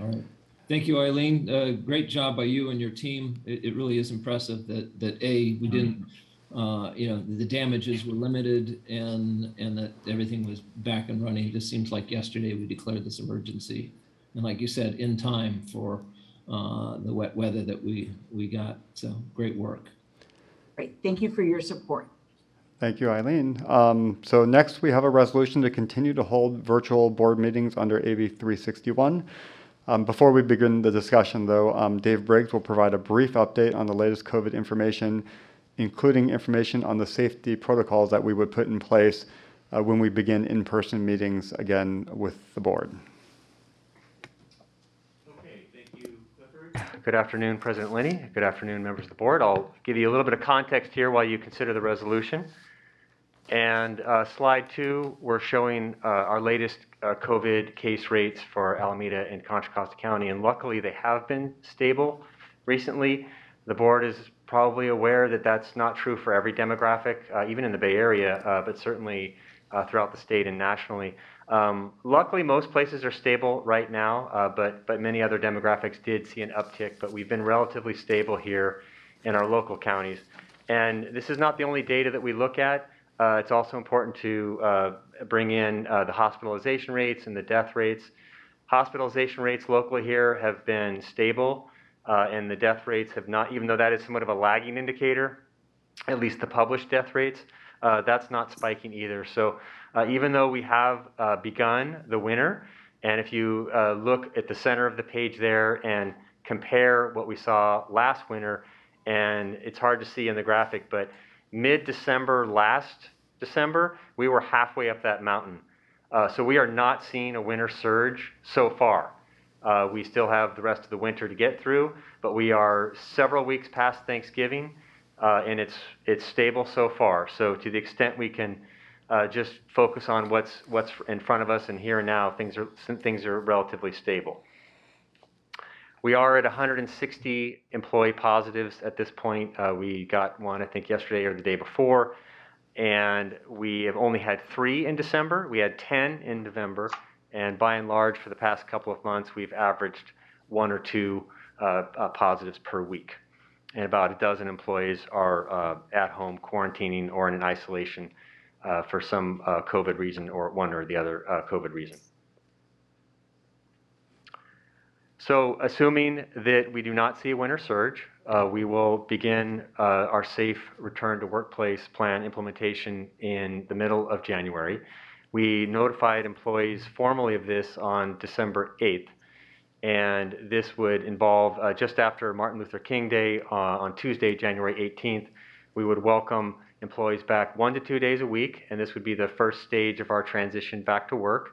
All right. Thank you, Eileen. Great job by you and your team. It really is impressive that we didn't, the damages were limited and that everything was back and running. It just seems like yesterday we declared this emergency. And like you said, in time for the wet weather that we got. So great work. Great. Thank you for your support. Thank you, Eileen. So next we have a resolution to continue to hold virtual board meetings under AB 361. Before we begin the discussion, though, Dave Briggs will provide a brief update on the latest COVID information, including information on the safety protocols that we would put in place when we begin in-person meetings again with the board. Okay, thank you, Clifford. Good afternoon, President Lenny. Good afternoon, members of the board. I'll give you a little bit of context here while you consider the resolution. And slide 2, we're showing our latest COVID case rates for Alameda and Contra Costa County, and luckily they have been stable recently. The board is probably aware that that's not true for every demographic, even in the Bay Area, but certainly throughout the state and nationally. Luckily, most places are stable right now, but many other demographics did see an uptick, but we've been relatively stable here in our local counties. And this is not the only data that we look at. It's also important to bring in the hospitalization rates and the death rates. Hospitalization rates locally here have been stable, and the death rates have not, even though that is somewhat of a lagging indicator, at least the published death rates, that's not spiking either. So even though we have begun the winter, and if you look at the center of the page there and compare what we saw last winter, and it's hard to see in the graphic, but mid-December last December, we were halfway up that mountain. So we are not seeing a winter surge so far. We still have the rest of the winter to get through, but we are several weeks past Thanksgiving, and it's stable so far. So to the extent we can just focus on what's in front of us and here and now, things are relatively stable. We are at 160 employee positives at this point. We got one, I think, yesterday or the day before, and we have only had 3 in December. We had 10 in November, and by and large, for the past couple of months, we've averaged 1 or 2 positives per week. And about a dozen employees are at home quarantining or in an isolation for some COVID reason or one or the other COVID reason. So assuming that we do not see a winter surge, we will begin our safe return to workplace plan implementation in the middle of January. We notified employees formally of this on December 8th, and this would involve just after Martin Luther King Day on Tuesday, January 18th, we would welcome employees back 1 to 2 days a week, and this would be the first stage of our transition back to work.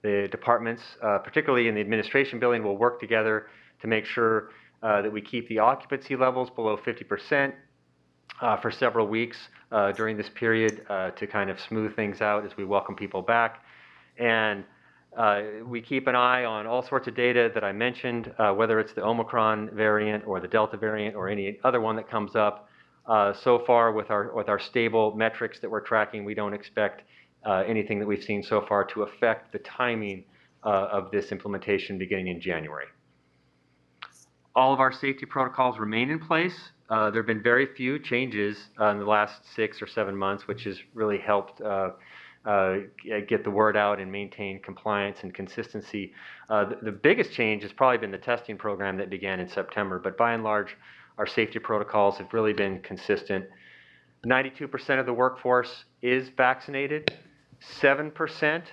The departments, particularly in the administration building, will work together to make sure that we keep the occupancy levels below 50% for several weeks during this period to kind of smooth things out as we welcome people back. And we keep an eye on all sorts of data that I mentioned, whether it's the Omicron variant or the Delta variant or any other one that comes up. So far with our stable metrics that we're tracking, we don't expect anything that we've seen so far to affect the timing of this implementation beginning in January. All of our safety protocols remain in place. There have been very few changes in the last 6 or 7 months, which has really helped get the word out and maintain compliance and consistency. The biggest change has probably been the testing program that began in September, but by and large, our safety protocols have really been consistent. 92% of the workforce is vaccinated. 7%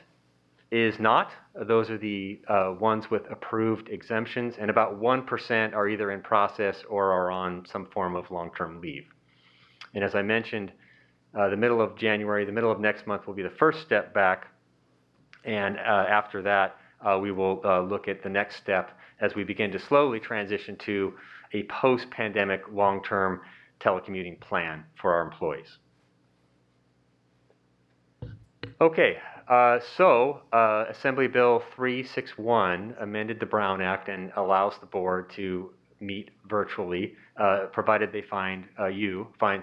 is not. Those are the ones with approved exemptions, and about 1% are either in process or are on some form of long-term leave. And as I mentioned, the middle of January, the middle of next month will be the first step back, and after that, we will look at the next step as we begin to slowly transition to a post-pandemic long-term telecommuting plan for our employees. Okay, so Assembly Bill 361 amended the Brown Act and allows the board to meet virtually, provided they find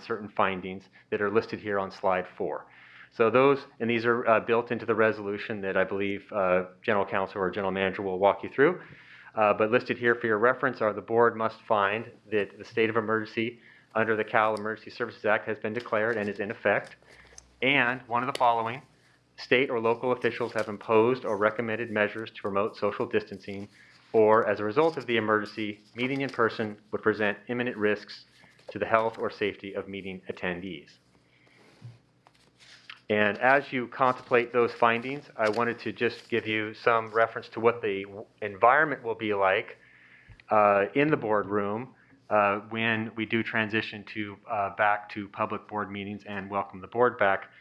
certain findings that are listed here on slide 4. So these are built into the resolution that I believe General Counsel or General Manager will walk you through. But listed here for your reference are: the board must find that the state of emergency under the Cal Emergency Services Act has been declared and is in effect, and one of the following: state or local officials have imposed or recommended measures to promote social distancing, or as a result of the emergency, meeting in person would present imminent risks to the health or safety of meeting attendees. And as you contemplate those findings, I wanted to just give you some reference to what the environment will be like in the boardroom when we do transition back to public board meetings and welcome the board back.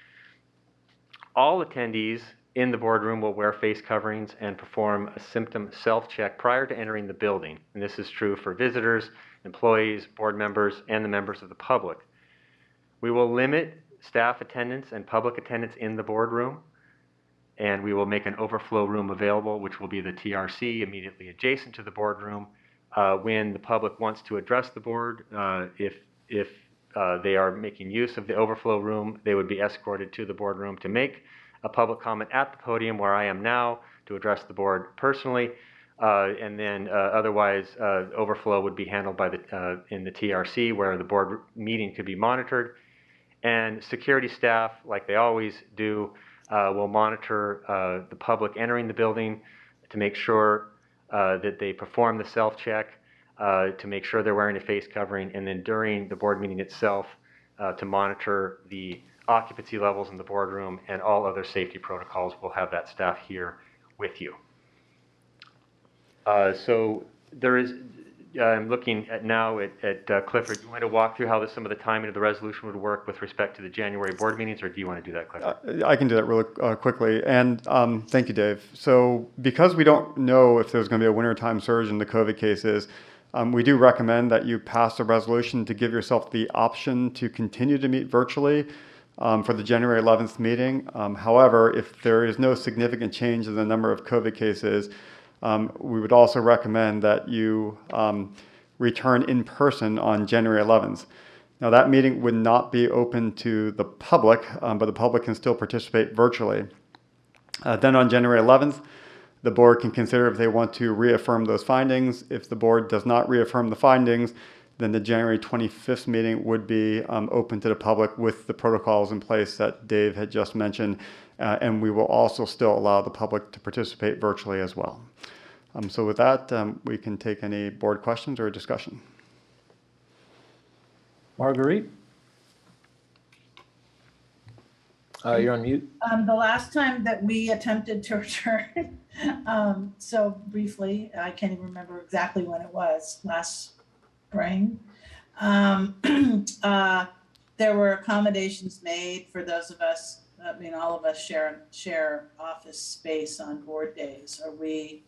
All attendees in the boardroom will wear face coverings and perform a symptom self-check prior to entering the building. And this is true for visitors, employees, board members, and the members of the public. We will limit staff attendance and public attendance in the boardroom, and we will make an overflow room available, which will be the TRC immediately adjacent to the boardroom. When the public wants to address the board, if they are making use of the overflow room, they would be escorted to the boardroom to make a public comment at the podium where I am now to address the board personally. And then otherwise, overflow would be handled by in the TRC, where the board meeting could be monitored. And security staff, like they always do, will monitor the public entering the building to make sure that they perform the self-check, to make sure they're wearing a face covering, and then during the board meeting itself, to monitor the occupancy levels in the boardroom and all other safety protocols. We'll have that staff here with you. So there is, I'm looking at now at Clifford. Do you want to walk through how some of the timing of the resolution would work with respect to the January board meetings, or do you want to do that, Clifford? I can do that really quickly. And thank you, Dave. So because we don't know if there's going to be a wintertime surge in the COVID cases, we do recommend that you pass a resolution to give yourself the option to continue to meet virtually for the January 11th meeting. However, if there is no significant change in the number of COVID cases, we would also recommend that you return in person on January 11th. Now, that meeting would not be open to the public, but the public can still participate virtually. Then on January 11th, the board can consider if they want to reaffirm those findings. If the board does not reaffirm the findings, then the January 25th meeting would be open to the public with the protocols in place that Dave had just mentioned. And we will also still allow the public to participate virtually as well. So with that, we can take any board questions or discussion. Marguerite? You're on mute. The last time that we attempted to return, so briefly, I can't even remember exactly when it was, last spring. There were accommodations made for those of us, I mean, all of us share office space on board days. Are we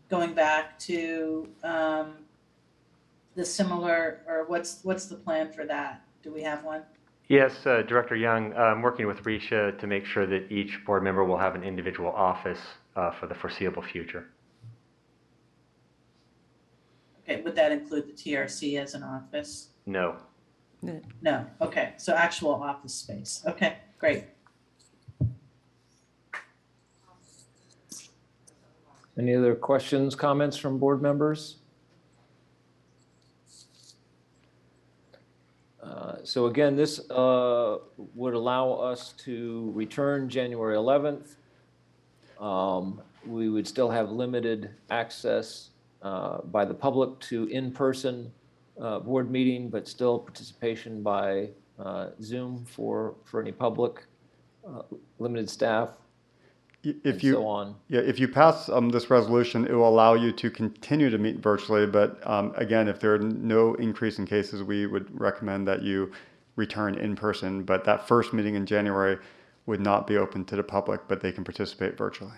going back to the similar, or what's the plan for that? Do we have one? Yes, Director Young, I'm working with Risha to make sure that each board member will have an individual office for the foreseeable future. Okay, would that include the TRC as an office? No. No, okay, so actual office space. Okay, great. Any other questions, comments from board members? So again, this would allow us to return January 11th. We would still have limited access by the public to in-person board meeting, but still participation by Zoom for any public, limited staff. If you pass this resolution, it will allow you to continue to meet virtually. But again, if there are no increase in cases, we would recommend that you return in person. But that first meeting in January would not be open to the public, but they can participate virtually.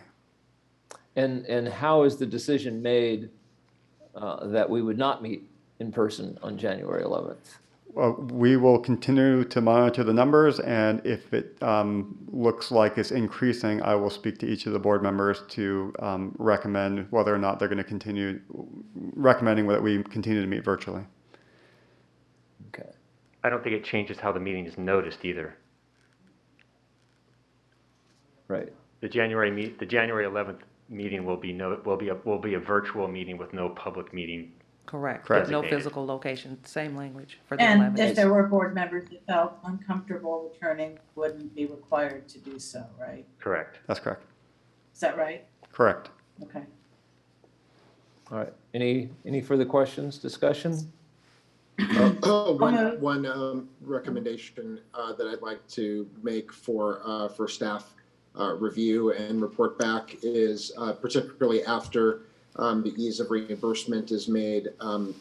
And how is the decision made that we would not meet in person on January 11th? We will continue to monitor the numbers, and if it looks like it's increasing, I will speak to each of the board members to recommend whether or not they're going to continue recommending that we continue to meet virtually. Okay. I don't think it changes how the meeting is noticed either. Right. The January 11th meeting will be a virtual meeting with no public meeting. Correct. Correct. No Designated. physical location, same language for the And 11th. if there were board members that felt uncomfortable returning, wouldn't be required to do so, right? Correct. That's correct. Is that right? Correct. Okay. All right. Any further questions, discussion? One recommendation that I'd like to make for staff review and report back is particularly after the ease of reimbursement is made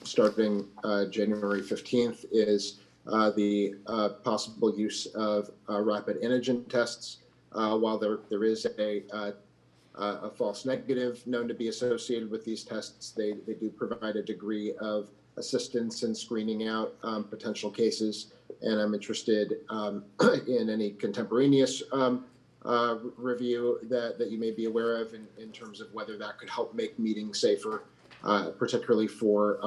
starting January 15th is the possible use of rapid antigen tests. While there is a false negative known to be associated with these tests, they do provide a degree of assistance in screening out potential cases. And I'm interested in any contemporaneous review that you may be aware of in terms of whether that could help make meetings safer, particularly for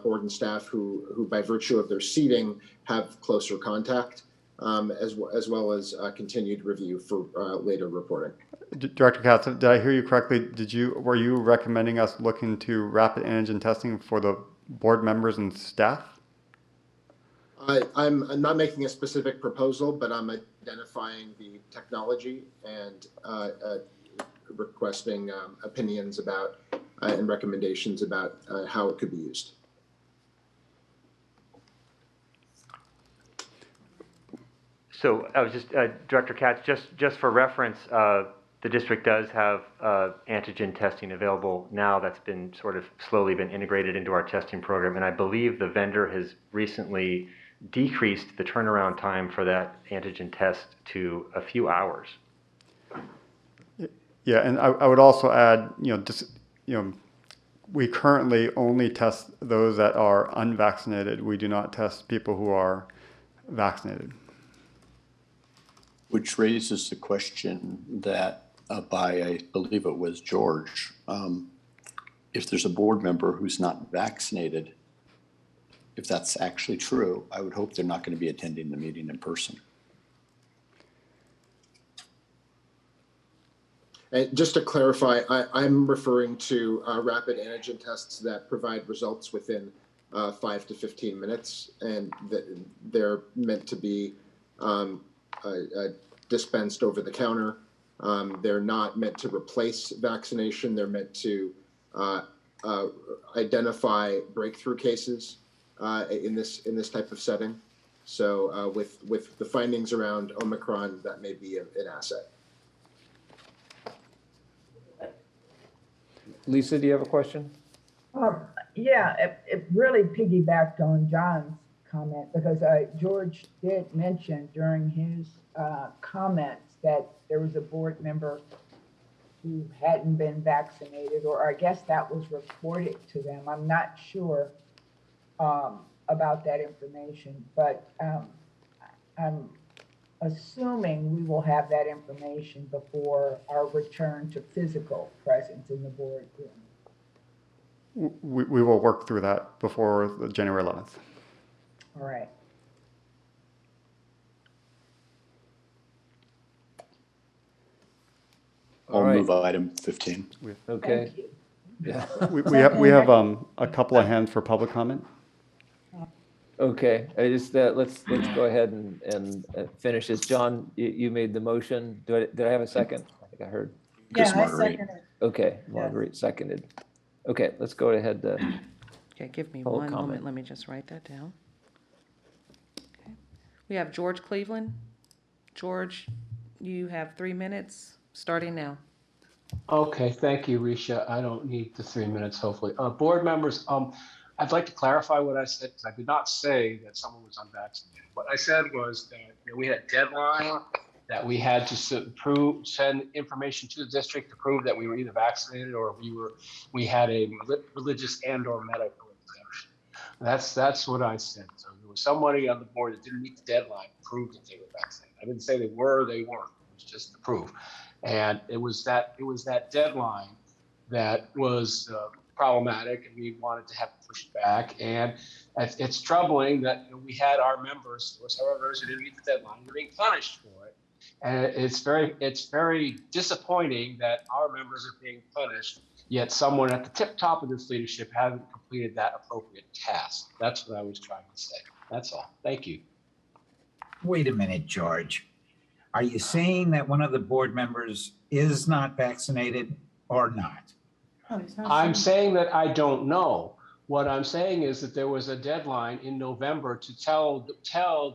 board and staff who by virtue of their seating have closer contact, as well as continued review for later reporting. Director Katz, did I hear you correctly? Were you recommending us look into rapid antigen testing for the board members and staff? I'm not making a specific proposal, but I'm identifying the technology and requesting opinions about and recommendations about how it could be used. So I was just, Director Katz, just for reference, the district does have antigen testing available now. That's been sort of slowly been integrated into our testing program. And I believe the vendor has recently decreased the turnaround time for that antigen test to a few hours. Yeah, and I would also add, we currently only test those that are unvaccinated. We do not test people who are vaccinated. Which raises the question that by, I believe it was George, if there's a board member who's not vaccinated, if that's actually true, I would hope they're not going to be attending the meeting in person. And just to clarify, I'm referring to rapid antigen tests that provide results within 5 to 15 minutes, and they're meant to be dispensed over the counter. They're not meant to replace vaccination. They're meant to identify breakthrough cases in this type of setting. So with the findings around Omicron, that may be an asset. Lisa, do you have a question? Yeah, it really piggybacked on John's comment because George did mention during his comments that there was a board member who hadn't been vaccinated, or I guess that was reported to them. I'm not sure about that information, but I'm assuming we will have that information before our return to physical presence in the boardroom. We will work through that before the January 11th. All right. I'll move item 15. Okay. Yeah. We have a couple of hands for public comment. Okay, I just let's go ahead and finish this. John, you made the motion. Did I have a second? I think I heard. Yeah, I second it. Okay, Marguerite seconded. Okay, let's go ahead. Okay, give me Public one comment. moment. Let me just write that down. Okay. We have George Cleveland. George, you have 3 minutes, starting now. Okay, thank you, Risha. I don't need the 3 minutes, hopefully. Board members, I'd like to clarify what I said, because I did not say that someone was unvaccinated. What I said was that we had a deadline that we had to send information to the district to prove that we were either vaccinated or we had a religious and/or medical exemption. That's what I said. So there was somebody on the board that didn't meet the deadline, proved that they were vaccinated. I didn't say they were or they weren't. It was just the proof. And it was that deadline that was problematic, and we wanted to have it pushed back. And it's troubling that we had our members, there were several members who didn't meet the deadline, were being punished for it. And it's very disappointing that our members are being punished, yet someone at the tip top of this leadership hasn't completed that appropriate task. That's what I was trying to say. That's all. Thank you. Wait a minute, George. Are you saying that one of the board members is not vaccinated or not? Oh, he's not I'm saying that I don't know. What I'm saying is that there was a deadline in November to tell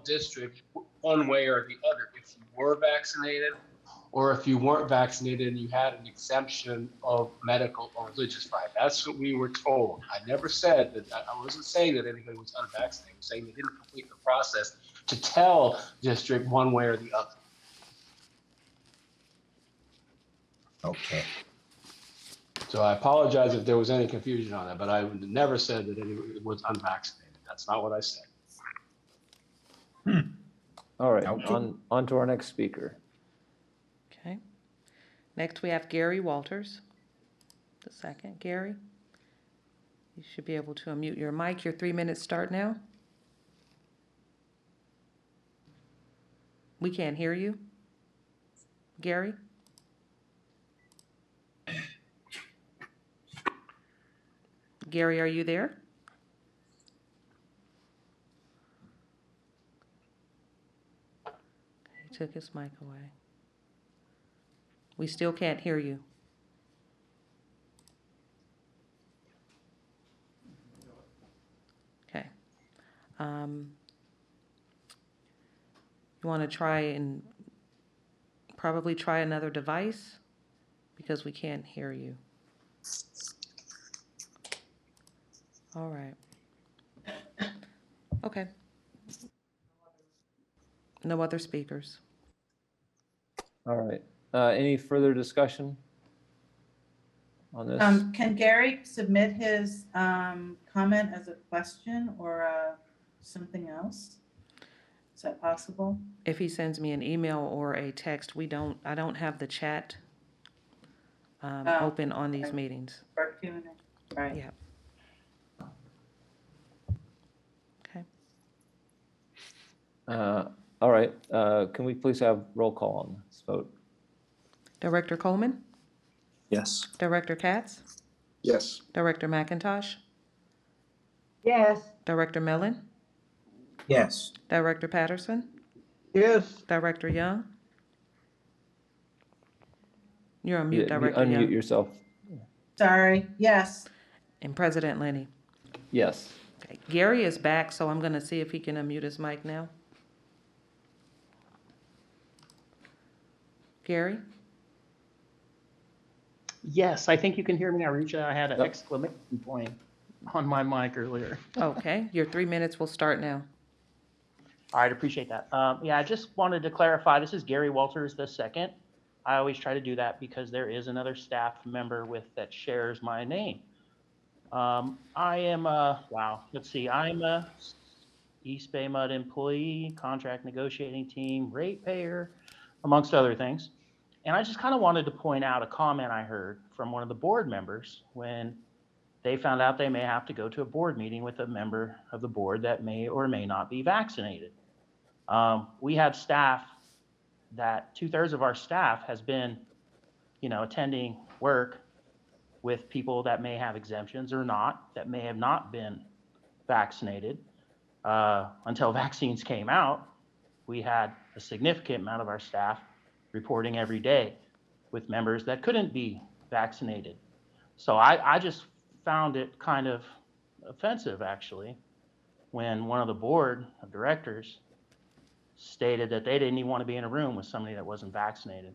district one way or the other if you were vaccinated or if you weren't vaccinated and you had an exemption of medical or religious right. That's what we were told. I never said that. I wasn't saying that anybody was unvaccinated. I was saying they didn't complete the process to tell district one way or the other. Okay. So I apologize if there was any confusion on that, but I never said that anybody was unvaccinated. That's not what I said. All right, Okay. on to our next speaker. Okay. Next, we have Gary Walters. The second, Gary. You should be able to unmute your mic. Your 3 minutes start now. We can't hear you. Gary? Gary, are you there? He took his mic away. We still can't hear you. Okay. You want to try and probably try another device because we can't hear you. All right. Okay. No other speakers. All right. Any further discussion on this? Can Gary submit his comment as a question or something else? Is that possible? If he sends me an email or a text, I don't have the chat open on these meetings. For Q&A. Right. Yeah. Okay. All right. Can we please have roll call on this vote? Director Coleman? Yes. Director Katz? Yes. Director McIntosh? Yes. Director Mellon? Yes. Director Patterson? Yes. Director Young? You're on mute, Yeah, Director unmute Young. yourself. Sorry. Yes. And President Lenny. Yes. Okay. Gary is back, so I'm going to see if he can unmute his mic now. Gary? Yes, I think you can hear me now, Risha. I had an exclamation point on my mic earlier. Okay, your 3 minutes will start now. All right, appreciate that. Yeah, I just wanted to clarify, this is Gary Walters II. I always try to do that because there is another staff member that shares my name. I am I'm a East Bay MUD employee, contract negotiating team, ratepayer, amongst other things. And I just kind of wanted to point out a comment I heard from one of the board members when they found out they may have to go to a board meeting with a member of the board that may or may not be vaccinated. We have staff that 2/3 of our staff has been, attending work with people that may have exemptions or not, that may have not been vaccinated. Until vaccines came out, we had a significant amount of our staff reporting every day with members that couldn't be vaccinated. So I just found it kind of offensive, actually, when one of the board of directors stated that they didn't even want to be in a room with somebody that wasn't vaccinated,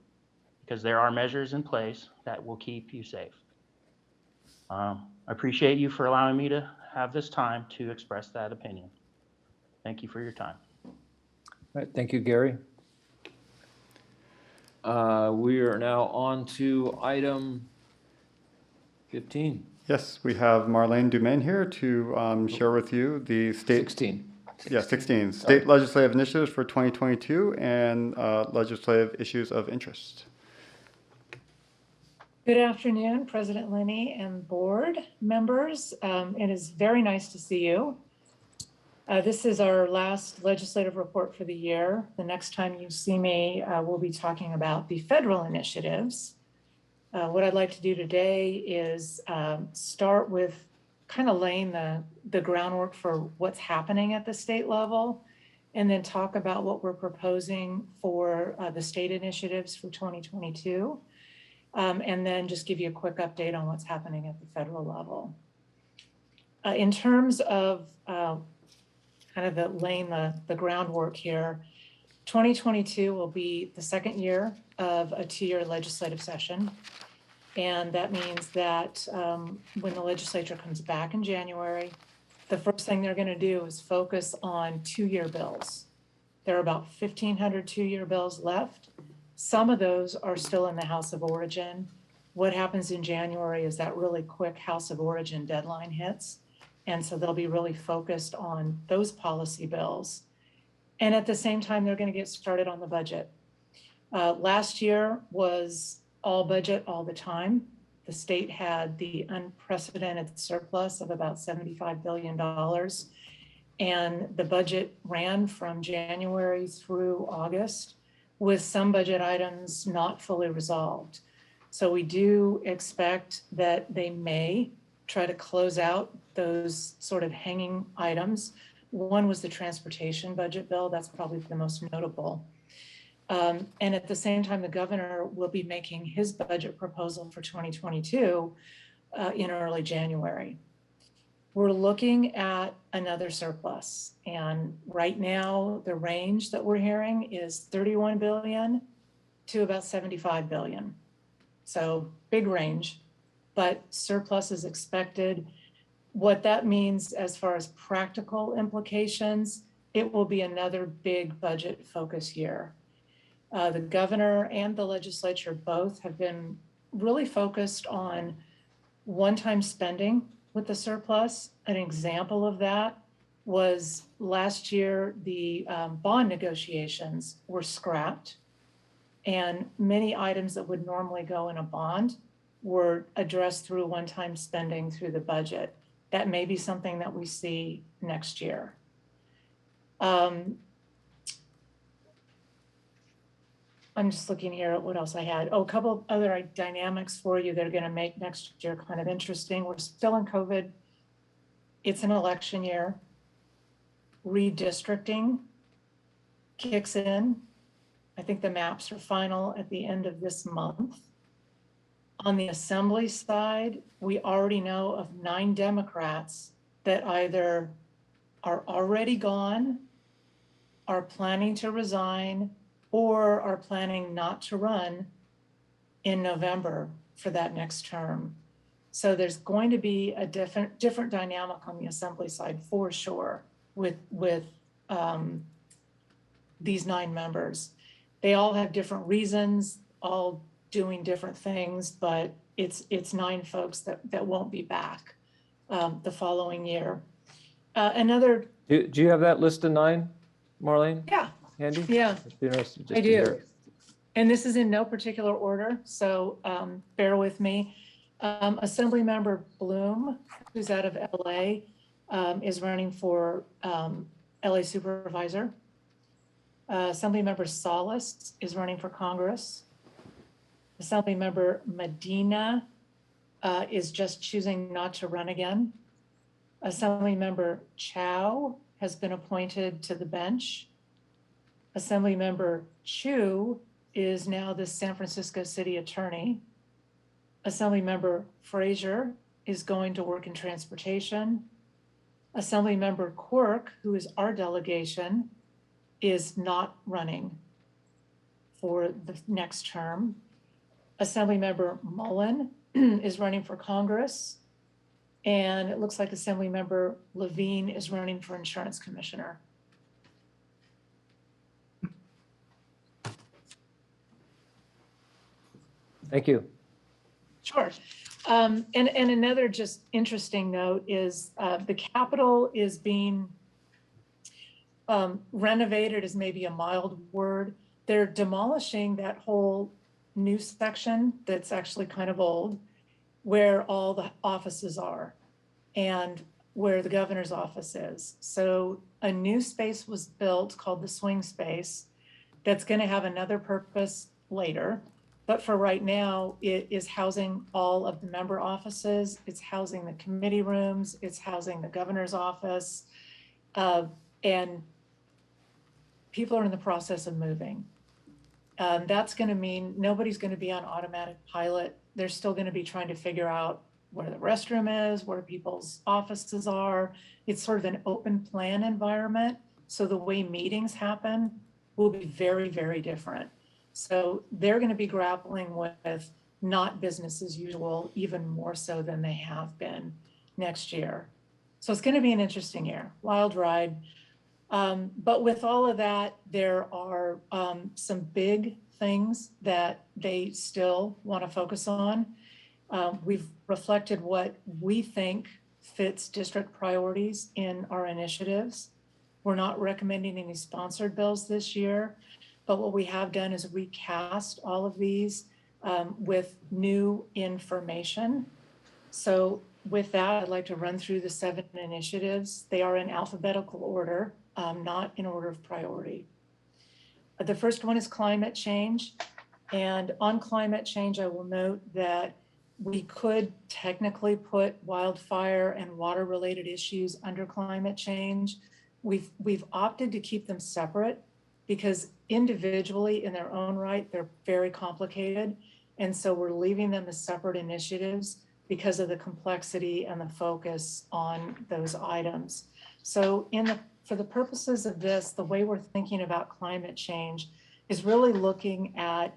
because there are measures in place that will keep you safe. I appreciate you for allowing me to have this time to express that opinion. Thank you for your time. All right, thank you, Gary. We are now on to item 15. Yes, we have Marlene Dumaine here to share with you the state. 16. Yeah, 16. State legislative initiatives for 2022 and legislative issues of interest. Good afternoon, President Lenny and board members. It is very nice to see you. This is our last legislative report for the year. The next time you see me, we'll be talking about the federal initiatives. What I'd like to do today is start with kind of laying the groundwork for what's happening at the state level, and then talk about what we're proposing for the state initiatives for 2022. And then just give you a quick update on what's happening at the federal level. In terms of kind of laying the groundwork here, 2022 will be the second year of a 2-year legislative session. And that means that when the legislature comes back in January, the first thing they're going to do is focus on 2-year bills. There are about 1,500 2-year bills left. Some of those are still in the House of Origin. What happens in January is that really quick House of Origin deadline hits. And so they'll be really focused on those policy bills. And at the same time, they're going to get started on the budget. Last year was all budget all the time. The state had the unprecedented surplus of about $75 billion. And the budget ran from January through August with some budget items not fully resolved. So we do expect that they may try to close out those sort of hanging items. One was the transportation budget bill. That's probably the most notable. And at the same time, the governor will be making his budget proposal for 2022 in early January. We're looking at another surplus. And right now, the range that we're hearing is 31 billion to about 75 billion. So big range, but surplus is expected. What that means as far as practical implications, it will be another big budget focus year. The governor and the legislature both have been really focused on one-time spending with the surplus. An example of that was last year, the bond negotiations were scrapped, and many items that would normally go in a bond were addressed through one-time spending through the budget. That may be something that we see next year. I'm just looking here at what else I had. Oh, a couple of other dynamics for you that are going to make next year kind of interesting. We're still in COVID. It's an election year. Redistricting kicks in. I think the maps are final at the end of this month. On the assembly side, we already know of 9 Democrats that either are already gone, are planning to resign, or are planning not to run in November for that next term. So there's going to be a different dynamic on the assembly side for sure with these 9 members. They all have different reasons, all doing different things, but it's 9 folks that won't be back the following year. Do you have that list of 9, Marlene? Yeah. Handy? Yeah, It'd be interesting just I to hear do. it. And this is in no particular order, so bear with me. Assemblymember Bloom, who's out of LA, is running for LA Supervisor. Assemblymember Salas is running for Congress. Assemblymember Medina is just choosing not to run again. Assemblymember Chow has been appointed to the bench. Assemblymember Chu is now the San Francisco City Attorney. Assemblymember Frazier is going to work in transportation. Assemblymember Quirk, who is our delegation, is not running for the next term. Assemblymember Mullen is running for Congress. And it looks like Assemblymember Levine is running for Insurance Commissioner. Thank you. Sure. And another just interesting note is the Capitol is being renovated is maybe a mild word. They're demolishing that whole new section that's actually kind of old, where all the offices are and where the governor's office is. So a new space was built called the swing space that's going to have another purpose later. But for right now, it is housing all of the member offices. It's housing the committee rooms. It's housing the governor's office. And people are in the process of moving. That's going to mean nobody's going to be on automatic pilot. They're still going to be trying to figure out where the restroom is, where people's offices are. It's sort of an open plan environment. So the way meetings happen will be very, very different. So they're going to be grappling with not business as usual, even more so than they have been next year. So it's going to be an interesting year, wild ride. But with all of that, there are some big things that they still want to focus on. We've reflected what we think fits district priorities in our initiatives. We're not recommending any sponsored bills this year, but what we have done is recast all of these with new information. So with that, I'd like to run through the 7 initiatives. They are in alphabetical order, not in order of priority. The first one is climate change. And on climate change, I will note that we could technically put wildfire and water-related issues under climate change. We've opted to keep them separate because individually in their own right, they're very complicated. And so we're leaving them as separate initiatives because of the complexity and the focus on those items. So for the purposes of this, the way we're thinking about climate change is really looking at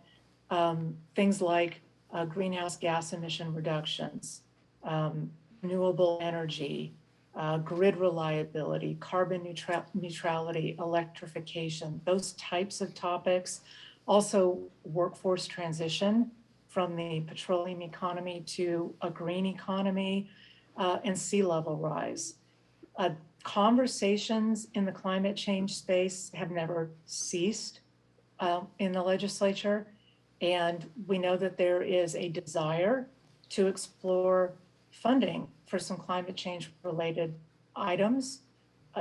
things like greenhouse gas emission reductions, renewable energy, grid reliability, carbon neutrality, electrification, those types of topics. Also workforce transition from the petroleum economy to a green economy, and sea level rise. Conversations in the climate change space have never ceased in the legislature. And we know that there is a desire to explore funding for some climate change related items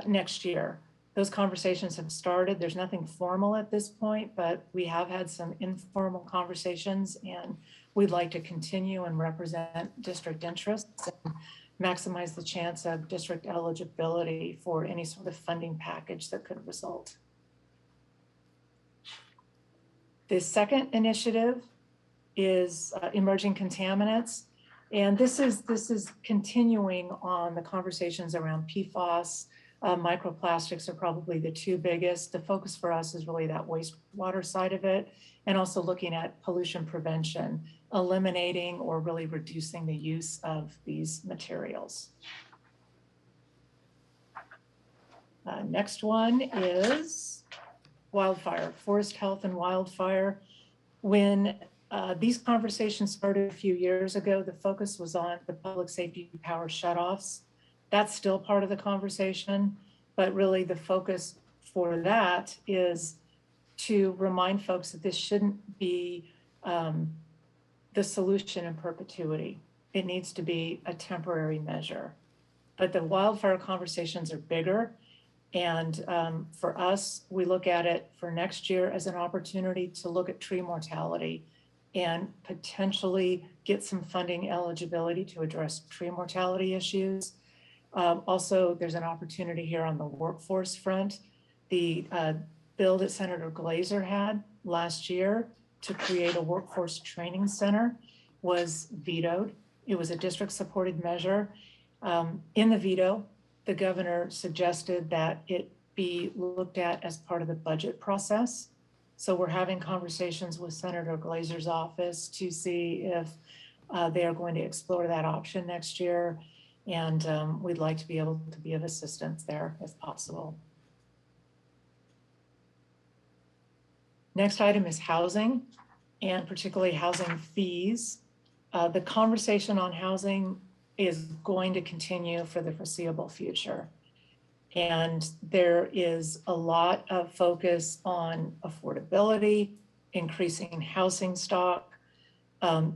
next year. Those conversations have started. There's nothing formal at this point, but we have had some informal conversations, and we'd like to continue and represent district interests and maximize the chance of district eligibility for any sort of funding package that could result. The second initiative is emerging contaminants. And this is continuing on the conversations around PFAS. Microplastics are probably the 2 biggest. The focus for us is really that wastewater side of it, and also looking at pollution prevention, eliminating or really reducing the use of these materials. Next one is wildfire, forest health and wildfire. When these conversations started a few years ago, the focus was on the public safety power shutoffs. That's still part of the conversation, but really the focus for that is to remind folks that this shouldn't be the solution in perpetuity. It needs to be a temporary measure. But the wildfire conversations are bigger. And for us, we look at it for next year as an opportunity to look at tree mortality and potentially get some funding eligibility to address tree mortality issues. Also, there's an opportunity here on the workforce front. The bill that Senator Glazer had last year to create a workforce training center was vetoed. It was a district supported measure. In the veto, the governor suggested that it be looked at as part of the budget process. So we're having conversations with Senator Glazer's office to see if they are going to explore that option next year. And we'd like to be able to be of assistance there if possible. Next item is housing, and particularly housing fees. The conversation on housing is going to continue for the foreseeable future. And there is a lot of focus on affordability, increasing housing stock,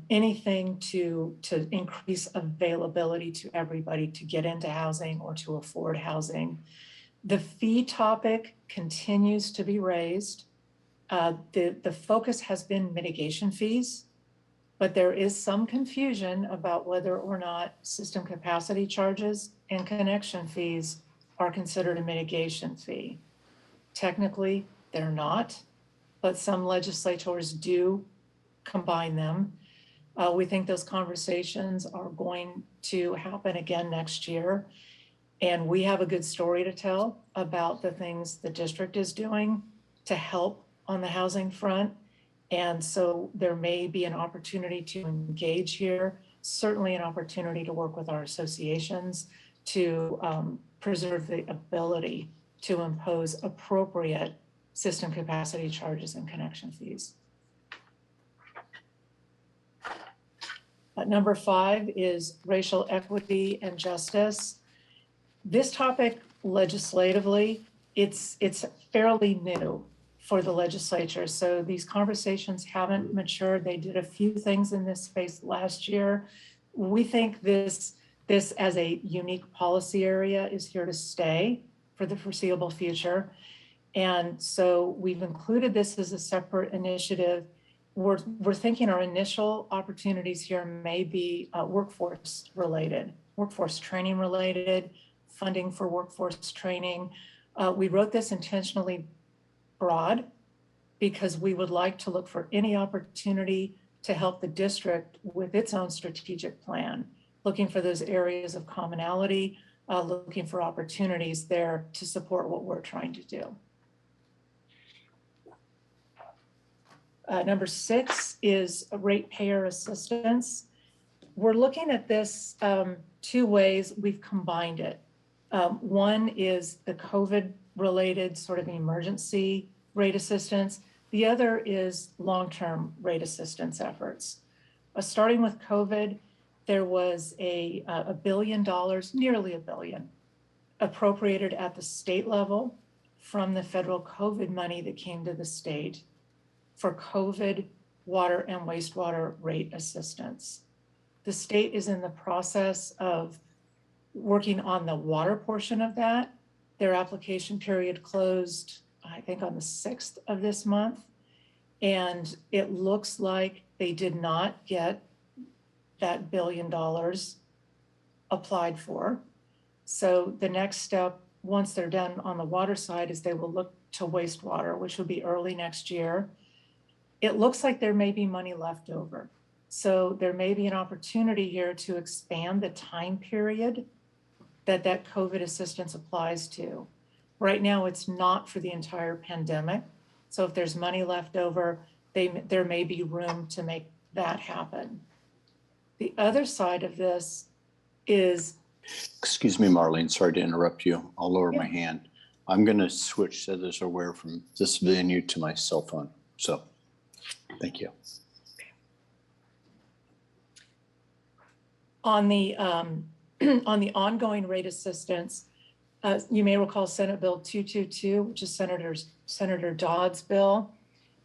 anything to increase availability to everybody to get into housing or to afford housing. The fee topic continues to be raised. The focus has been mitigation fees, but there is some confusion about whether or not system capacity charges and connection fees are considered a mitigation fee. Technically, they're not, but some legislators do combine them. We think those conversations are going to happen again next year. And we have a good story to tell about the things the district is doing to help on the housing front. And so there may be an opportunity to engage here, certainly an opportunity to work with our associations to preserve the ability to impose appropriate system capacity charges and connection fees. Number 5 is racial equity and justice. This topic legislatively, it's fairly new for the legislature. So these conversations haven't matured. They did a few things in this space last year. We think this as a unique policy area is here to stay for the foreseeable future. And so we've included this as a separate initiative. We're thinking our initial opportunities here may be workforce related, workforce training related, funding for workforce training. We wrote this intentionally broad because we would like to look for any opportunity to help the district with its own strategic plan, looking for those areas of commonality, looking for opportunities there to support what we're trying to do. Number 6 is ratepayer assistance. We're looking at this 2 ways. We've combined it. One is the COVID-related sort of emergency rate assistance. The other is long-term rate assistance efforts. Starting with COVID, there was a $1 billion, nearly $1 billion, appropriated at the state level from the federal COVID money that came to the state for COVID water and wastewater rate assistance. The state is in the process of working on the water portion of that. Their application period closed, I think, on the 6th of this month. And it looks like they did not get that $1 billion applied for. So the next step, once they're done on the water side, is they will look to wastewater, which will be early next year. It looks like there may be money left over. So there may be an opportunity here to expand the time period that COVID assistance applies to. Right now, it's not for the entire pandemic. So if there's money left over, there may be room to make that happen. The other side of this is... Excuse me, Marlene, sorry to interrupt you. I'll lower my hand. I'm going to switch so there's aware from this venue to my cell phone. So thank you. On the ongoing rate assistance, you may recall Senate Bill 222, which is Senator Dodd's bill.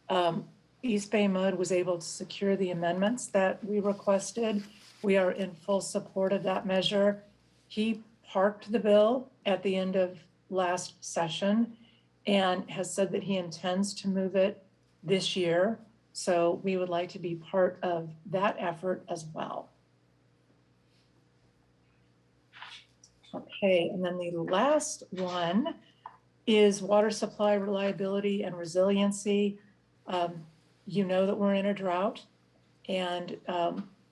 EBMUD was able to secure the amendments that we requested. We are in full support of that measure. He parked the bill at the end of last session and has said that he intends to move it this year. So we would like to be part of that effort as well. Okay, and then the last one is water supply reliability and resiliency. You know that we're in a drought, and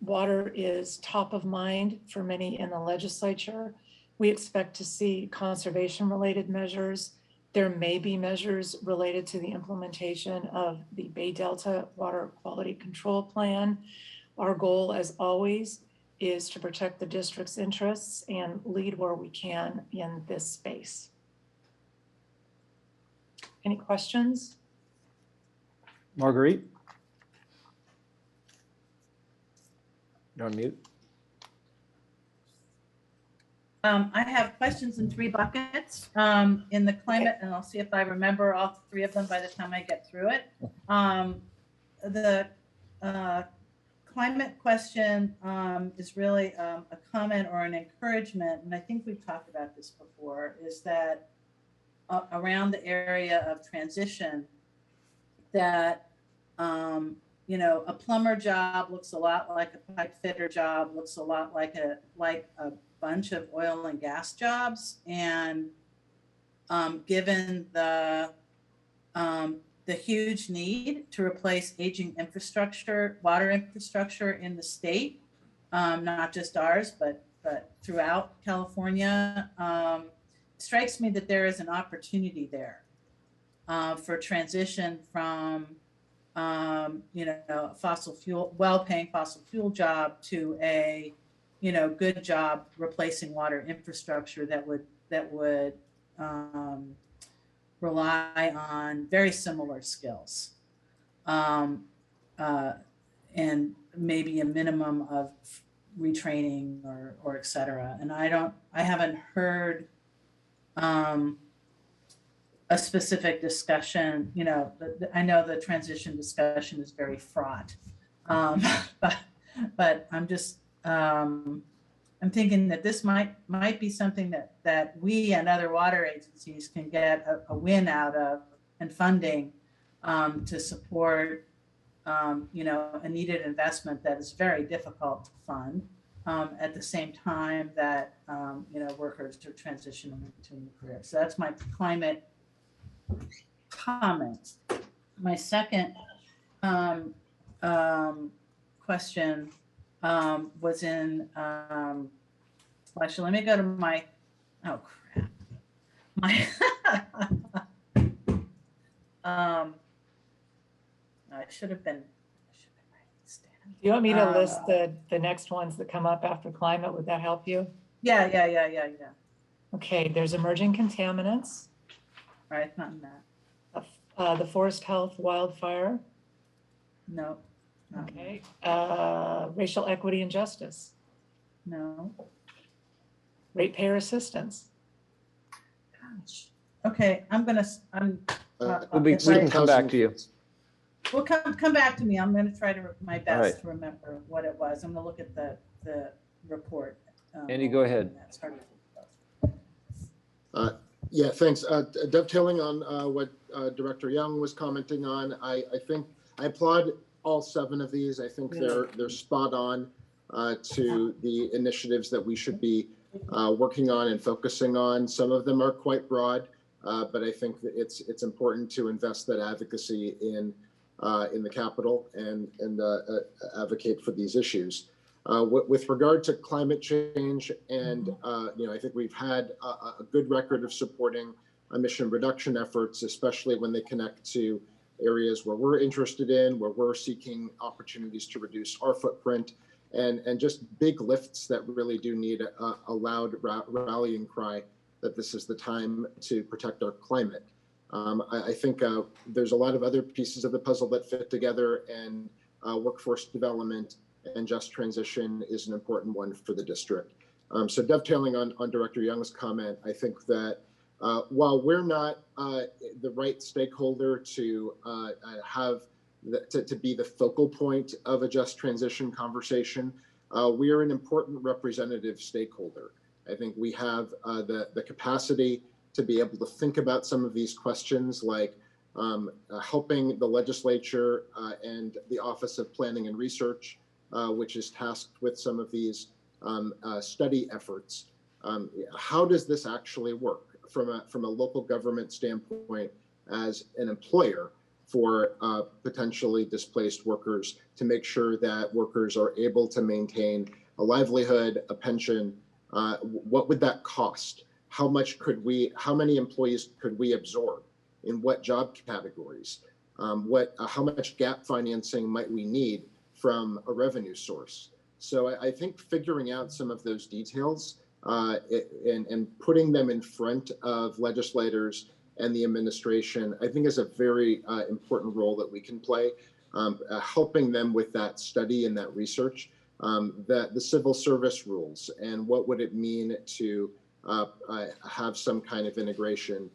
water is top of mind for many in the legislature. We expect to see conservation-related measures. There may be measures related to the implementation of the Bay Delta Water Quality Control Plan. Our goal, as always, is to protect the district's interests and lead where we can in this space. Any questions? Marguerite? You're on mute. I have questions in 3 buckets in the climate, and I'll see if I remember all 3 of them by the time I get through it. The climate question is really a comment or an encouragement, and I think we've talked about this before, is that around the area of transition, that you know, a plumber job looks a lot like a pipe fitter job, looks a lot like a bunch of oil and gas jobs, and given the huge need to replace aging infrastructure, water infrastructure in the state, not just ours, but throughout California, it strikes me that there is an opportunity there for transition from you know, fossil fuel, well-paying fossil fuel job to a, you know, good job replacing water infrastructure that would rely on very similar skills, and maybe a minimum of retraining or et cetera. And I haven't heard a specific discussion. You know, I know the transition discussion is very fraught, but I'm just I'm thinking that this might be something that we and other water agencies can get a win out of, and funding to support you know, a needed investment that is very difficult to fund at the same time that you know, workers are transitioning into a new career. So that's my climate comment. My second question was in, well, actually, let me go to my, oh crap, my, I should have been writing this down. Do you want me to list the next ones that come up after climate? Would that help you? Yeah. Okay, there's emerging contaminants. Right, not in that. The forest health wildfire. No. Okay. Racial equity and justice. No. Ratepayer assistance. Gosh. Okay, We can come back to you. Well, come back to me. I'm going to try my best right. to remember what it was. I'm going to look at the report. Andy, go ahead. Yeah, thanks. Dovetailing on what Director Young was commenting on, I think I applaud all 7 of these. I think they're spot on to the initiatives that we should be working on and focusing on. Some of them are quite broad, but I think that it's important to invest that advocacy in the Capitol and advocate for these issues. With regard to climate change, and you know, I think we've had a good record of supporting emission reduction efforts, especially when they connect to areas where we're interested in, where we're seeking opportunities to reduce our footprint, and just big lifts that really do need a loud rallying cry that this is the time to protect our climate. I think there's a lot of other pieces of the puzzle that fit together, and workforce development and just transition is an important one for the district. So dovetailing on Director Young's comment, I think that while we're not the right stakeholder to to be the focal point of a just transition conversation, we are an important representative stakeholder. I think we have the capacity to be able to think about some of these questions, like helping the legislature and the Office of Planning and Research, which is tasked with some of these study efforts. How does this actually work from a local government standpoint as an employer for potentially displaced workers, to make sure that workers are able to maintain a livelihood, a pension? What would that cost? How many employees could we absorb? In what job categories? How much gap financing might we need from a revenue source? So I think figuring out some of those details and putting them in front of legislators and the administration, I think is a very important role that we can play, helping them with that study and that research the civil service rules and what would it mean to have some kind of integration,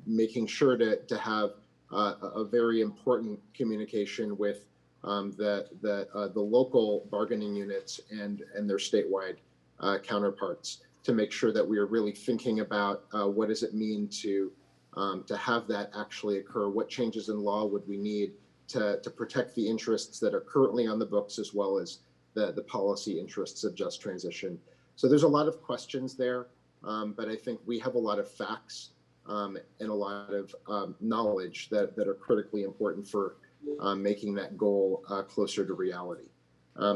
making sure to have a very important communication with the local bargaining units and their statewide counterparts to make sure that we are really thinking about what does it mean to have that actually occur, what changes in law would we need to protect the interests that are currently on the books as well as the policy interests of just transition. So there's a lot of questions there, but I think we have a lot of facts and a lot of knowledge that are critically important for making that goal closer to reality.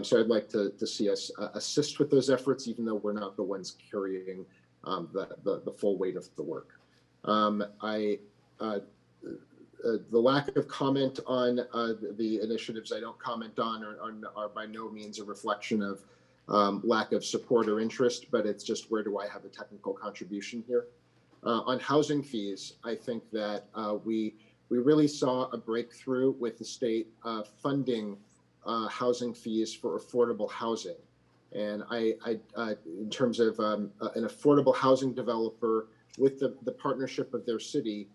So I'd like to see us assist with those efforts, even though we're not the ones carrying the full weight of the work. The lack of comment on the initiatives I don't comment on are by no means a reflection of lack of support or interest, but it's just where do I have a technical contribution here. On housing fees, I think that we really saw a breakthrough with the state funding housing fees for affordable housing. And in terms of an affordable housing developer with the partnership of their city,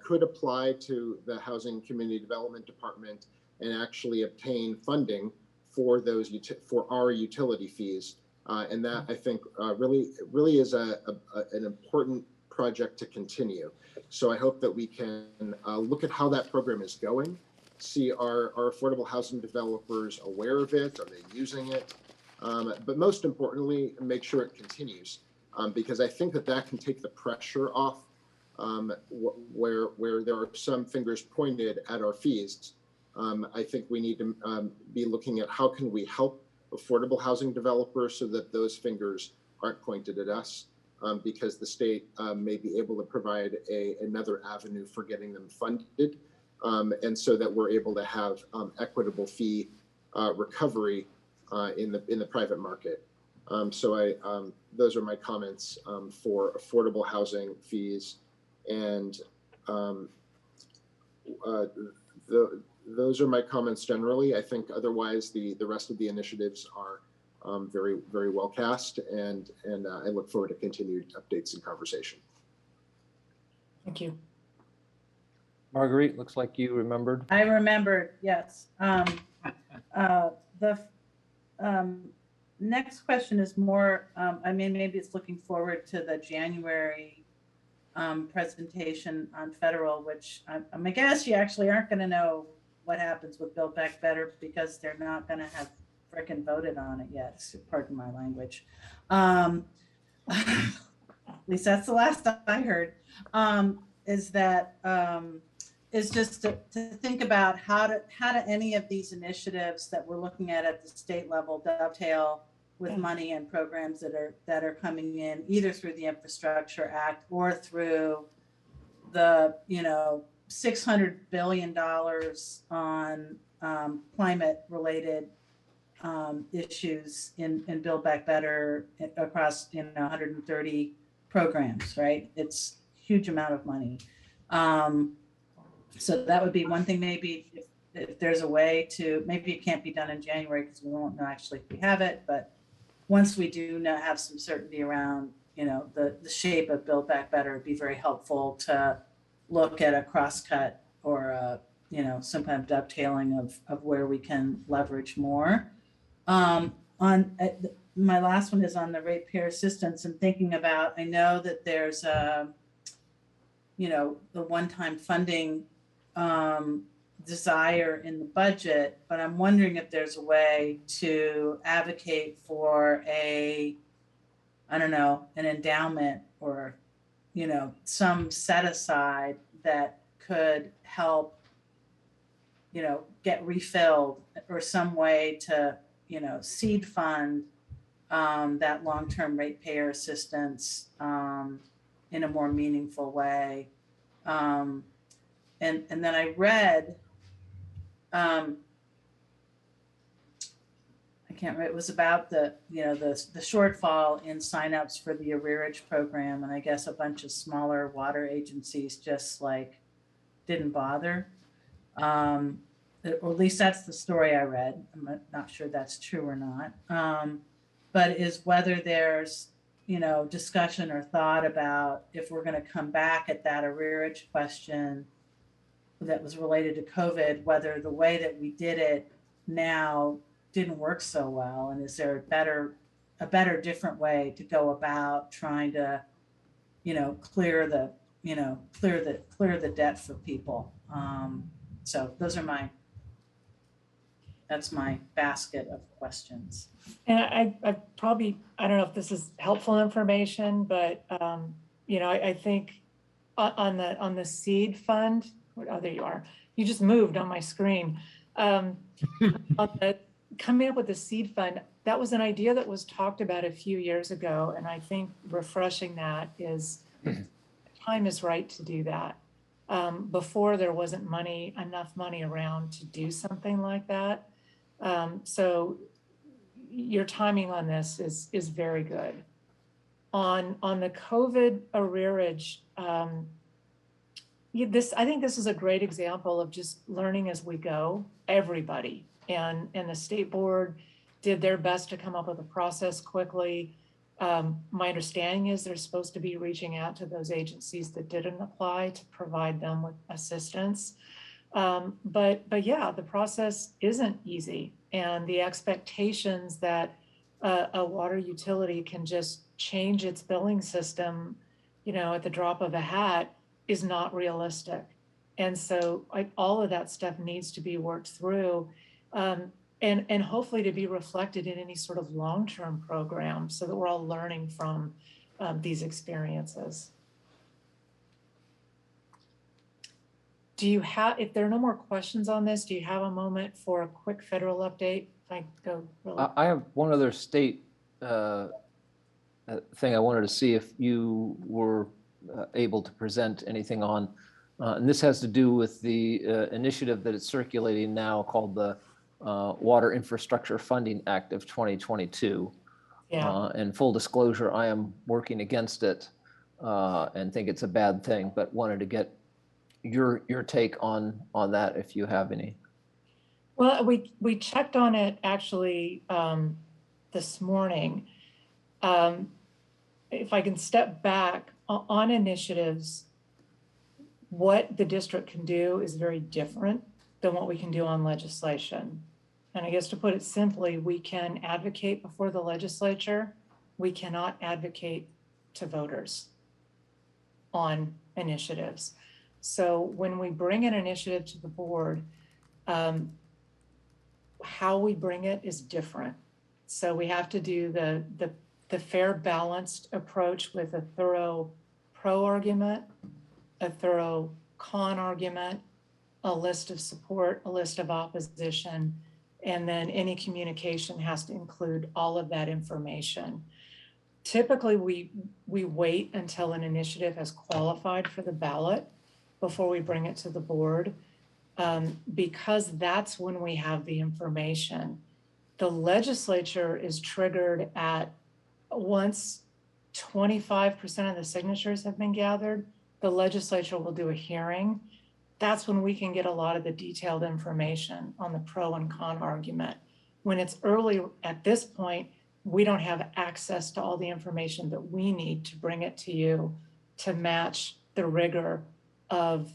could apply to the Housing Community Development Department and actually obtain funding for those for our utility fees, and that I think really is an important project to continue. So I hope that we can look at how that program is going, see are affordable housing developers aware of it, are they using it, but most importantly, make sure it continues, because I think that can take the pressure off. Where there are some fingers pointed at our fees, I think we need to be looking at how can we help affordable housing developers so that those fingers aren't pointed at us, because the state may be able to provide another avenue for getting them funded, and so that we're able to have equitable fee recovery in the private market. So those are my comments for affordable housing fees. And those are my comments generally. I think otherwise the rest of the initiatives are very, very well cast, and I look forward to continued updates and conversation. Thank you. Marguerite, looks like you remembered. I remembered, yes. The next question is more, maybe it's looking forward to the January presentation on federal, which I guess you actually aren't going to know what happens with Build Back Better because they're not going to have frickin' voted on it yet. Pardon my language. At least that's the last I heard. Is just to think about how do any of these initiatives that we're looking at the state level dovetail with money and programs that are coming in either through the Infrastructure Act or through the $600 billion on climate related issues in Build Back Better across 130 programs, right? It's a huge amount of money. So that would be one thing. Maybe if there's a way to, maybe it can't be done in January because we won't know actually if we have it, but once we do have some certainty around, the shape of Build Back Better, it'd be very helpful to look at a crosscut or some kind of dovetailing of where we can leverage more. My last one is on the ratepayer assistance and thinking about, I know that there's the one-time funding desire in the budget, but I'm wondering if there's a way to advocate for an endowment or, some set aside that could help, get refilled or some way to, seed fund that long-term ratepayer assistance in a more meaningful way. And then I read, I can't remember, it was about the shortfall in signups for the arrearage program. And I guess a bunch of smaller water agencies just didn't bother. or at least that's the story I read. I'm not sure that's true or not. But is whether there's, discussion or thought about if we're going to come back at that arrearage question that was related to COVID, whether the way that we did it now didn't work so well, and is there a better, different way to go about trying to, clear the debt for people. So that's my basket of questions. And I probably, I don't know if this is helpful information, but, I think on the seed fund, oh, there you are. You just moved on my screen. On coming up with the seed fund, that was an idea that was talked about a few years ago. And I think refreshing that is, time is right to do that. Before there wasn't enough money around to do something like that. So your timing on this is very good. On the COVID arrearage, I think this is a great example of just learning as we go, everybody. And the state board did their best to come up with a process quickly. My understanding is they're supposed to be reaching out to those agencies that didn't apply to provide them with assistance. But yeah, the process isn't easy. And the expectations that a water utility can just change its billing system, at the drop of a hat is not realistic. And so all of that stuff needs to be worked through and hopefully to be reflected in any sort of long-term program so that we're all learning from these experiences. If there are no more questions on this, do you have a moment for a quick federal update? I have one other state thing I wanted to see if you were able to present anything on. And this has to do with the initiative that is circulating now called the Water Infrastructure Funding Act of 2022. Yeah. And full disclosure, I am working against it and think it's a bad thing, but wanted to get your take on that if you have any. Well, we checked on it actually this morning. If I can step back on initiatives, what the district can do is very different than what we can do on legislation. And I guess to put it simply, we can advocate before the legislature. We cannot advocate to voters on initiatives. So when we bring an initiative to the board, how we bring it is different. So we have to do the fair balanced approach with a thorough pro argument, a thorough con argument, a list of support, a list of opposition, and then any communication has to include all of that information. Typically, we wait until an initiative has qualified for the ballot before we bring it to the board, because that's when we have the information. The legislature is triggered at once 25% of the signatures have been gathered, the legislature will do a hearing. That's when we can get a lot of the detailed information on the pro and con argument. When it's early at this point, we don't have access to all the information that we need to bring it to you to match the rigor of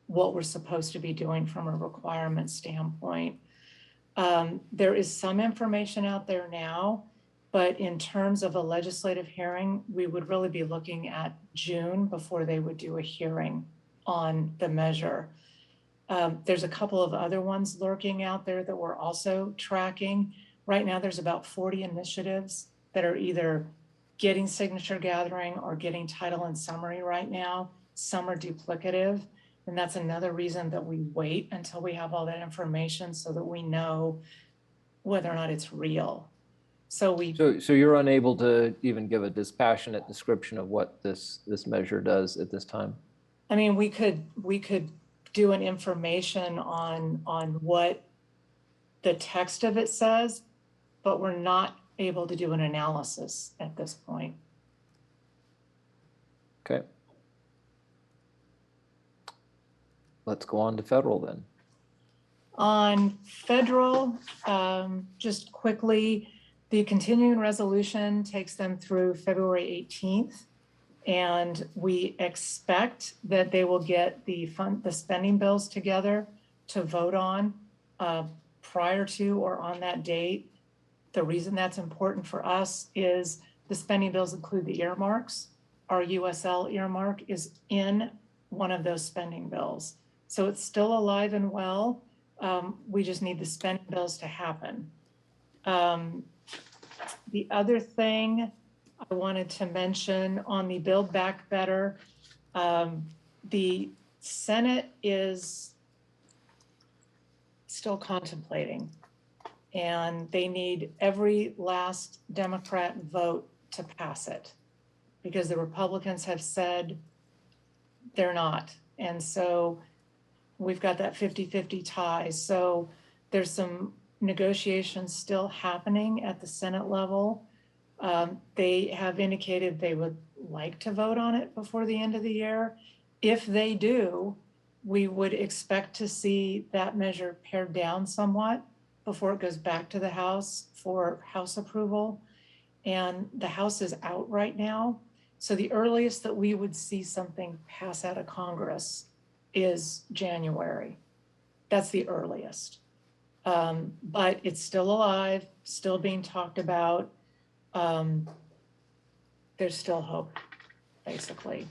what we're supposed to be doing from a requirement standpoint. There is some information out there now, but in terms of a legislative hearing, we would really be looking at June before they would do a hearing on the measure. There's a couple of other ones lurking out there that we're also tracking. Right now, there's about 40 initiatives that are either getting signature gathering or getting title and summary right now. Some are duplicative. And that's another reason that we wait until we have all that information so that we know whether or not it's real. So you're unable to even give a dispassionate description of what this measure does at this time? I mean, we could do an information on what the text of it says, but we're not able to do an analysis at this point. Okay. Let's go on to federal then. On federal, just quickly, the continuing resolution takes them through February 18th. And we expect that they will get the spending bills together to vote on prior to or on that date. The reason that's important for us is the spending bills include the earmarks. Our USL earmark is in one of those spending bills. So it's still alive and well. We just need the spending bills to happen. The other thing I wanted to mention on the Build Back Better, the Senate is still contemplating, and they need every last Democrat vote to pass it because the Republicans have said they're not. And so we've got that 50-50 tie. So there's some negotiations still happening at the Senate level. They have indicated they would like to vote on it before the end of the year. If they do, we would expect to see that measure pared down somewhat before it goes back to the House for House approval. And the House is out right now. So the earliest that we would see something pass out of Congress is January. That's the earliest. But it's still alive, still being talked about. There's still hope, basically.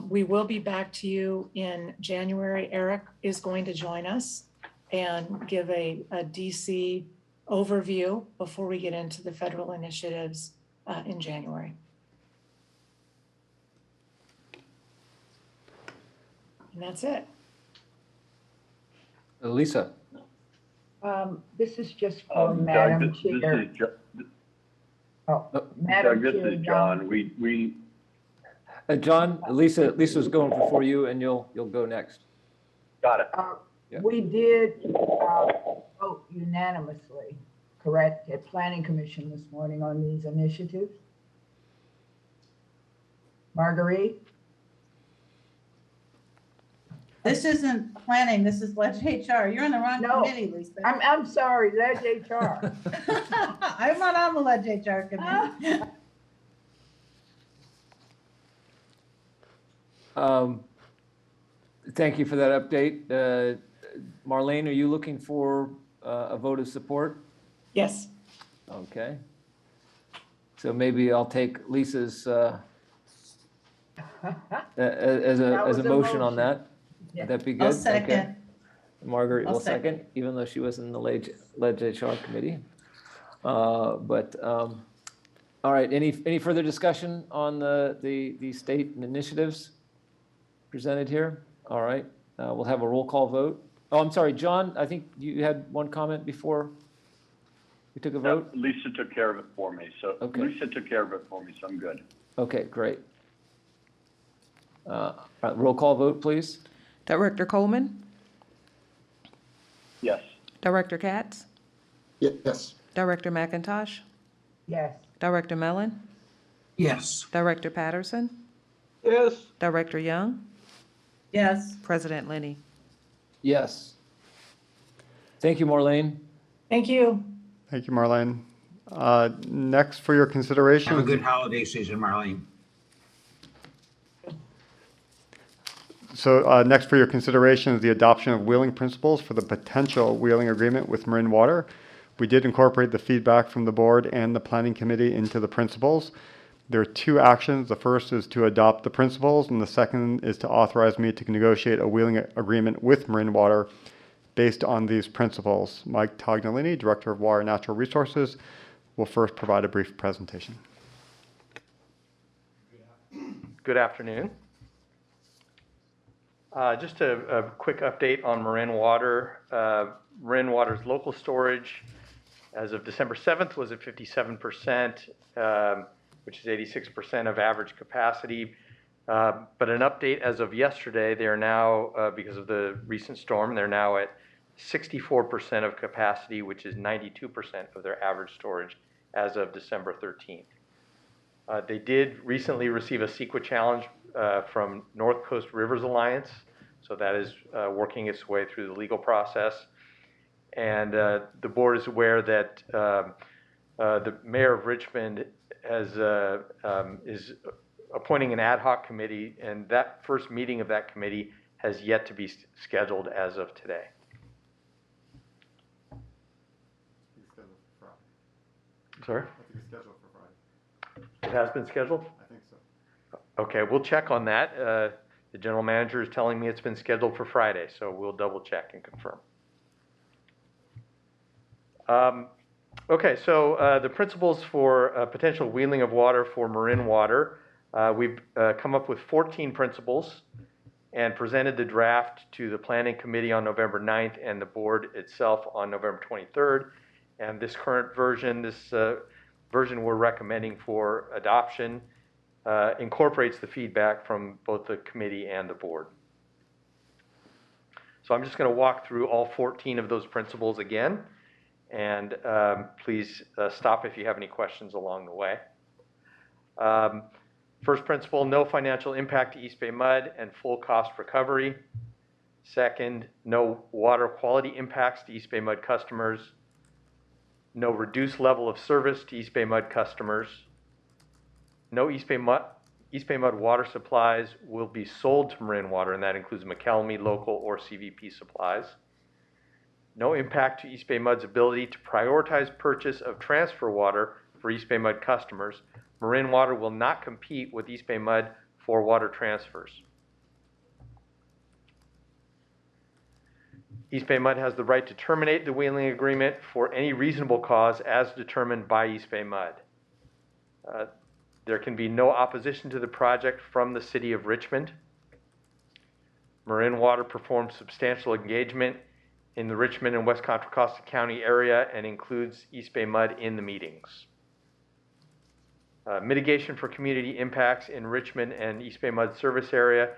We will be back to you in January. Eric is going to join us and give a DC overview before we get into the federal initiatives in January. And that's it. Lisa. This is just for Madam Chair. Madam Doug, this Chair, is John. We John, Lisa's going before you, and you'll go next. got it. Yeah. We did vote unanimously, correct, at Planning Commission this morning on these initiatives. Marguerite? This isn't planning, this is HR. You're in the wrong committee, Lisa. I'm sorry, that's HR. I'm not on the HR committee. Thank you for that update. Marlene, are you looking for a vote of support? Yes. Okay. So maybe I'll take Lisa's as a motion on that. Yeah. Would that be good? I'll second. Okay. Margaret I'll will second, even though she was in the Leg HR committee. All right, any further discussion on the state initiatives presented here? All right, we'll have a roll call vote. Oh, I'm sorry, John, I think you had one comment before we took a vote? Lisa took care of it for me. So Okay. Lisa took care of it for me, so I'm good. Okay, great. Roll call vote, please. Director Coleman, Yes. Director Katz, Yes. Director McIntosh, Yes. Director Mellon, Yes. Director Patterson, Yes. Director Young, Yes. President Lenny. Yes. Thank you, Marlene. Thank you. Thank you, Marlene. Next for your consideration. Have a good holiday season, Marlene. So next for your consideration is the adoption of wheeling principles for the potential wheeling agreement with Marin Water. We did incorporate the feedback from the board and the planning committee into the principles. There are two actions. The first is to adopt the principles, and the second is to authorize me to negotiate a wheeling agreement with Marin Water based on these principles. Mike Tognolini, Director of Water and Natural Resources, will first provide a brief presentation. Good afternoon. Just a quick update on Marin Water. Marin Water's local storage as of December 7th was at 57%, which is 86% of average capacity. But an update as of yesterday, they are now, because of the recent storm, they're now at 64% of capacity, which is 92% of their average storage as of December 13th. They did recently receive a CEQA challenge from North Coast Rivers Alliance, so that is working its way through the legal process. And the board is aware that the mayor of Richmond is appointing an ad hoc committee, and that first meeting of that committee has yet to be scheduled as of today. Sorry? I think it's scheduled for Friday. It has been scheduled? I think so. Okay, we'll check on that. The general manager is telling me it's been scheduled for Friday, so we'll double check and confirm. Okay, so the principles for potential wheeling of water for Marin water. We've come up with 14 principles and presented the draft to the planning committee on November 9th and the board itself on November 23rd. And this current version, version we're recommending for adoption, incorporates the feedback from both the committee and the board. So I'm just going to walk through all 14 of those principles again, and please stop if you have any questions along the way. First principle, no financial impact to East Bay Mud and full cost recovery. Second, no water quality impacts to East Bay Mud customers. No reduced level of service to East Bay Mud customers. No East Bay Mud water supplies will be sold to Marin Water, and that includes McElmy, local, or CVP supplies. No impact to East Bay Mud's ability to prioritize purchase of transfer water for East Bay Mud customers. Marin Water will not compete with East Bay Mud for water transfers. East Bay Mud has the right to terminate the wheeling agreement for any reasonable cause as determined by East Bay Mud. There can be no opposition to the project from the city of Richmond. Marin Water performs substantial engagement in the Richmond and West Contra Costa County area and includes East Bay Mud in the meetings. Mitigation for community impacts in Richmond and East Bay Mud service area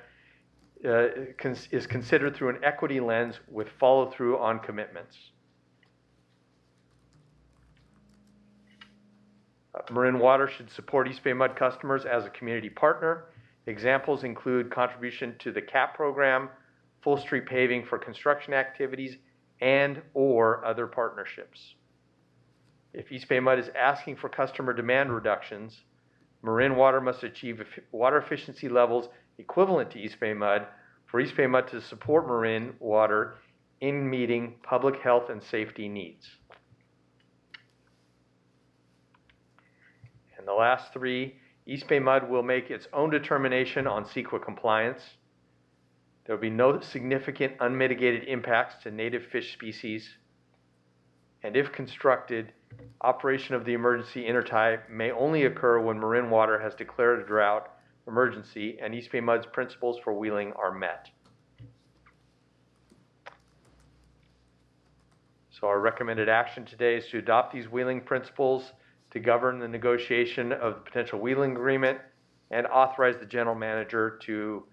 is considered through an equity lens with follow-through on commitments. Marin Water should support East Bay Mud customers as a community partner. Examples include contribution to the CAP program, full street paving for construction activities, and or other partnerships. If East Bay Mud is asking for customer demand reductions, Marin Water must achieve water efficiency levels equivalent to East Bay Mud for East Bay Mud to support Marin Water in meeting public health and safety needs. And the last three, East Bay Mud will make its own determination on CEQA compliance. There will be no significant unmitigated impacts to native fish species. And if constructed, operation of the emergency intertie may only occur when Marin Water has declared a drought emergency and East Bay Mud's principles for wheeling are met. So our recommended action today is to adopt these wheeling principles to govern the negotiation of the potential wheeling agreement and authorize the general manager to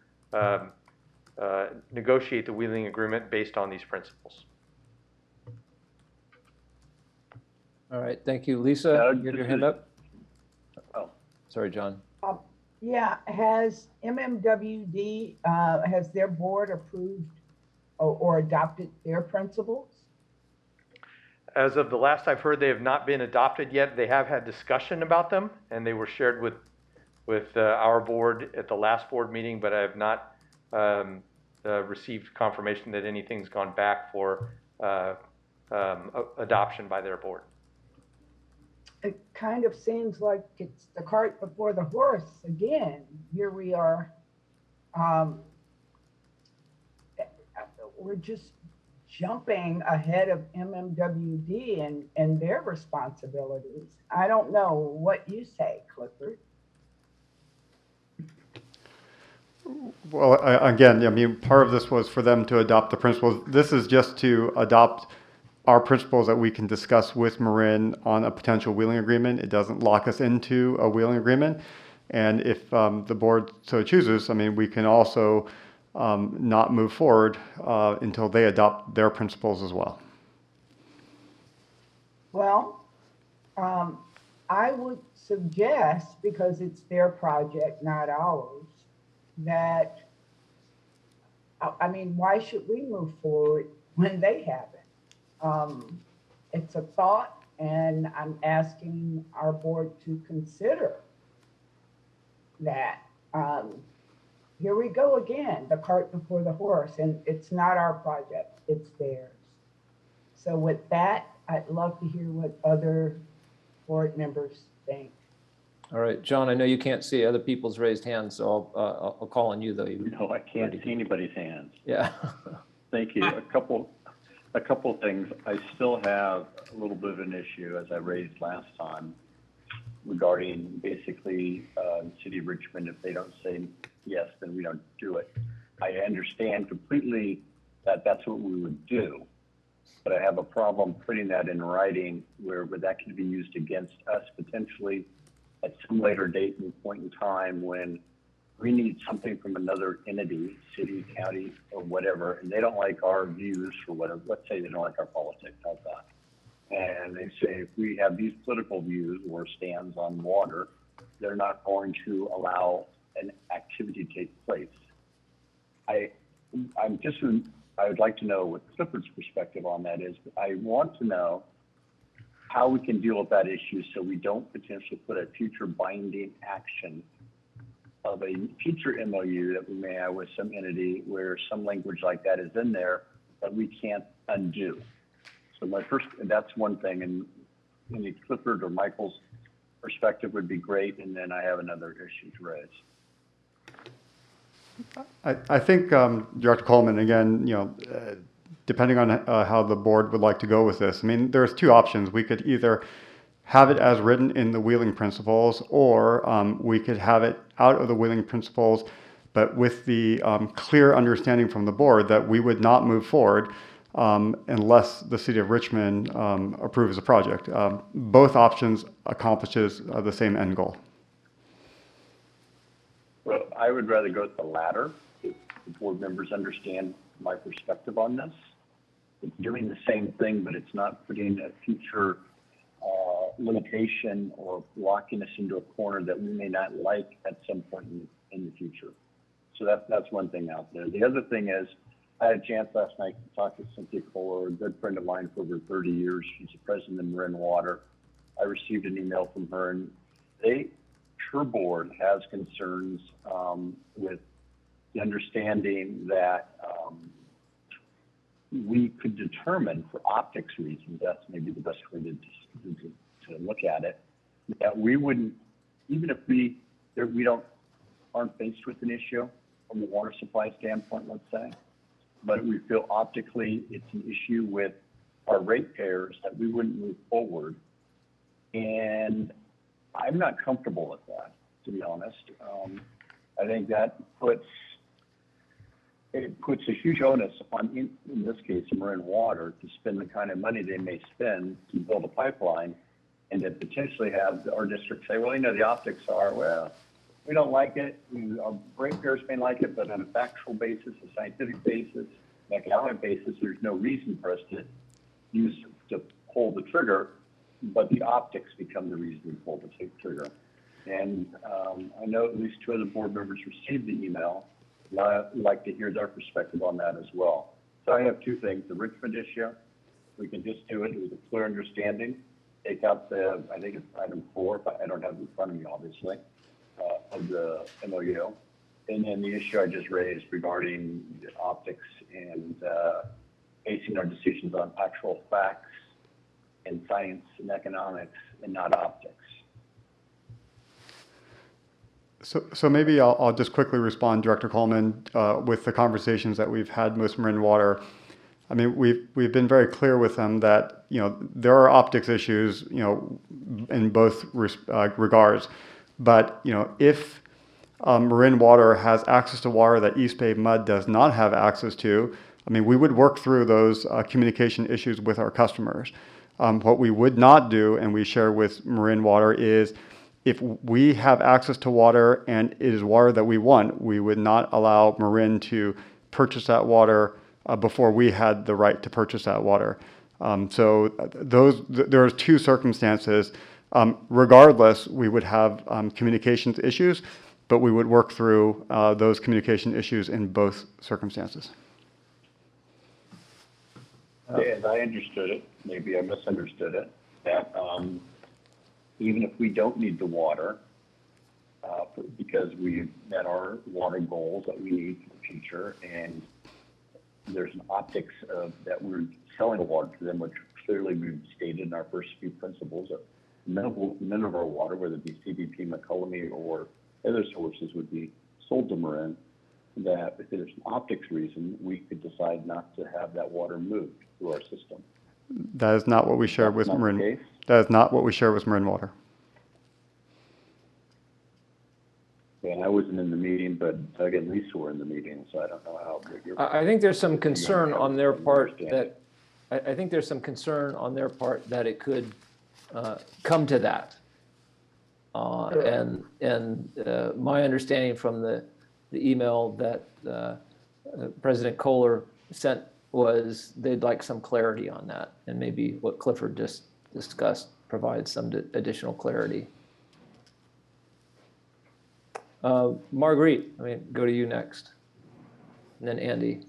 negotiate the wheeling agreement based on these principles. All right, thank you. Lisa, you have your hand up? Oh, sorry, John. Yeah, has MMWD, has their board approved or adopted their principles? As of the last I've heard, they have not been adopted yet. They have had discussion about them, and they were shared with our board at the last board meeting, but I have not received confirmation that anything's gone back for adoption by their board. It kind of seems like it's the cart before the horse again. Here we are. We're just jumping ahead of MMWD and their responsibilities. I don't know what you say, Clifford. Well, again, I mean, part of this was for them to adopt the principles. This is just to adopt our principles that we can discuss with Marin on a potential wheeling agreement. It doesn't lock us into a wheeling agreement. And if the board so chooses, I mean, we can also not move forward until they adopt their principles as well. Well, I would suggest, because it's their project, not ours, that, I mean, why should we move forward when they haven't? It's a thought, and I'm asking our board to consider that. Here we go again, the cart before the horse, and it's not our project, it's theirs. So with that, I'd love to hear what other board members think. All right, John, I know you can't see other people's raised hands, so I'll call on you though. No, I can't see anybody's hands. Yeah. Thank you. A couple of things. I still have a little bit of an issue, as I raised last time, regarding basically the city of Richmond. If they don't say yes, then we don't do it. I understand completely that that's what we would do, but I have a problem putting that in writing where that could be used against us potentially at some later date and point in time when we need something from another entity, city, county, or whatever, and they don't like our views for whatever. Let's say they don't like our politics, how's that? And they say if we have these political views or stands on water, they're not going to allow an activity to take place. I would like to know what Clifford's perspective on that is. But I want to know how we can deal with that issue so we don't potentially put a future binding action of a future MOU that we may have with some entity where some language like that is in there that we can't undo. So that's one thing, and any Clifford or Michael's perspective would be great, and then I have another issue to raise. I think, Director Coleman, again, depending on how the board would like to go with this, I mean, there's two options. We could either have it as written in the Wheeling Principles, or we could have it out of the Wheeling Principles, but with the clear understanding from the board that we would not move forward unless the city of Richmond approves the project. Both options accomplishes the same end goal. Well, I would rather go with the latter, if the board members understand my perspective on this. It's doing the same thing, but it's not putting a future limitation or locking us into a corner that we may not like at some point in the future. So that's one thing out there. The other thing is, I had a chance last night to talk to Cynthia Kohler, a good friend of mine for over 30 years. She's the president of Marin Water. I received an email from her, and her board has concerns with the understanding that we could determine for optics reasons, that's maybe the best way to look at it, that we wouldn't, even if we aren't faced with an issue from a water supply standpoint, let's say, but we feel optically it's an issue with our ratepayers that we wouldn't move forward. And I'm not comfortable with that, to be honest. I think that puts a huge onus on, in this case, Marin Water, to spend the kind of money they may spend to build a pipeline, and to potentially have our district say, well, the optics are, well, we don't like it. Our ratepayers may like it, but on a factual basis, a scientific basis, an economic basis, there's no reason for us to pull the trigger, but the optics become the reason we pull the trigger. And I know at least two other board members received the email. I'd like to hear their perspective on that as well. So I have two things. The Richmond issue, we can just do it with a clear understanding. Take out I think it's item 4, but I don't have it in front of me, obviously, of the MOU. And then the issue I just raised regarding the optics and basing our decisions on actual facts and science and economics and not optics. So maybe I'll just quickly respond, Director Coleman, with the conversations that we've had with Marin Water. I mean, we've been very clear with them that there are optics issues in both regards, but if Marin Water has access to water that EBMUD does not have access to, I mean, we would work through those communication issues with our customers. What we would not do, and we share with Marin Water, is if we have access to water and it is water that we want, we would not allow Marin to purchase that water before we had the right to purchase that water. So there are two circumstances. Regardless, we would have communications issues, but we would work through those communication issues in both circumstances. As I understood it, maybe I misunderstood it, that even if we don't need the water, because we've met our water goals that we need for the future, and there's an optics of that we're selling water to them, which clearly we've stated in our first few principles that none of our water, whether it be CBP, McCullum, or other sources, would be sold to Marin. That if there's an optics reason, we could decide not to have that water moved through our system. That is not what we share with Marin. That is not what we share with Marin Water. And I wasn't in the meeting, but Doug and Lisa were in the meeting, so I don't know how big your. I think there's some concern on their part that, I think there's some concern on their part that it could come to that. And my understanding from the email that President Kohler sent was they'd like some clarity on that, and maybe what Clifford just discussed provides some additional clarity. Marguerite, I mean, go to you next, and then Andy.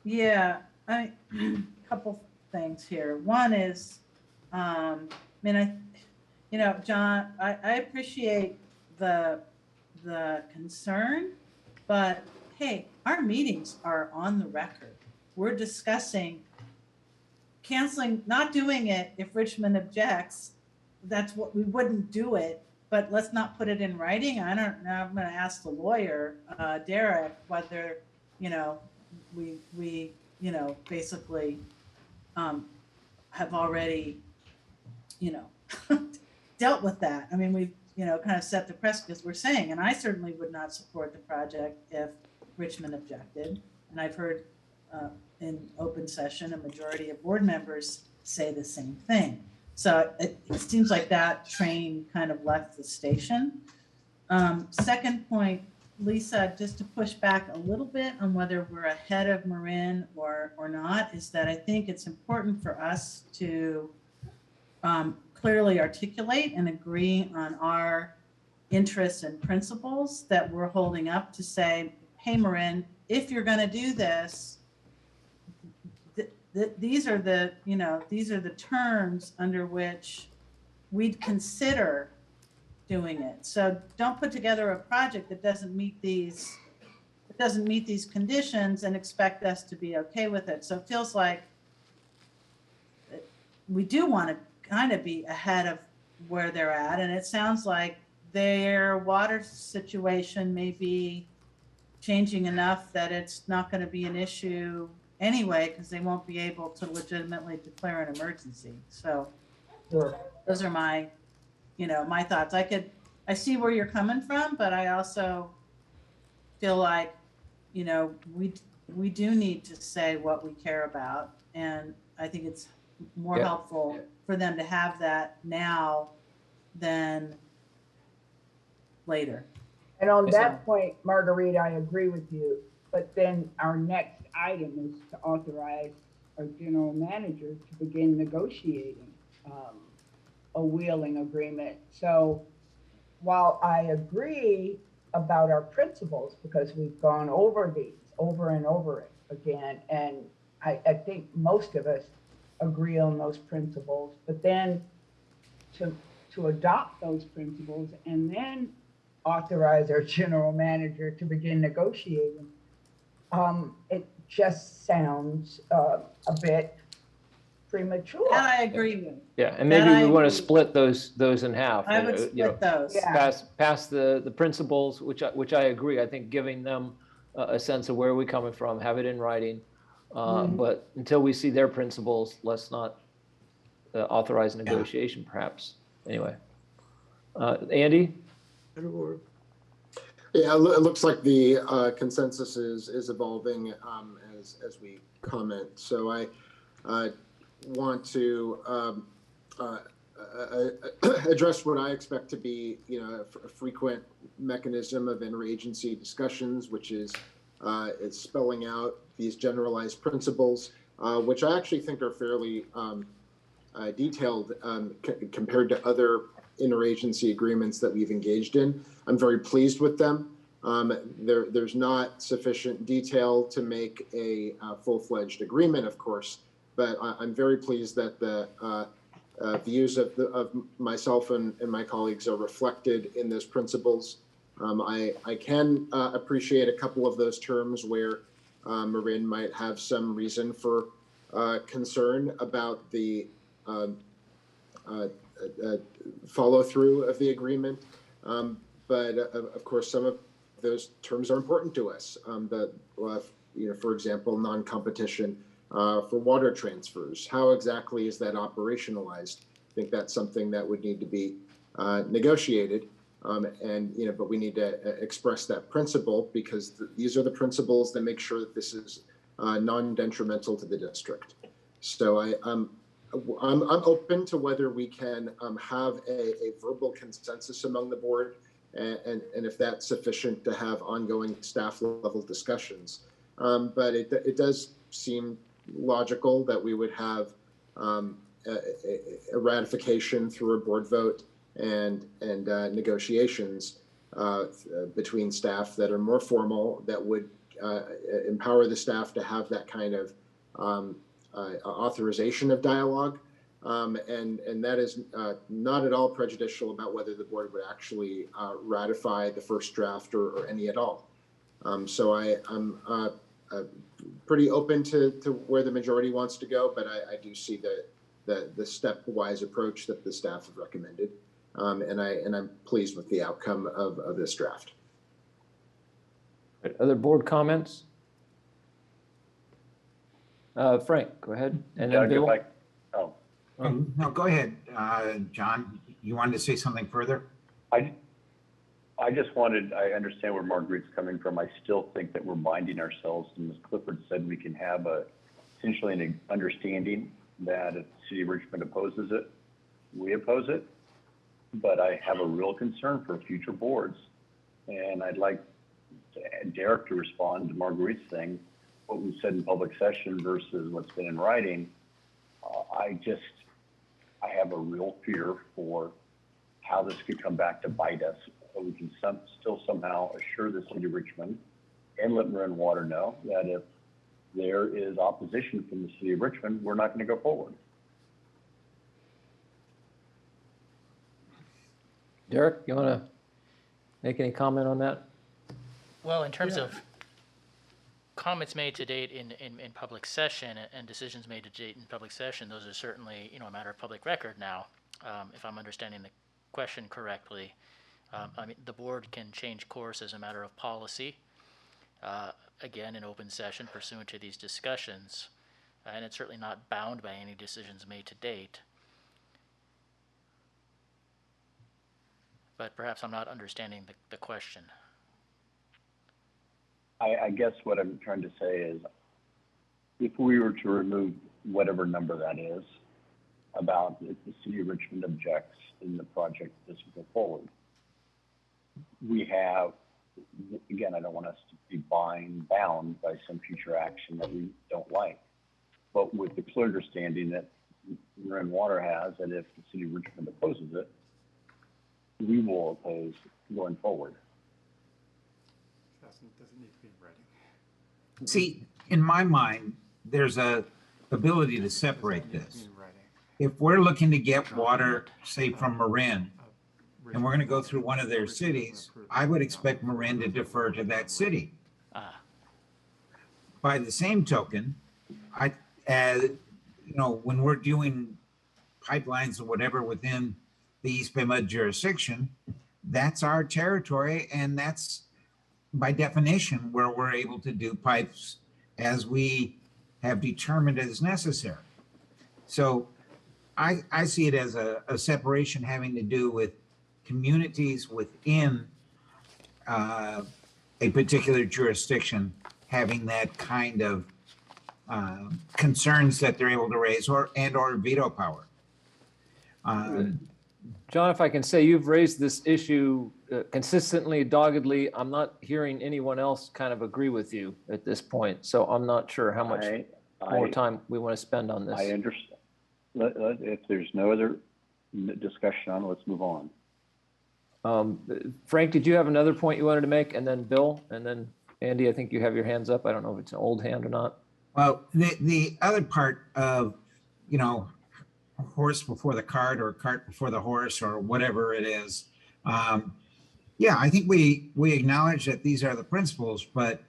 Yeah, a couple things here. One is, John, I appreciate the concern, but hey, our meetings are on the record. We're discussing canceling, not doing it if Richmond objects. That's what we wouldn't do it, but let's not put it in writing. I don't know. I'm going to ask the lawyer, Derek, whether, we basically have already, dealt with that. I mean, we've, kind of set the precedent we're saying, and I certainly would not support the project if Richmond objected. And I've heard in open session, a majority of board members say the same thing. So it seems like that train kind of left the station. Second point, Lisa, just to push back a little bit on whether we're ahead of Marin or not, is that I think it's important for us to clearly articulate and agree on our interests and principles that we're holding up to say, hey, Marin, if you're going to do this, these are the terms under which we'd consider doing it. So don't put together a project that doesn't meet these conditions and expect us to be okay with it. So it feels like we do want to kind of be ahead of where they're at, and it sounds like their water situation may be changing enough that it's not going to be an issue anyway, because they won't be able to legitimately declare an emergency. So those are my, my thoughts. I see where you're coming from, but I also feel like, we do need to say what we care about. And I think it's more helpful for them to have that now than later. And on that point, Marguerite, I agree with you. But then our next item is to authorize our general manager to begin negotiating a wheeling agreement. So while I agree about our principles, because we've gone over these over and over again, and I think most of us agree on those principles, but then to adopt those principles and then authorize our general manager to begin negotiating, it just sounds a bit premature. That I agree with. Yeah, and maybe we want to split those in half. I would split those. Yeah. Pass the principles, which I agree. I think giving them a sense of where we're coming from, have it in writing. But until we see their principles, let's not authorize negotiation, perhaps. Anyway, Andy? Yeah, it looks like the consensus is evolving as we comment. So I want to address what I expect to be, a frequent mechanism of interagency discussions, which is spelling out these generalized principles, which I actually think are fairly detailed compared to other interagency agreements that we've engaged in. I'm very pleased with them. There's not sufficient detail to make a full-fledged agreement, of course, but I'm very pleased that the views of myself and my colleagues are reflected in those principles. I can appreciate a couple of those terms where Marin might have some reason for concern about the follow through of the agreement. But of course, some of those terms are important to us. For example, non-competition for water transfers. How exactly is that operationalized? I think that's something that would need to be negotiated. But we need to express that principle because these are the principles that make sure that this is non-detrimental to the district. So I'm open to whether we can have a verbal consensus among the board, and if that's sufficient to have ongoing staff level discussions. But it does seem logical that we would have a ratification through a board vote and negotiations between staff that are more formal, that would empower the staff to have that kind of authorization of dialogue. And that is not at all prejudicial about whether the board would actually ratify the first draft or any at all. So I'm pretty open to where the majority wants to go, but I do see the stepwise approach that the staff have recommended. And I'm pleased with the outcome of this draft. Other board comments? Frank, go ahead. And then Bill. No, go ahead, John. You wanted to say something further? I just wanted, I understand where Marguerite's coming from. I still think that we're binding ourselves, and as Clifford said, we can have essentially an understanding that if the city of Richmond opposes it, we oppose it. But I have a real concern for future boards. And I'd like Derek to respond to Marguerite's thing, what we said in public session versus what's been in writing. I have a real fear for how this could come back to bite us. But we can still somehow assure the city of Richmond and let Marin Water know that if there is opposition from the city of Richmond, we're not going to go forward. Derek, you want to make any comment on that? Well, in terms of comments made to date in public session and decisions made to date in public session, those are certainly, a matter of public record now, if I'm understanding the question correctly. I mean, the board can change course as a matter of policy, again, in open session pursuant to these discussions, and it's certainly not bound by any decisions made to date. But perhaps I'm not understanding the question. I guess what I'm trying to say is, if we were to remove whatever number that is, about if the city of Richmond objects in the project this will go forward, we have, again, I don't want us to be bound by some future action that we don't like, but with the clear understanding that Marin Water has, that if the city of Richmond opposes it, we will oppose going forward. See, in my mind, there's a ability to separate this. If we're looking to get water, say from Marin, and we're going to go through one of their cities, I would expect Marin to defer to that city. By the same token, when we're doing pipelines or whatever within the EBMUD jurisdiction, that's our territory, and that's by definition where we're able to do pipes as we have determined as necessary. So I see it as a separation having to do with communities within a particular jurisdiction having that kind of concerns that they're able to raise or veto power. John, if I can say, you've raised this issue consistently, doggedly. I'm not hearing anyone else kind of agree with you at this point. So I'm not sure how much more time we want to spend on this. I understand. If there's no other discussion on it, let's move on. Frank, did you have another point you wanted to make? And then Bill, and then Andy, I think you have your hands up. I don't know if it's an old hand or not. Well, the other part of, you know, horse before the cart or cart before the horse or whatever it is. Yeah, I think we acknowledge that these are the principles, but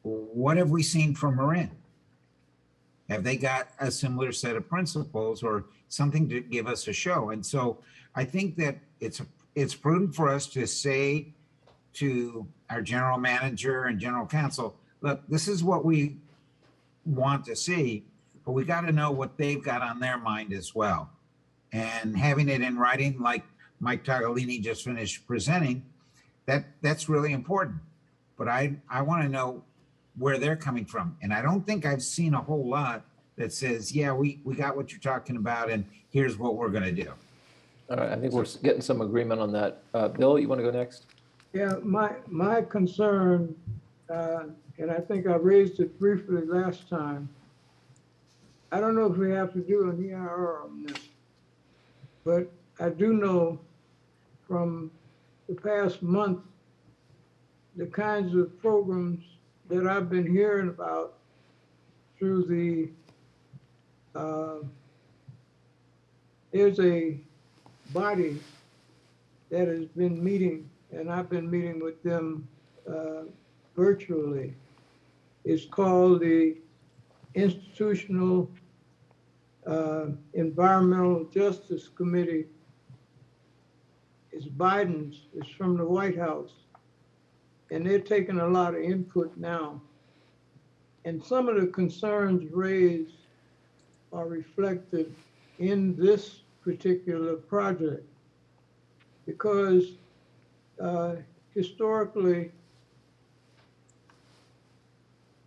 what have we seen from Marin? Have they got a similar set of principles or something to give us a show? And so I think that it's prudent for us to say to our general manager and general counsel, look, this is what we want to see, but we got to know what they've got on their mind as well. And having it in writing, like Mike Tagalini just finished presenting, that's really important. But I want to know where they're coming from. And I don't think I've seen a whole lot that says, yeah, we got what you're talking about and here's what we're going to do. All right, I think we're getting some agreement on that. Bill, you want to go next? Yeah, my concern, and I think I raised it briefly last time. I don't know if we have to do an EIR on this, but I do know from the past month, the kinds of programs that I've been hearing about through the, there's a body that has been meeting, and I've been meeting with them virtually. It's called the Institutional Environmental Justice Committee. It's Biden's, it's from the White House. And they're taking a lot of input now. And some of the concerns raised are reflected in this particular project. Because historically,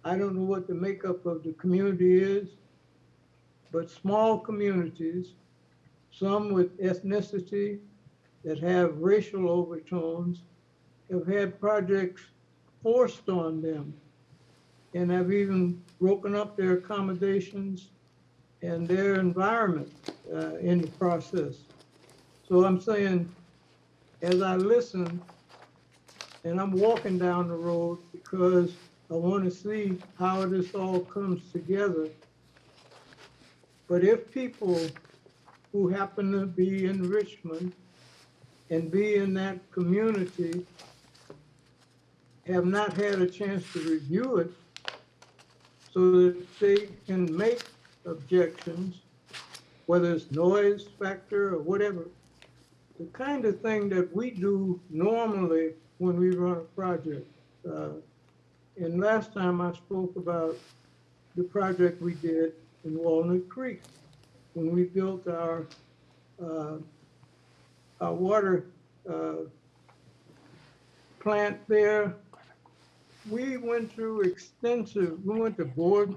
I don't know what the makeup of the community is, but small communities, some with ethnicity that have racial overtones, have had projects forced on them and have even broken up their accommodations and their environment in the process. So I'm saying, as I listen, and I'm walking down the road because I want to see how this all comes together. But if people who happen to be in Richmond and be in that community have not had a chance to review it so that they can make objections, whether it's noise factor or whatever, the kind of thing that we do normally when we run a project. And last time I spoke about the project we did in Walnut Creek when we built our water plant there. We went through we went to board,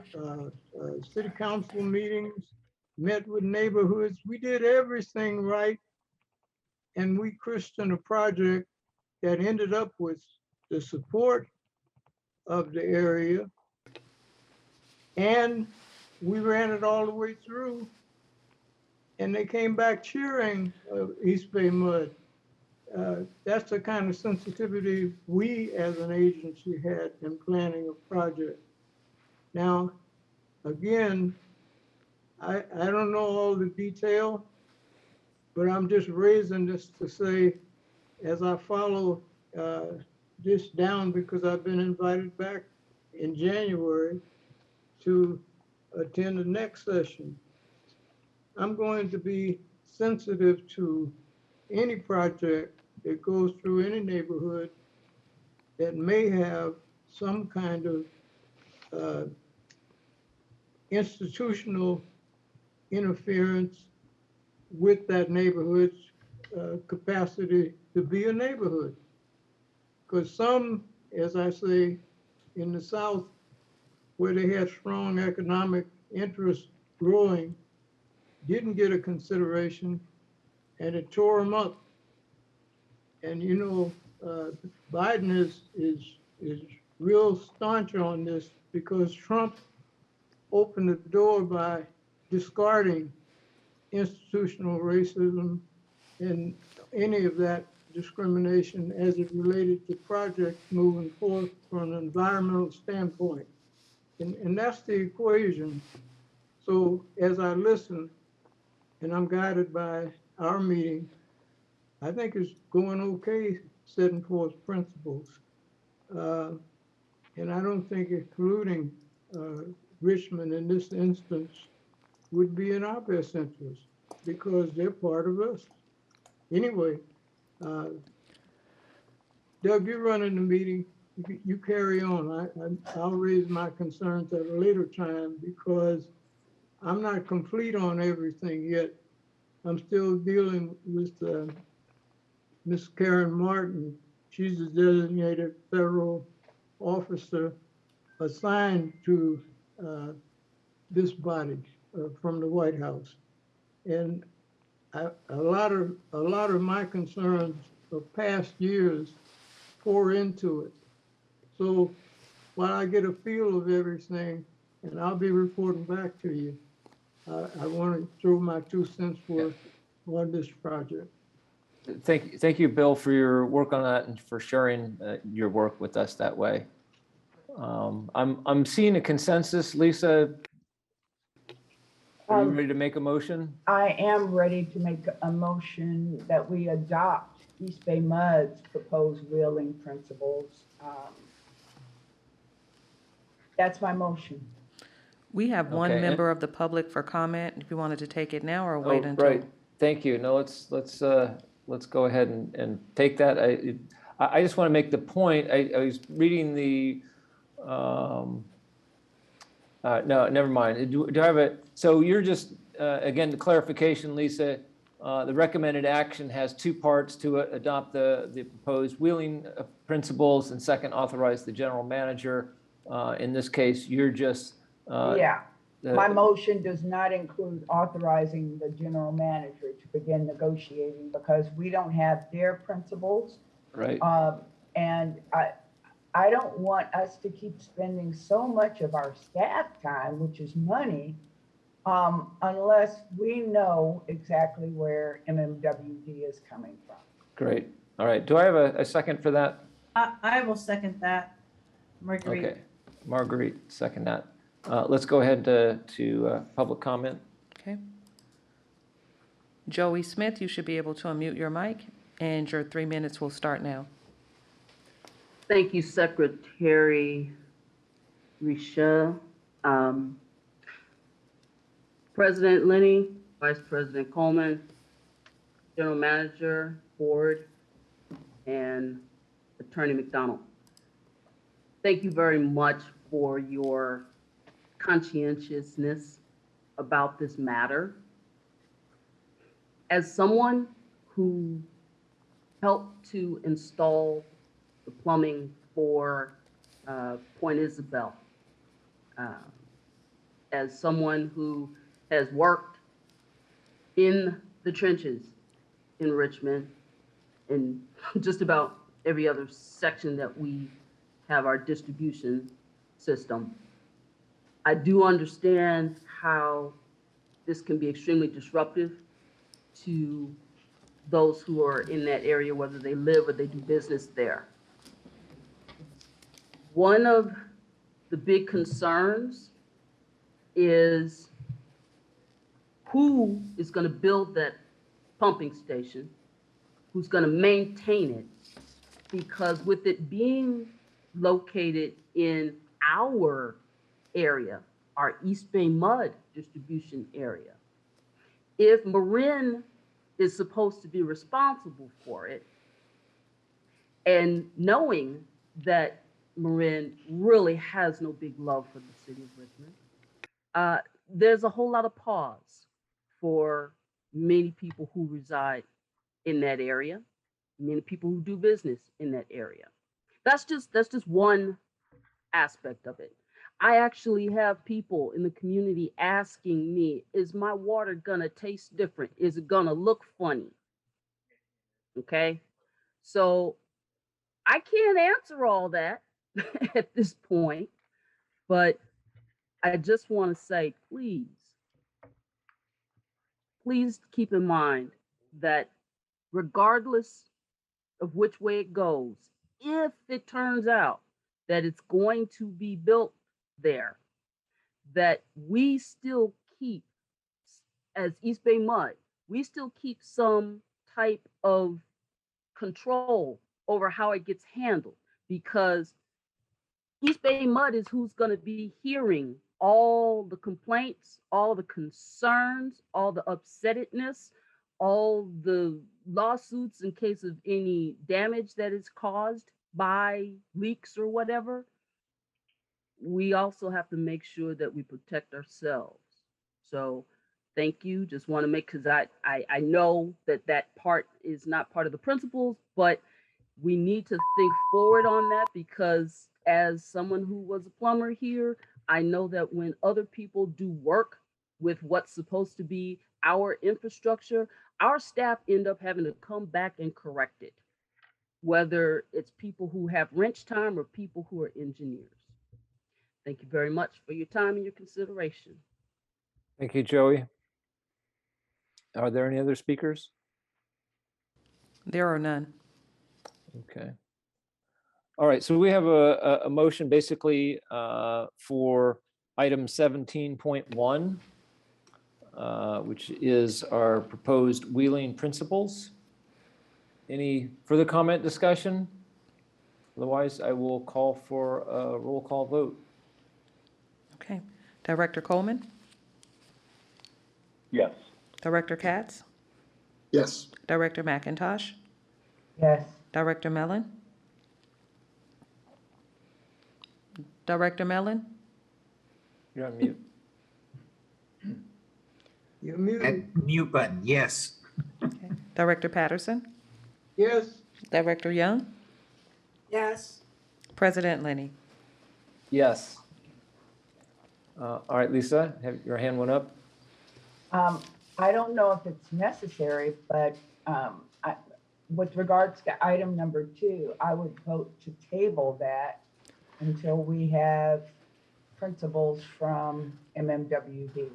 city council meetings, met with neighborhoods. We did everything right. And we christened a project that ended up with the support of the area. And we ran it all the way through. And they came back cheering East Bay Mud. That's the kind of sensitivity we as an agency had in planning a project. Now, again, I don't know all the detail, but I'm just raising this to say, as I follow this down, because I've been invited back in January to attend the next session, I'm going to be sensitive to any project that goes through any neighborhood that may have some kind of institutional interference with that neighborhood's capacity to be a neighborhood. Because some, as I say, in the South, where they had strong economic interest growing, didn't get a consideration, and it tore them up. And you know, Biden is real staunch on this because Trump opened the door by discarding institutional racism and any of that discrimination as it related to projects moving forth from an environmental standpoint. And that's the equation. So as I listen and I'm guided by our meeting, I think it's going okay setting forth principles. And I don't think including Richmond in this instance would be in our best interest because they're part of us. Anyway, Doug, you're running the meeting. You carry on. I'll raise my concerns at a later time because I'm not complete on everything yet. I'm still dealing with Miss Karen Martin. She's a designated federal officer assigned to this body from the White House. And a lot of my concerns of past years pour into it. So while I get a feel of everything, and I'll be reporting back to you, I want to throw my 2 cents worth on this project. Thank you, Bill, for your work on that and for sharing your work with us that way. I'm seeing a consensus. Lisa, are you ready to make a motion? I am ready to make a motion that we adopt East Bay MUD's proposed wheeling principles. That's my motion. We have one Okay, member of the public for comment, if you wanted to take it now or wait Oh, until. right. Thank you. No, let's go ahead and take that. I just want to make the point. I was reading the. No, never mind. Do I have a? So you're just again the clarification, Lisa. The recommended action has 2 parts to it: adopt the proposed wheeling principles, and second, authorize the general manager. In this case, you're just. Yeah. My motion does not include authorizing the general manager to begin negotiating because we don't have their principles. Right. And I don't want us to keep spending so much of our staff time, which is money, unless we know exactly where MMWD is coming from. Great. All right. Do I have a second for that? I will second that, Marguerite. Okay. Marguerite, second that. Let's go ahead to public comment. Okay. Joey Smith, you should be able to unmute your mic, and your 3 minutes will start now. Thank you, Secretary Risha. President Lenny, Vice President Coleman, General Manager, Board, and Attorney McDonald. Thank you very much for your conscientiousness about this matter. As someone who helped to install the plumbing for Point Isabel, as someone who has worked in the trenches in Richmond, in just about every other section that we have our distribution system, I do understand how this can be extremely disruptive to those who are in that area, whether they live or they do business there. One of the big concerns is who is going to build that pumping station, who's going to maintain it, because with it being located in our area, our East Bay MUD distribution area, if Marin is supposed to be responsible for it, and knowing that Marin really has no big love for the city of Richmond, there's a whole lot of pause for many people who reside in that area, many people who do business in that area. That's just one aspect of it. I actually have people in the community asking me, is my water gonna taste different? Is it gonna look funny? Okay, so I can't answer all that at this point, but I just want to say, please keep in mind that regardless of which way it goes, if it turns out that it's going to be built there, that we still keep, as East Bay Mud, we still keep some type of control over how it gets handled, because East Bay Mud is who's going to be hearing all the complaints, all the concerns, all the upsettedness, all the lawsuits in case of any damage that is caused by leaks or whatever. We also have to make sure that we protect ourselves. So thank you. Just want to make, because I know that that part is not part of the principles, but we need to think forward on that, because as someone who was a plumber here, I know that when other people do work with what's supposed to be our infrastructure, our staff end up having to come back and correct it, whether it's people who have wrench time or people who are engineers. Thank you very much for your time and your consideration. Thank you, Joey. Are there any other speakers? There are none. Okay. All right, so we have a motion basically for item 17.1, which is our proposed wheeling principles. Any further comment, discussion? Otherwise, I will call for a roll call vote. Okay. Director Coleman? Yes. Director Katz? Yes. Director McIntosh? Yes. Director Mellon? Director Mellon? You're on mute. You're muted. Mute button, yes. Okay. Director Patterson? Yes. Director Young? Yes. President Lenny? Yes. All right, Lisa, have your hand went up. I don't know if it's necessary, but with regards to item number 2, I would vote to table that until we have principles from MMWD.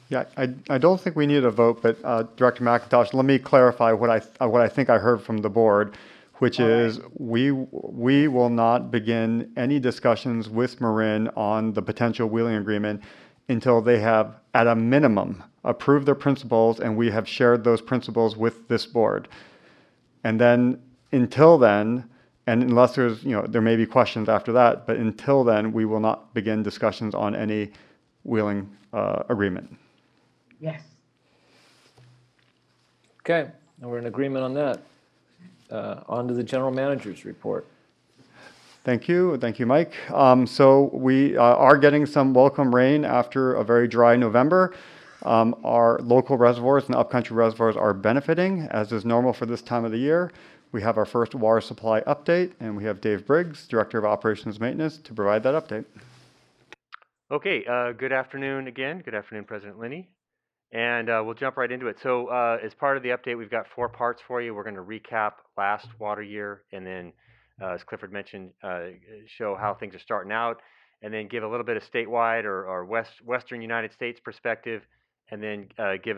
Yeah, I don't think we need a vote, but Director McIntosh, let me clarify what I think I heard from the board, which is we will not begin any discussions with Marin on the potential wheeling agreement until they have, at a minimum, approved their principles, and we have shared those principles with this board. And then, until then, and unless there's, there may be questions after that, but until then, we will not begin discussions on any wheeling agreement. Yes. Okay, and we're in agreement on that. On to the general manager's report. Thank you, Mike. So we are getting some welcome rain after a very dry November. Our local reservoirs and upcountry reservoirs are benefiting, as is normal for this time of the year. We have our first water supply update, and we have Dave Briggs, Director of Operations and Maintenance, to provide that update. Okay, good afternoon again. Good afternoon, President Lenny. And we'll jump right into it. So as part of the update, we've got 4 parts for you. We're going to recap last water year, and then, as Clifford mentioned, show how things are starting out, and then give a little bit of statewide or Western United States perspective, and then give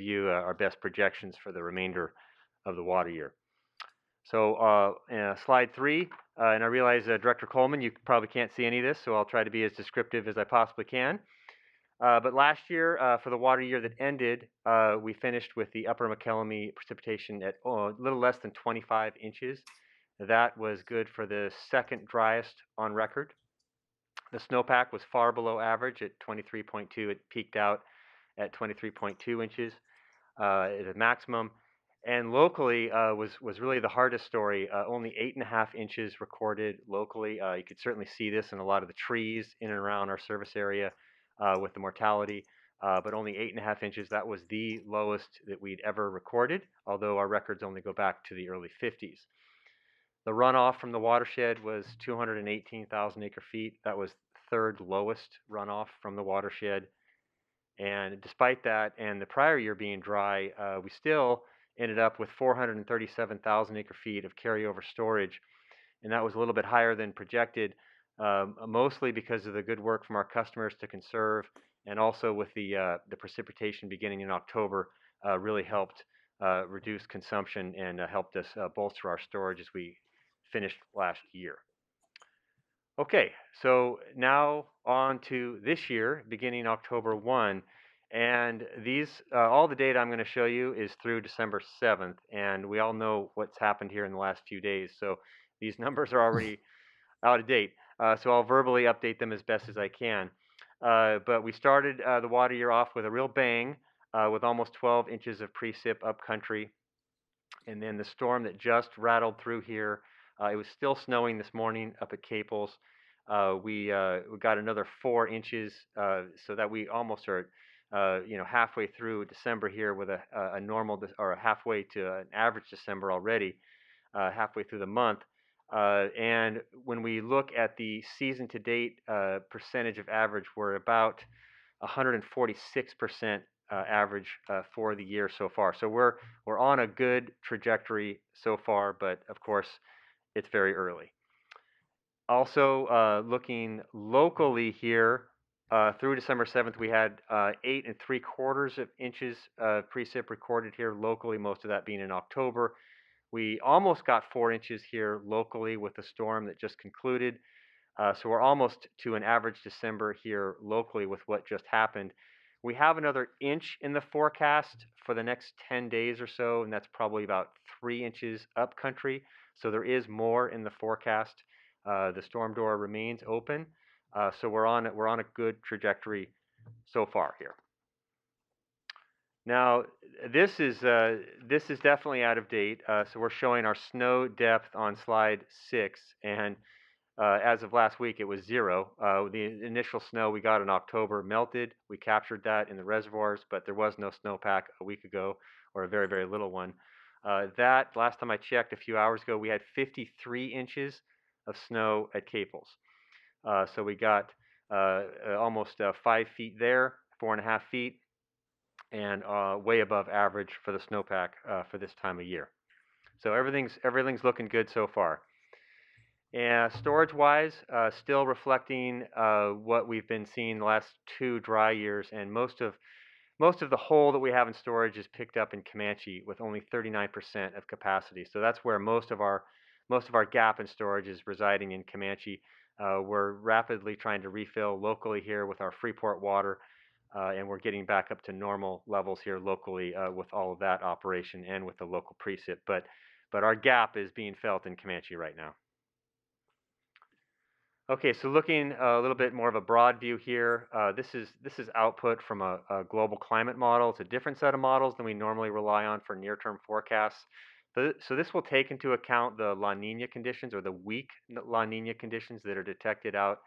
you our best projections for the remainder of the water year. So slide 3, and I realize Director Coleman, you probably can't see any of this, so I'll try to be as descriptive as I possibly can. But last year, for the water year that ended, we finished with the upper McKellamie precipitation at a little less than 25 inches. That was good for the second driest on record. The snowpack was far below average at 23.2. It peaked out at 23.2 inches at a maximum. And locally was really the hardest story. Only 8.5 inches recorded locally. You could certainly see this in a lot of the trees in and around our service area with the mortality, but only 8.5 inches. That was the lowest that we'd ever recorded, although our records only go back to the early 50s. The runoff from the watershed was 218,000 acre feet. That was third lowest runoff from the watershed. And despite that, and the prior year being dry, we still ended up with 437,000 acre feet of carryover storage. And that was a little bit higher than projected, mostly because of the good work from our customers to conserve, and also with the precipitation beginning in October really helped reduce consumption and helped us bolster our storage as we finished last year. Okay, so now on to this year, beginning October 1. And these, all the data I'm going to show you is through December 7th. And we all know what's happened here in the last few days. So these numbers are already out of date. So I'll verbally update them as best as I can. But we started the water year off with a real bang with almost 12 inches of precip upcountry. And then the storm that just rattled through here, it was still snowing this morning up at Caples. We got another 4 inches, so that we almost are, halfway through December here with a normal or a halfway to an average December already, halfway through the month. And when we look at the season to date percentage of average, we're about 146% average for the year so far. So we're on a good trajectory so far, but of course it's very early. Also, looking locally here, through December 7th, we had 8 3/4 inches precip recorded here locally, most of that being in October. We almost got 4 inches here locally with the storm that just concluded. So we're almost to an average December here locally with what just happened. We have another inch in the forecast for the next 10 days or so, and that's probably about 3 inches upcountry. So there is more in the forecast. The storm door remains open, so we're on a good trajectory so far here. Now, this is definitely out of date. So we're showing our snow depth on slide 6, and as of last week, it was 0. The initial snow we got in October melted. We captured that in the reservoirs, but there was no snowpack a week ago, or a very, very little one. That, last time I checked a few hours ago, we had 53 inches of snow at Caples. So we got almost 5 feet there, 4.5 feet, and way above average for the snowpack for this time of year. So everything's looking good so far. And storage-wise, still reflecting what we've been seeing the last 2 dry years, and most of the hole that we have in storage is picked up in Comanche with only 39% of capacity. So that's where most of our gap in storage is residing, in Comanche. We're rapidly trying to refill locally here with our Freeport water, and we're getting back up to normal levels here locally with all of that operation and with the local precip. But our gap is being felt in Comanche right now. Okay, so looking a little bit more of a broad view here, this is output from a global climate model. It's a different set of models than we normally rely on for near-term forecasts. So this will take into account the La Nina conditions, or the weak La Nina conditions that are detected out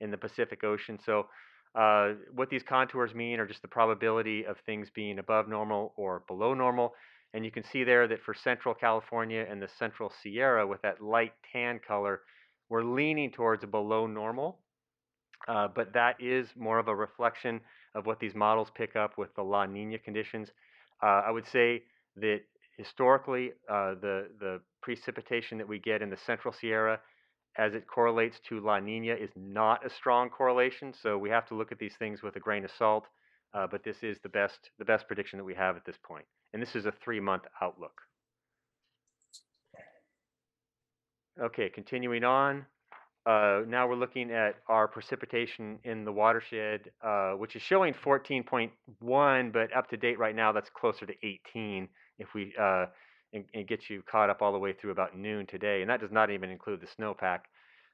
in the Pacific Ocean. So what these contours mean are just the probability of things being above normal or below normal. And you can see there that for Central California and the Central Sierra, with that light tan color, we're leaning towards a below normal, but that is more of a reflection of what these models pick up with the La Nina conditions. I would say that historically, the precipitation that we get in the Central Sierra as it correlates to La Nina is not a strong correlation, so we have to look at these things with a grain of salt, but this is the best prediction that we have at this point. And this is a 3-month outlook. Okay, continuing on. Now we're looking at our precipitation in the watershed, which is showing 14.1, but up to date right now, that's closer to 18 if we and get you caught up all the way through about noon today. And that does not even include the snowpack.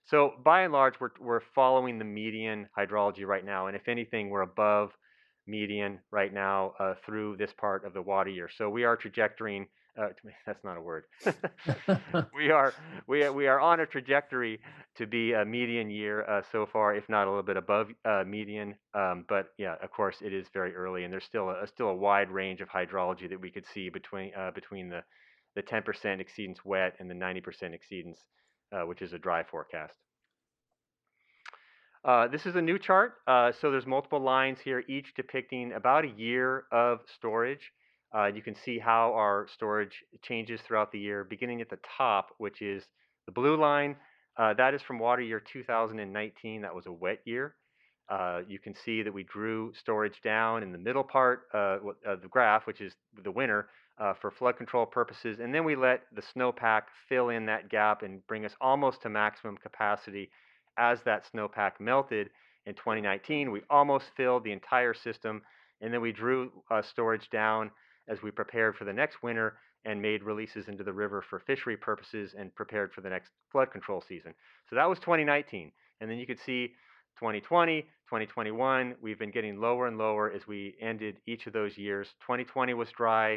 So by and large, we're following the median hydrology right now. And if anything, we're above median right now through this part of the water year. So we are trajectorying. That's not a word. we are on a trajectory to be a median year so far, if not a little bit above median. But yeah, of course, it is very early, and there's still a wide range of hydrology that we could see between the 10% exceedance wet and the 90% exceedance, which is a dry forecast. This is a new chart. So there's multiple lines here, each depicting about a year of storage. You can see how our storage changes throughout the year, beginning at the top, which is the blue line. That is from water year 2019. That was a wet year. You can see that we drew storage down in the middle part of the graph, which is the winter, for flood control purposes. And then we let the snowpack fill in that gap and bring us almost to maximum capacity as that snowpack melted in 2019, we almost filled the entire system, and then we drew storage down as we prepared for the next winter and made releases into the river for fishery purposes and prepared for the next flood control season. So that was 2019. And then you could see 2020, 2021, we've been getting lower and lower as we ended each of those years. 2020 was dry,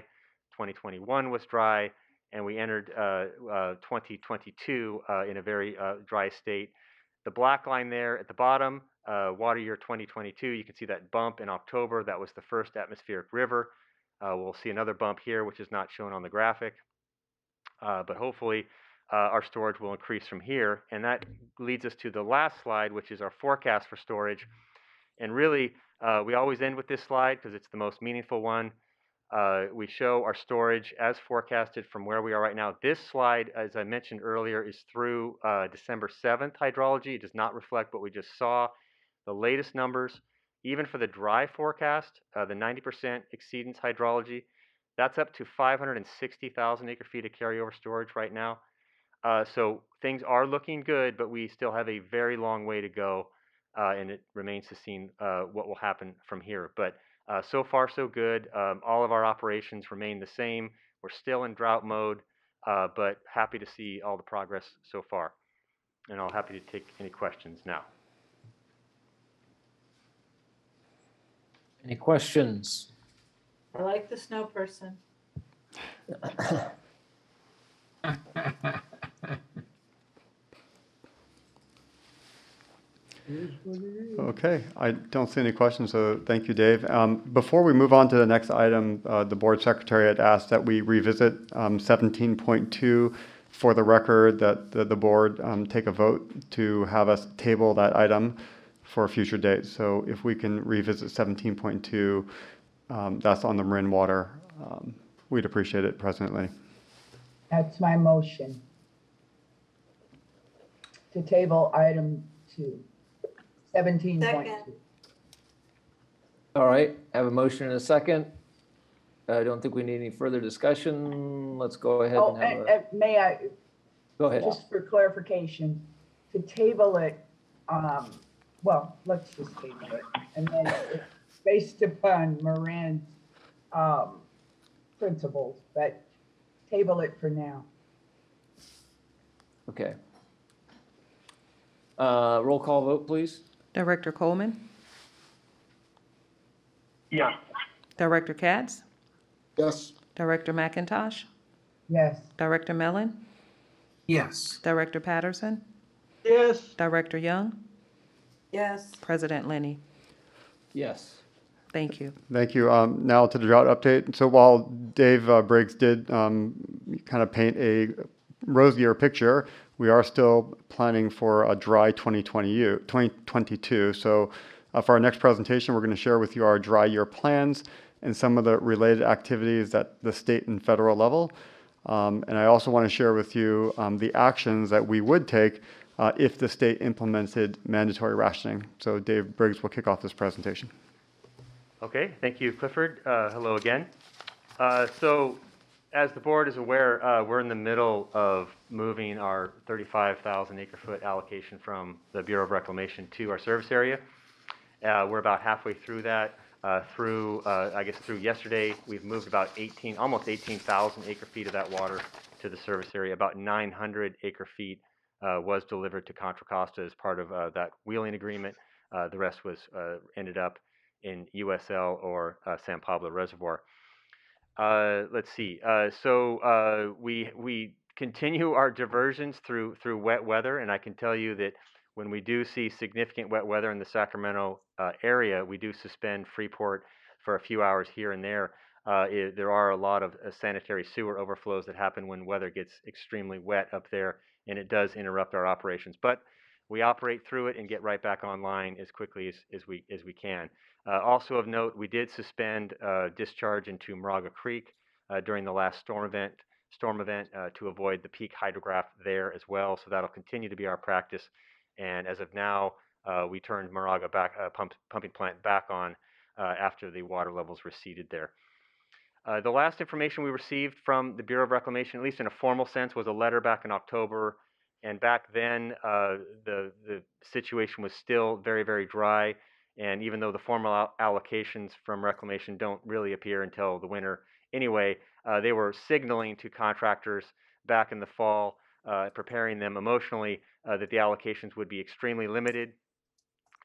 2021 was dry, and we entered 2022 in a very dry state. The black line there at the bottom, water year 2022, you can see that bump in October. That was the first atmospheric river. We'll see another bump here, which is not shown on the graphic. But hopefully our storage will increase from here. And that leads us to the last slide, which is our forecast for storage. And really, we always end with this slide because it's the most meaningful one. We show our storage as forecasted from where we are right now. This slide, as I mentioned earlier, is through December 7th hydrology. It does not reflect what we just saw. The latest numbers, even for the dry forecast, the 90% exceedance hydrology, that's up to 560,000 acre feet of carryover storage right now. So things are looking good, but we still have a very long way to go, and it remains to see what will happen from here. But so far, so good. All of our operations remain the same. We're still in drought mode, but happy to see all the progress so far. And I'll happy to take any questions now. Any questions? I like the snow person. Okay, I don't see any questions, so thank you, Dave. Before we move on to the next item, the board secretary had asked that we revisit 17.2 for the record, that the board take a vote to have us table that item for a future date. So if we can revisit 17.2, that's on the Marin water, we'd appreciate it, President Lenny. That's my motion. To table item 2, 17.2. All right, I have a motion and a second. I don't think we need any further discussion. Let's go ahead Oh, and have a, may I, go ahead. just for clarification, to table it, well, let's just table it. And then it's based upon Marin's principles, but table it for now. Okay. Roll call vote, please. Director Coleman, Yeah. Director Katz, Yes. Director McIntosh, Yes. Director Mellon, Yes. Director Patterson, Yes. Director Young, Yes. President Lenny. Yes. Thank you. Thank you. Now to the drought update. So while Dave Briggs did kind of paint a rosier picture, we are still planning for a dry 2022. So for our next presentation, we're going to share with you our dry year plans and some of the related activities at the state and federal level. And I also want to share with you the actions that we would take if the state implemented mandatory rationing. So Dave Briggs will kick off this presentation. Okay, thank you, Clifford. Hello again. So as the board is aware, we're in the middle of moving our 35,000 acre foot allocation from the Bureau of Reclamation to our service area. We're about halfway through that. Through yesterday, we've moved about almost 18,000 acre feet of that water to the service area. About 900 acre feet was delivered to Contra Costa as part of that wheeling agreement. The rest was ended up in USL or San Pablo Reservoir. Let's see. So we continue our diversions through wet weather, and I can tell you that when we do see significant wet weather in the Sacramento area, we do suspend Freeport for a few hours here and there. There are a lot of sanitary sewer overflows that happen when weather gets extremely wet up there, and it does interrupt our operations. But we operate through it and get right back online as quickly as we can. Also of note, we did suspend discharge into Moraga Creek during the last storm event to avoid the peak hydrograph there as well. So that'll continue to be our practice. And as of now, we turned Moraga pumping plant back on after the water levels receded there. The last information we received from the Bureau of Reclamation, at least in a formal sense, was a letter back in October And back then, the situation was still very, very dry. And even though the formal allocations from reclamation don't really appear until the winter anyway, they were signaling to contractors back in the fall, preparing them emotionally that the allocations would be extremely limited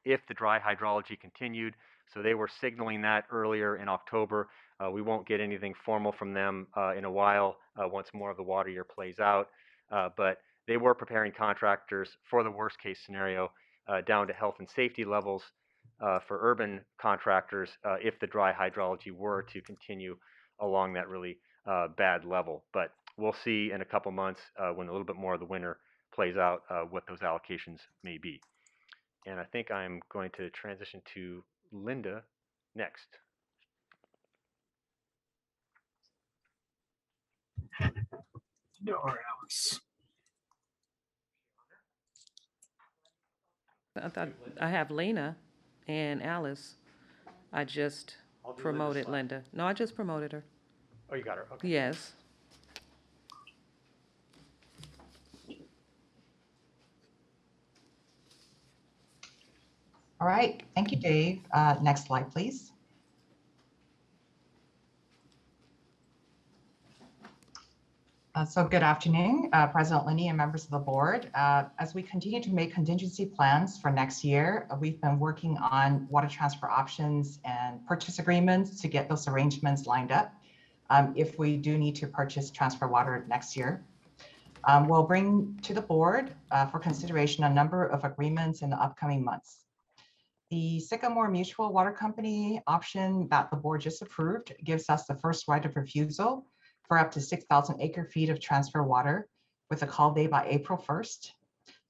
if the dry hydrology continued. So they were signaling that earlier in October. We won't get anything formal from them in a while once more of the water year plays out. But they were preparing contractors for the worst case scenario down to health and safety levels for urban contractors if the dry hydrology were to continue along that really bad level. But we'll see in a couple months when a little bit more of the winter plays out what those allocations may be. And I think I'm going to transition to Linda next. Or Alice. I thought I have Lena and Alice. I just promoted Linda. No, I just promoted her. Oh, you got her. Okay. Yes. All right, thank you, Dave. Next slide, please. So good afternoon, President Lenny and members of the board. As we continue to make contingency plans for next year, we've been working on water transfer options and purchase agreements to get those arrangements lined up if we do need to purchase transfer water next year. We'll bring to the board for consideration a number of agreements in the upcoming months. The Sycamore Mutual Water Company option that the board just approved gives us the first right of refusal for up to 6,000 acre-feet of transfer water with a call date by April 1st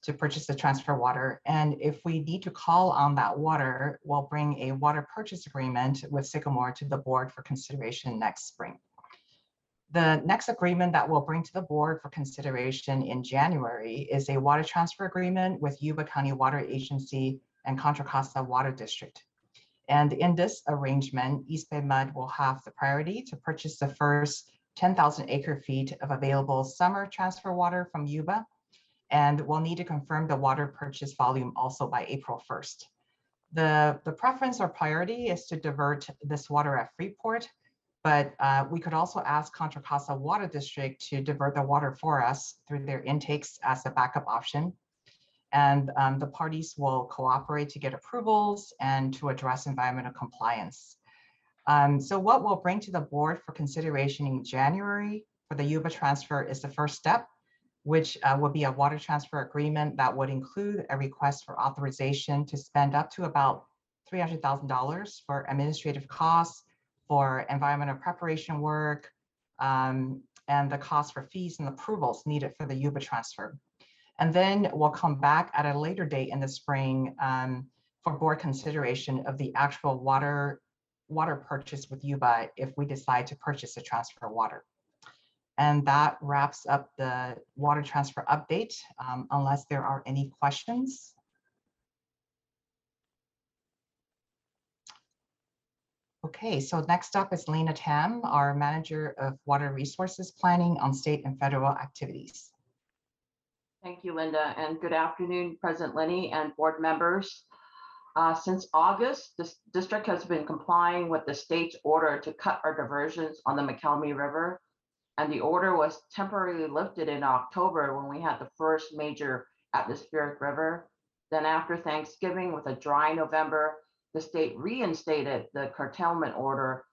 to purchase the transfer water. And if we need to call on that water, we'll bring a water purchase agreement with Sycamore to the board for consideration next spring. The next agreement that we'll bring to the board for consideration in January is a water transfer agreement with Yuba County Water Agency and Contra Costa Water District. And in this arrangement, EBMUD will have the priority to purchase the first 10,000 acre-feet of available summer transfer water from Yuba, and we'll need to confirm the water purchase volume also by April 1st. The preference or priority is to divert this water at Freeport, but we could also ask Contra Costa Water District to divert the water for us through their intakes as a backup option. And the parties will cooperate to get approvals and to address environmental compliance. So what we'll bring to the board for consideration in January for the Yuba transfer is the first step, which will be a water transfer agreement that would include a request for authorization to spend up to about $300,000 for administrative costs, for environmental preparation work, and the cost for fees and approvals needed for the Yuba transfer. And then we'll come back at a later date in the spring for board consideration of the actual water purchase with Yuba if we decide to purchase the transfer water. And that wraps up the water transfer update, unless there are any questions. Okay, so next up is Lena Tam, our Manager of Water Resources Planning on state and federal activities. Thank you, Linda, and good afternoon, President Lenny and board members. Since August, this district has been complying with the state's order to cut our diversions on the McElmy River, and the order was temporarily lifted in October when we had the first major atmospheric river. Then after Thanksgiving, with a dry November, the state reinstated the curtailment order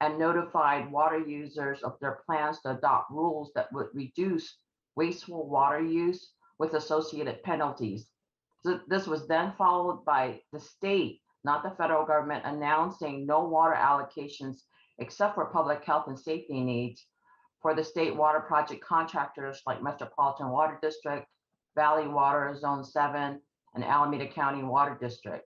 and notified water users of their plans to adopt rules that would reduce wasteful water use with associated penalties. So this was then followed by the state, not the federal government, announcing no water allocations except for public health and safety needs for the state water project contractors like Metropolitan Water District, Valley Water Zone 7, and Alameda County Water District.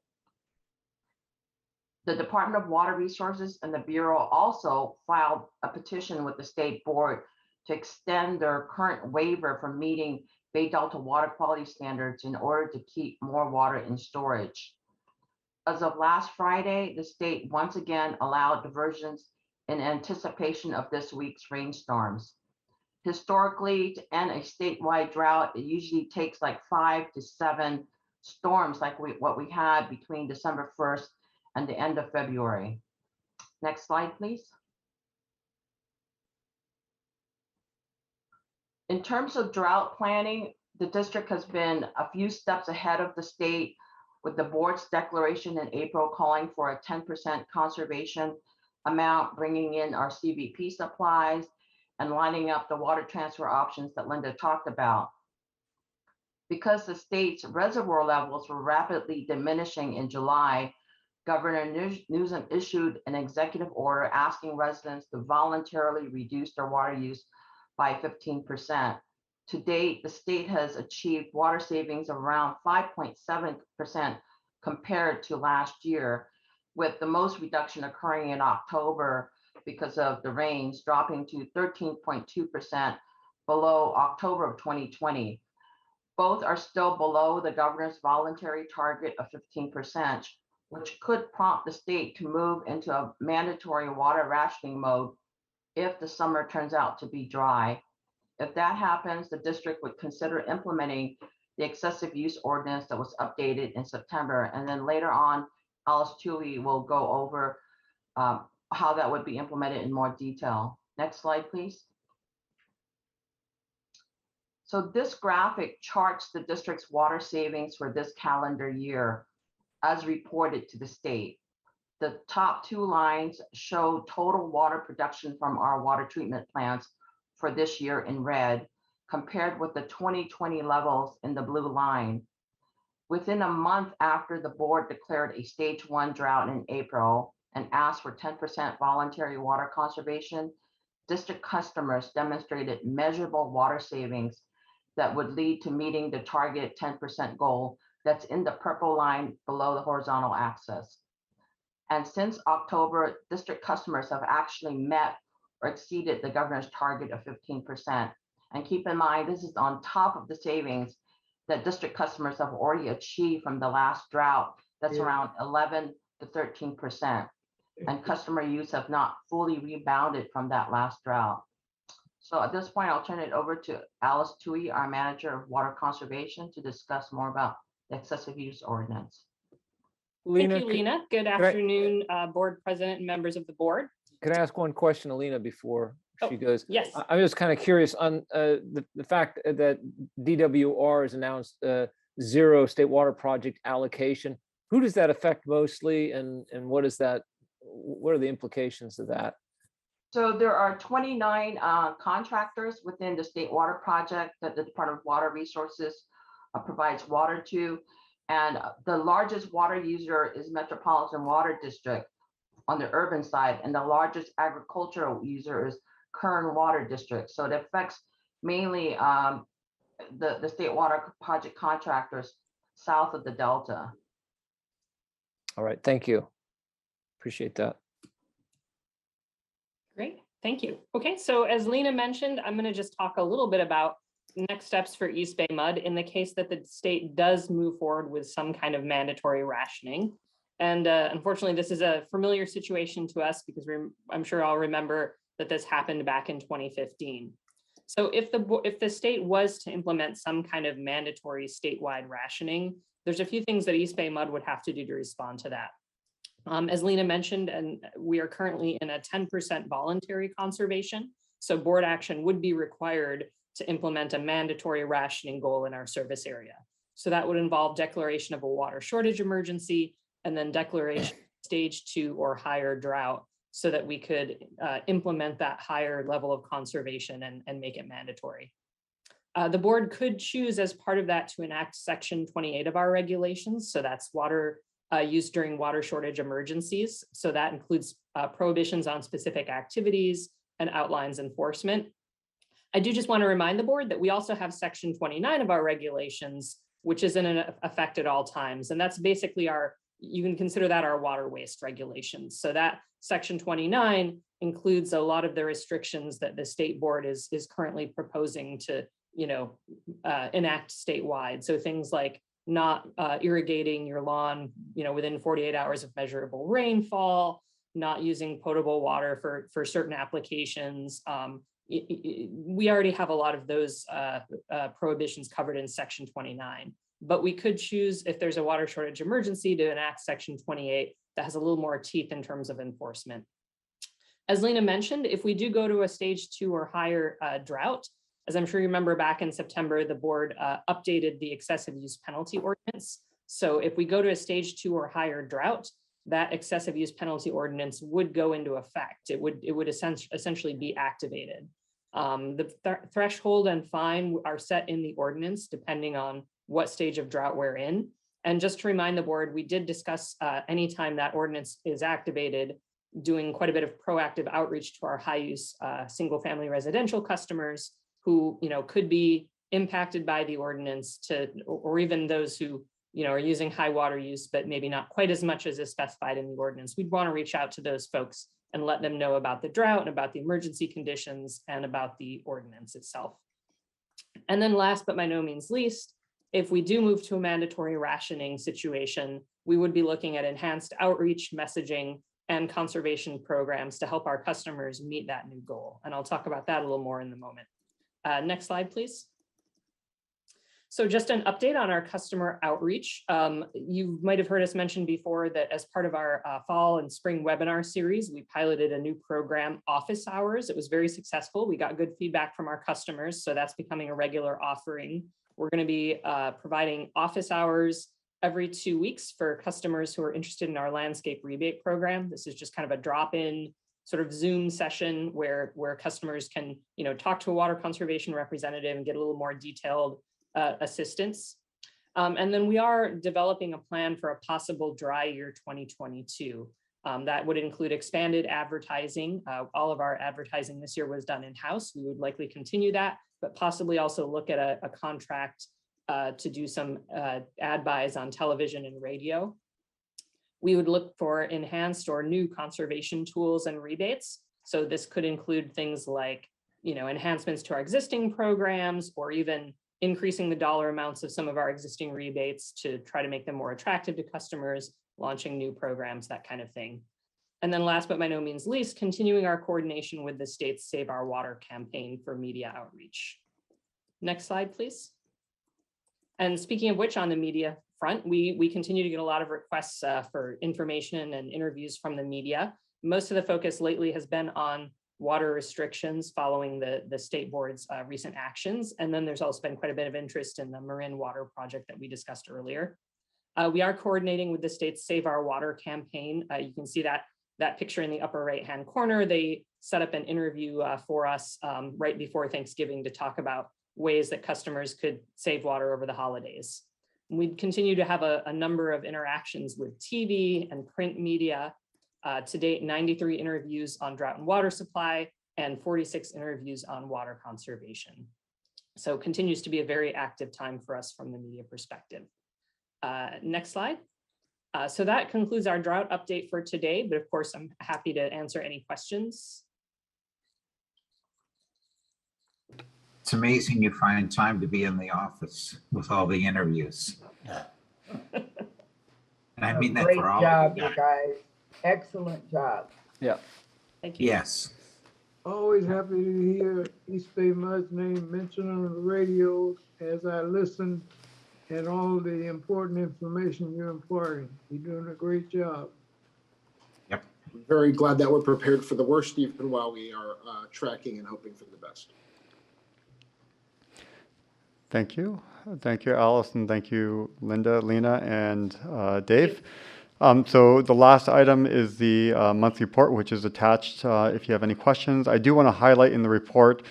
The Department of Water Resources and the Bureau also filed a petition with the state board to extend their current waiver from meeting Bay Delta water quality standards in order to keep more water in storage. As of last Friday, the state once again allowed diversions in anticipation of this week's rainstorms. Historically, to end a statewide drought, it usually takes like 5 to 7 storms like what we had between December 1st and the end of February. Next slide, please. In terms of drought planning, the district has been a few steps ahead of the state with the board's declaration in April calling for a 10% conservation amount, bringing in our CVP supplies and lining up the water transfer options that Linda talked about. Because the state's reservoir levels were rapidly diminishing in July, Governor Newsom issued an executive order asking residents to voluntarily reduce their water use by 15%. To date, the state has achieved water savings of around 5.7% compared to last year, with the most reduction occurring in October because of the rains, dropping to 13.2% below October of 2020. Both are still below the governor's voluntary target of 15%, which could prompt the state to move into a mandatory water rationing mode if the summer turns out to be dry. If that happens, the district would consider implementing the excessive use ordinance that was updated in September. And then later on, Alice Tui will go over how that would be implemented in more detail. Next slide, please. So this graphic charts the district's water savings for this calendar year as reported to the state. The top 2 lines show total water production from our water treatment plants for this year in red, compared with the 2020 levels in the blue line. Within a month after the board declared a stage 1 drought in April and asked for 10% voluntary water conservation, district customers demonstrated measurable water savings that would lead to meeting the target 10% goal that's in the purple line below the horizontal axis. And since October, district customers have actually met or exceeded the governor's target of 15%. And keep in mind, this is on top of the savings that district customers have already achieved from the last drought. That's around 11 to 13%. And customer use have not fully rebounded from that last drought. So at this point, I'll turn it over to Alice Tui, our manager of water conservation, to discuss more about the excessive use ordinance. Thank you, Lena. Good afternoon, board president and members of the board. Can I ask one question, Alina, before she goes? Yes. I'm just kind of curious on the fact that DWR has announced zero state water project allocation. Who does that affect mostly, and what is that? What are the implications of that? So there are 29 contractors within the state water project that the Department of Water Resources provides water to. And the largest water user is Metropolitan Water District on the urban side, and the largest agricultural user is Kern Water District. So it affects mainly the state water project contractors south of the Delta. All right, thank you. Appreciate that. Great, thank you. Okay, so as Lena mentioned, I'm going to just talk a little bit about next steps for East Bay MUD in the case that the state does move forward with some kind of mandatory rationing. And unfortunately, this is a familiar situation to us because I'm sure I'll remember that this happened back in 2015. So if the state was to implement some kind of mandatory statewide rationing, there's a few things that East Bay MUD would have to do to respond to that. As Lena mentioned, and we are currently in a 10% voluntary conservation, so board action would be required to implement a mandatory rationing goal in our service area. So that would involve declaration of a water shortage emergency and then declaration stage 2 or higher drought so that we could implement that higher level of conservation and make it mandatory. The board could choose as part of that to enact section 28 of our regulations. So that's water used during water shortage emergencies. So that includes prohibitions on specific activities and outlines enforcement. I do just want to remind the board that we also have section 29 of our regulations, which is in effect at all times. And that's basically you can consider that our water waste regulations. So that section 29 includes a lot of the restrictions that the state board is currently proposing to, enact statewide. So things like not irrigating your lawn, within 48 hours of measurable rainfall, not using potable water for certain applications, we already have a lot of those prohibitions covered in Section 29. But we could choose, if there's a water shortage emergency, to enact Section 28 that has a little more teeth in terms of enforcement. As Lena mentioned, if we do go to a stage 2 or higher drought, as I'm sure you remember back in September, the board updated the excessive use penalty ordinance. So if we go to a stage 2 or higher drought, that excessive use penalty ordinance would go into effect. It would essentially be activated. The threshold and fine are set in the ordinance depending on what stage of drought we're in. And just to remind the board, we did discuss anytime that ordinance is activated, doing quite a bit of proactive outreach to our high use single family residential customers who could be impacted by the ordinance, or even those who are using high water use, but maybe not quite as much as is specified in the ordinance. We'd want to reach out to those folks and let them know about the drought and about the emergency conditions and about the ordinance itself. And then last but by no means least, if we do move to a mandatory rationing situation, we would be looking at enhanced outreach, messaging, and conservation programs to help our customers meet that new goal. And I'll talk about that a little more in a moment. Next slide, please. So just an update on our customer outreach. You might have heard us mention before that as part of our fall and spring webinar series, we piloted a new program, Office Hours. It was very successful. We got good feedback from our customers, so that's becoming a regular offering. We're going to be providing office hours every 2 weeks for customers who are interested in our landscape rebate program. This is just kind of a drop-in sort of Zoom session where customers can talk to a water conservation representative and get a little more detailed assistance. And then we are developing a plan for a possible dry year 2022. That would include expanded advertising. All of our advertising this year was done in-house. We would likely continue that, but possibly also look at a contract to do some ad buys on television and radio. We would look for enhanced or new conservation tools and rebates. So this could include things like, enhancements to our existing programs, or even increasing the dollar amounts of some of our existing rebates to try to make them more attractive to customers, launching new programs, that kind of thing. And then last but by no means least, continuing our coordination with the state's Save Our Water campaign for media outreach. Next slide, please. And speaking of which, on the media front, we continue to get a lot of requests for information and interviews from the media. Most of the focus lately has been on water restrictions following the state board's recent actions. And then there's also been quite a bit of interest in the Marin water project that we discussed earlier. We are coordinating with the state's Save Our Water campaign. You can see that picture in the upper right-hand corner. They set up an interview for us right before Thanksgiving to talk about ways that customers could save water over the holidays. We continue to have a number of interactions with TV and print media. To date, 93 interviews on drought and water supply and 46 interviews on water conservation. So continues to be a very active time for us from the media perspective. Next slide. So that concludes our drought update for today, but of course, I'm happy to answer any questions. It's amazing you find time to be in the office with all the interviews. And I mean that Great for all job, of you you guys. Excellent job. Yeah. Thank you. Yes. Always happy to hear EBMUD's name mentioned on the radio as I listen, and all the important information you're imparting. You're doing a great job. Yep. I'm very glad that we're prepared for the worst, even while we are tracking and hoping for the best. Thank you. Thank you, Allison. Thank you, Linda, Lena, and Dave. So the last item is the monthly report, which is attached if you have any questions. I do want to highlight in the report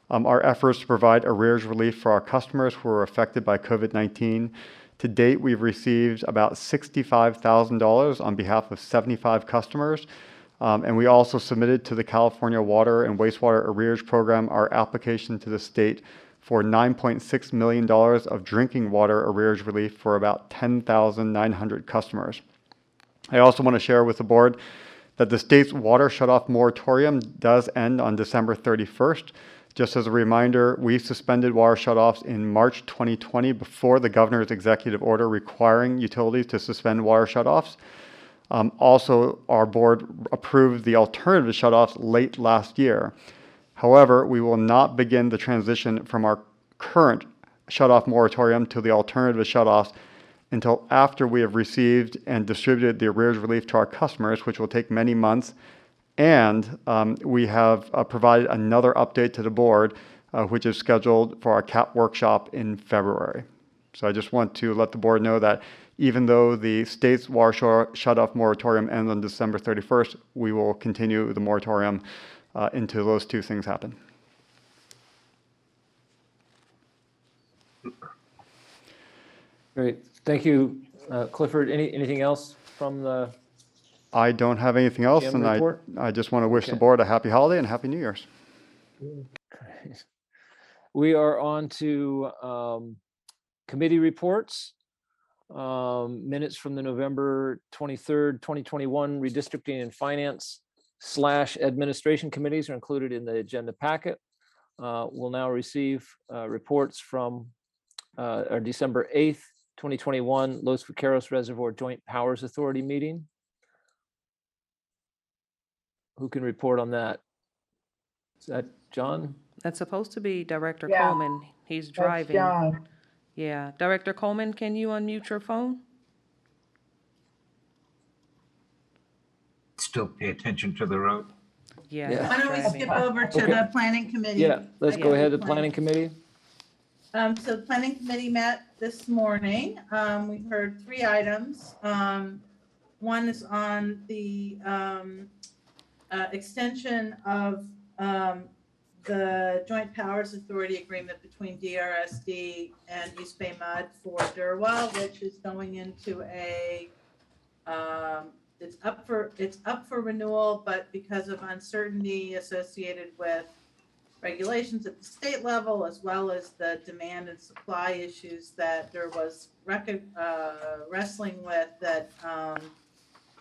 our efforts to provide arrears relief for our customers who were affected by COVID-19. To date, we've received about $65,000 on behalf of 75 customers. And we also submitted to the California Water and Wastewater Arrears Program our application to the state for $9.6 million of drinking water arrears relief for about 10,900 customers. I also want to share with the board that the state's water shutoff moratorium does end on December 31st. Just as a reminder, we suspended water shutoffs in March 2020 before the governor's executive order requiring utilities to suspend water shutoffs. Also, our board approved the alternative shutoffs late last year. However, we will not begin the transition from our current shutoff moratorium to the alternative shutoffs until after we have received and distributed the arrears relief to our customers, which will take many months. And we have provided another update to the board, which is scheduled for our CAP workshop in February. So I just want to let the board know that even though the state's water shutoff moratorium ends on December 31st, we will continue the moratorium until those two things happen. Great. Thank you, Clifford. Anything else from the I don't have anything else, GM and report? I just want to wish the Okay. board a happy holiday and happy New Year's. We are on to committee reports. Minutes from the November 23rd, 2021 redistricting and finance / administration committees are included in the agenda packet. We'll now receive reports from our December 8th, 2021 Los Vaqueros Reservoir Joint Powers Authority meeting. Who can report on that? Is that John? That's supposed to be Director Yeah, Coleman. He's That's driving. John. Yeah, Director Coleman, can you unmute your phone? Still pay attention to the road. Yeah. Yeah. Why don't we skip over to Okay. the planning committee? Yeah, let's go Yeah. ahead to the planning committee. So the planning committee met this morning. We heard 3 items. One is on the extension of the Joint Powers Authority Agreement between DRSD and East Bay MUD for Durwell, which is going into a it's up for renewal, but because of uncertainty associated with regulations at the state level, as well as the demand and supply issues that there was wrestling with, that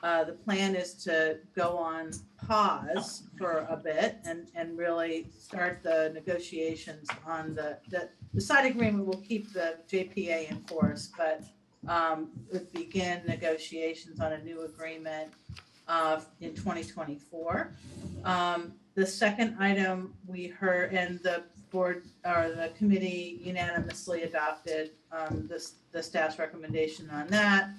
the plan is to go on pause for a bit and really start the negotiations on the side agreement. Will keep the JPA in force, but would begin negotiations on a new agreement in 2024. The second item we heard, and the board or the committee unanimously adopted the staff's recommendation on that.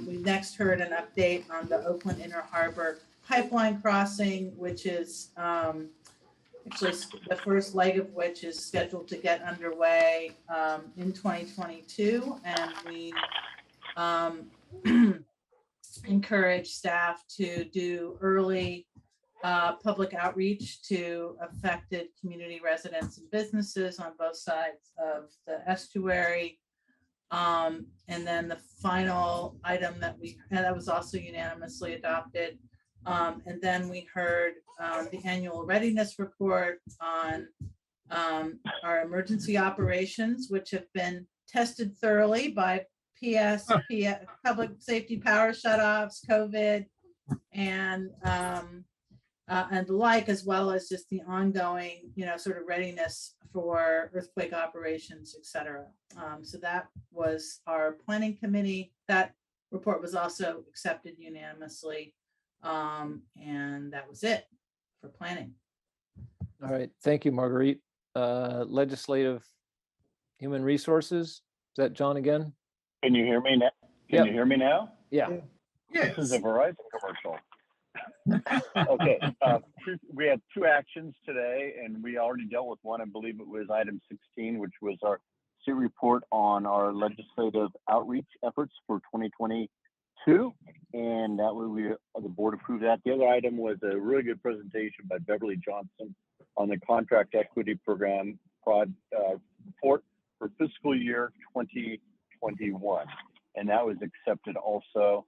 We next heard an update on the Oakland Inner Harbor pipeline crossing, which is actually the first leg of which is scheduled to get underway in 2022. And we encourage staff to do early public outreach to affected community residents and businesses on both sides of the estuary. And then the final item that was also unanimously adopted. And then we heard the annual readiness report on our emergency operations, which have been tested thoroughly by PS, public safety power shutoffs, COVID, and the like, as well as just the ongoing, sort of readiness for earthquake operations, et cetera. So that was our planning committee. That report was also accepted unanimously. And that was it for planning. All right, thank you, Marguerite. Legislative Human Resources, is that John again? Can you hear me now? Can you hear me now? Yeah. This is a Verizon commercial. Okay, we had 2 actions today, and we already dealt with one. I believe it was item 16, which was our state report on our legislative outreach efforts for 2022, and that way the board approved that. The other item was a really good presentation by Beverly Johnson on the contract equity program report for fiscal year 2021, and that was accepted also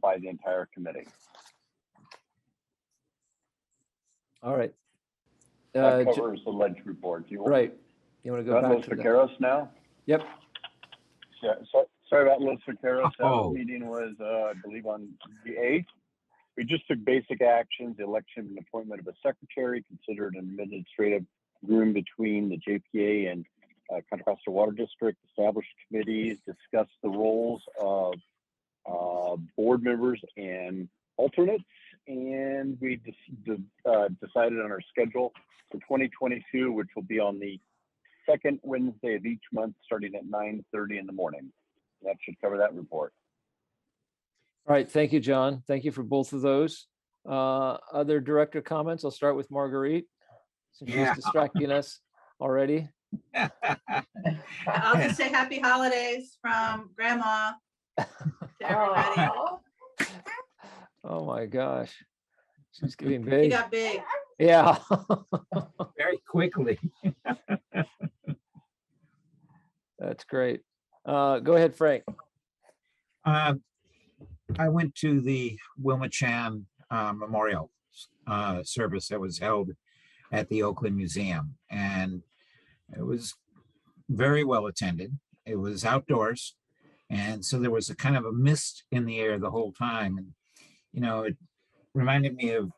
by the entire committee. All right. That covers the ledge report. Right. You want to go back Los to Vaqueros now? Yep. Yeah, so, sorry about Los Vaqueros. That meeting was, I believe, on the 8th. We just took basic actions: the election and appointment of a secretary, considered an administrative agreement between the JPA and Contra Costa Water District, established committees, discussed the roles of board members and alternates, and we decided on our schedule for 2022, which will be on the second Wednesday of each month, starting at 9:30 in the morning. That should cover that report. All right, thank you, John. Thank you for both of those. Other director comments? I'll start with Marguerite, since she's distracting us already. I'll just say happy holidays from Grandma to everybody. Oh my gosh, she's getting She big. got big. Yeah. Very quickly. That's great. Go ahead, Frank. I went to the Wilma Chan Memorial service that was held at the Oakland Museum, and it was very well attended. It was outdoors, and so there was a kind of a mist in the air the whole time. And you know, it reminded me of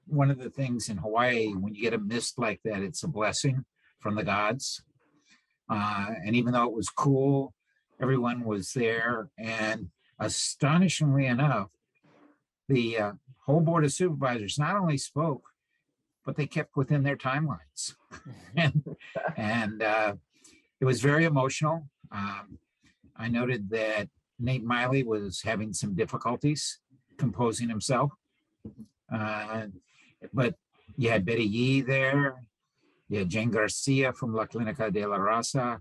one of the things in Hawaii. When you get a mist like that, it's a blessing from the gods. And even though it was cool, everyone was there, and astonishingly enough, the whole board of supervisors not only spoke, but they kept within their timelines. and it was very emotional. I noted that Nate Miley was having some difficulties composing himself. But you had Betty Yee there. You had Jane Garcia from La Clinica de la Raza.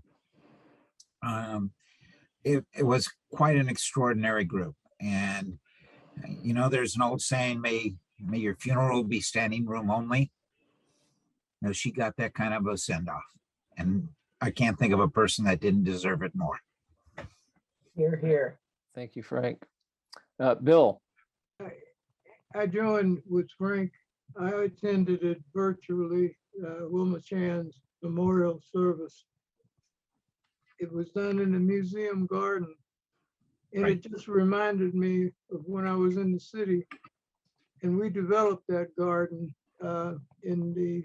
It was quite an extraordinary group. And, you know, there's an old saying, may your funeral be standing room only. You know, she got that kind of a send off. And I can't think of a person that didn't deserve it more. Here, here. Thank you, Frank. Bill. I joined with Frank. I attended it virtually, Wilma Chan's memorial service. It was done in the museum garden. And it just reminded me of when I was in the city, and we developed that garden in the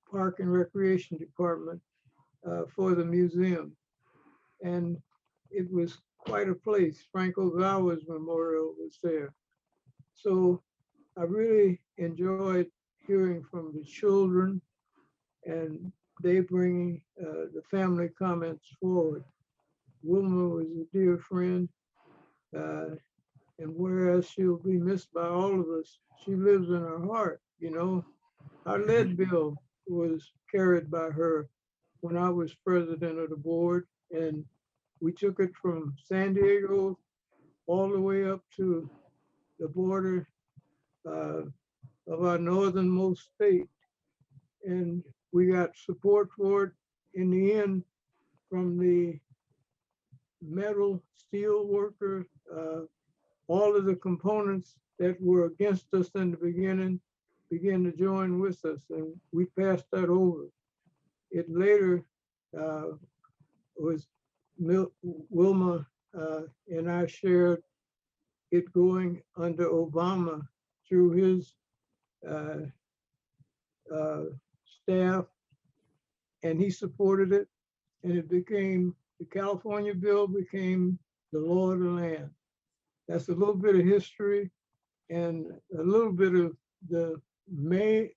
Park and Recreation Department for the museum. And it was quite a place. Frank Ogawa's memorial was there. So I really enjoyed hearing from the children and they bringing the family comments forward. Wilma was a dear friend, and whereas she'll be missed by all of us, she lives in our heart, you know. Our lead bill was carried by her when I was president of the board, and we took it from San Diego all the way up to the border of our northernmost state. And we got support for it in the end from the metal, steel workers, all of the components that were against us in the beginning began to join with us, and we passed that over. It later was Wilma and I shared it going under Obama through his staff, and he supported it, and it became, the California bill became the law of the land. That's a little bit of history and a little bit of the many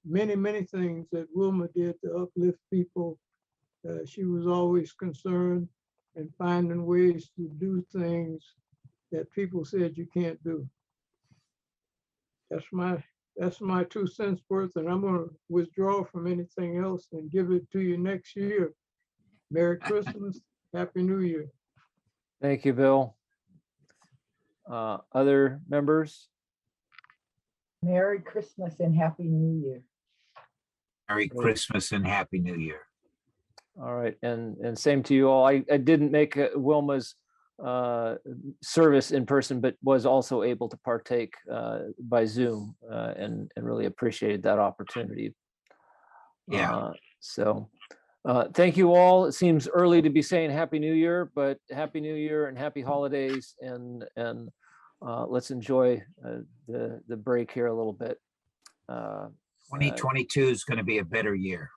things that Wilma did to uplift people. She was always concerned and finding ways to do things that people said you can't do. That's my 2 cents worth, and I'm going to withdraw from anything else and give it to you next year. Merry Christmas, Happy New Year. Thank you, Bill. Other members? Merry Christmas and Happy New Year. Merry Christmas and Happy New Year. All right, and same to you all. I didn't make Wilma's service in person, but was also able to partake by Zoom and really appreciated that opportunity. Yeah. So thank you all. It seems early to be saying Happy New Year, but Happy New Year and Happy Holidays, and let's enjoy the break here a little bit. 2022 is going to be a better year.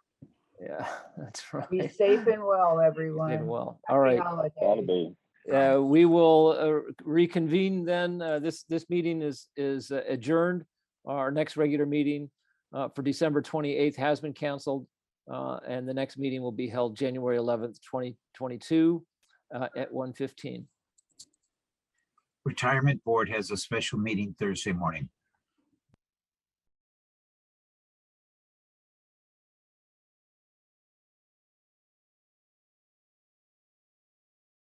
Yeah, that's right. Be safe and well, everyone. Safe and well. All right. Gotta be. We will reconvene then. This meeting is adjourned. Our next regular meeting for December 28th has been canceled, and the next meeting will be held January 11th, 2022 at 1:15. Retirement Board has a special meeting Thursday morning.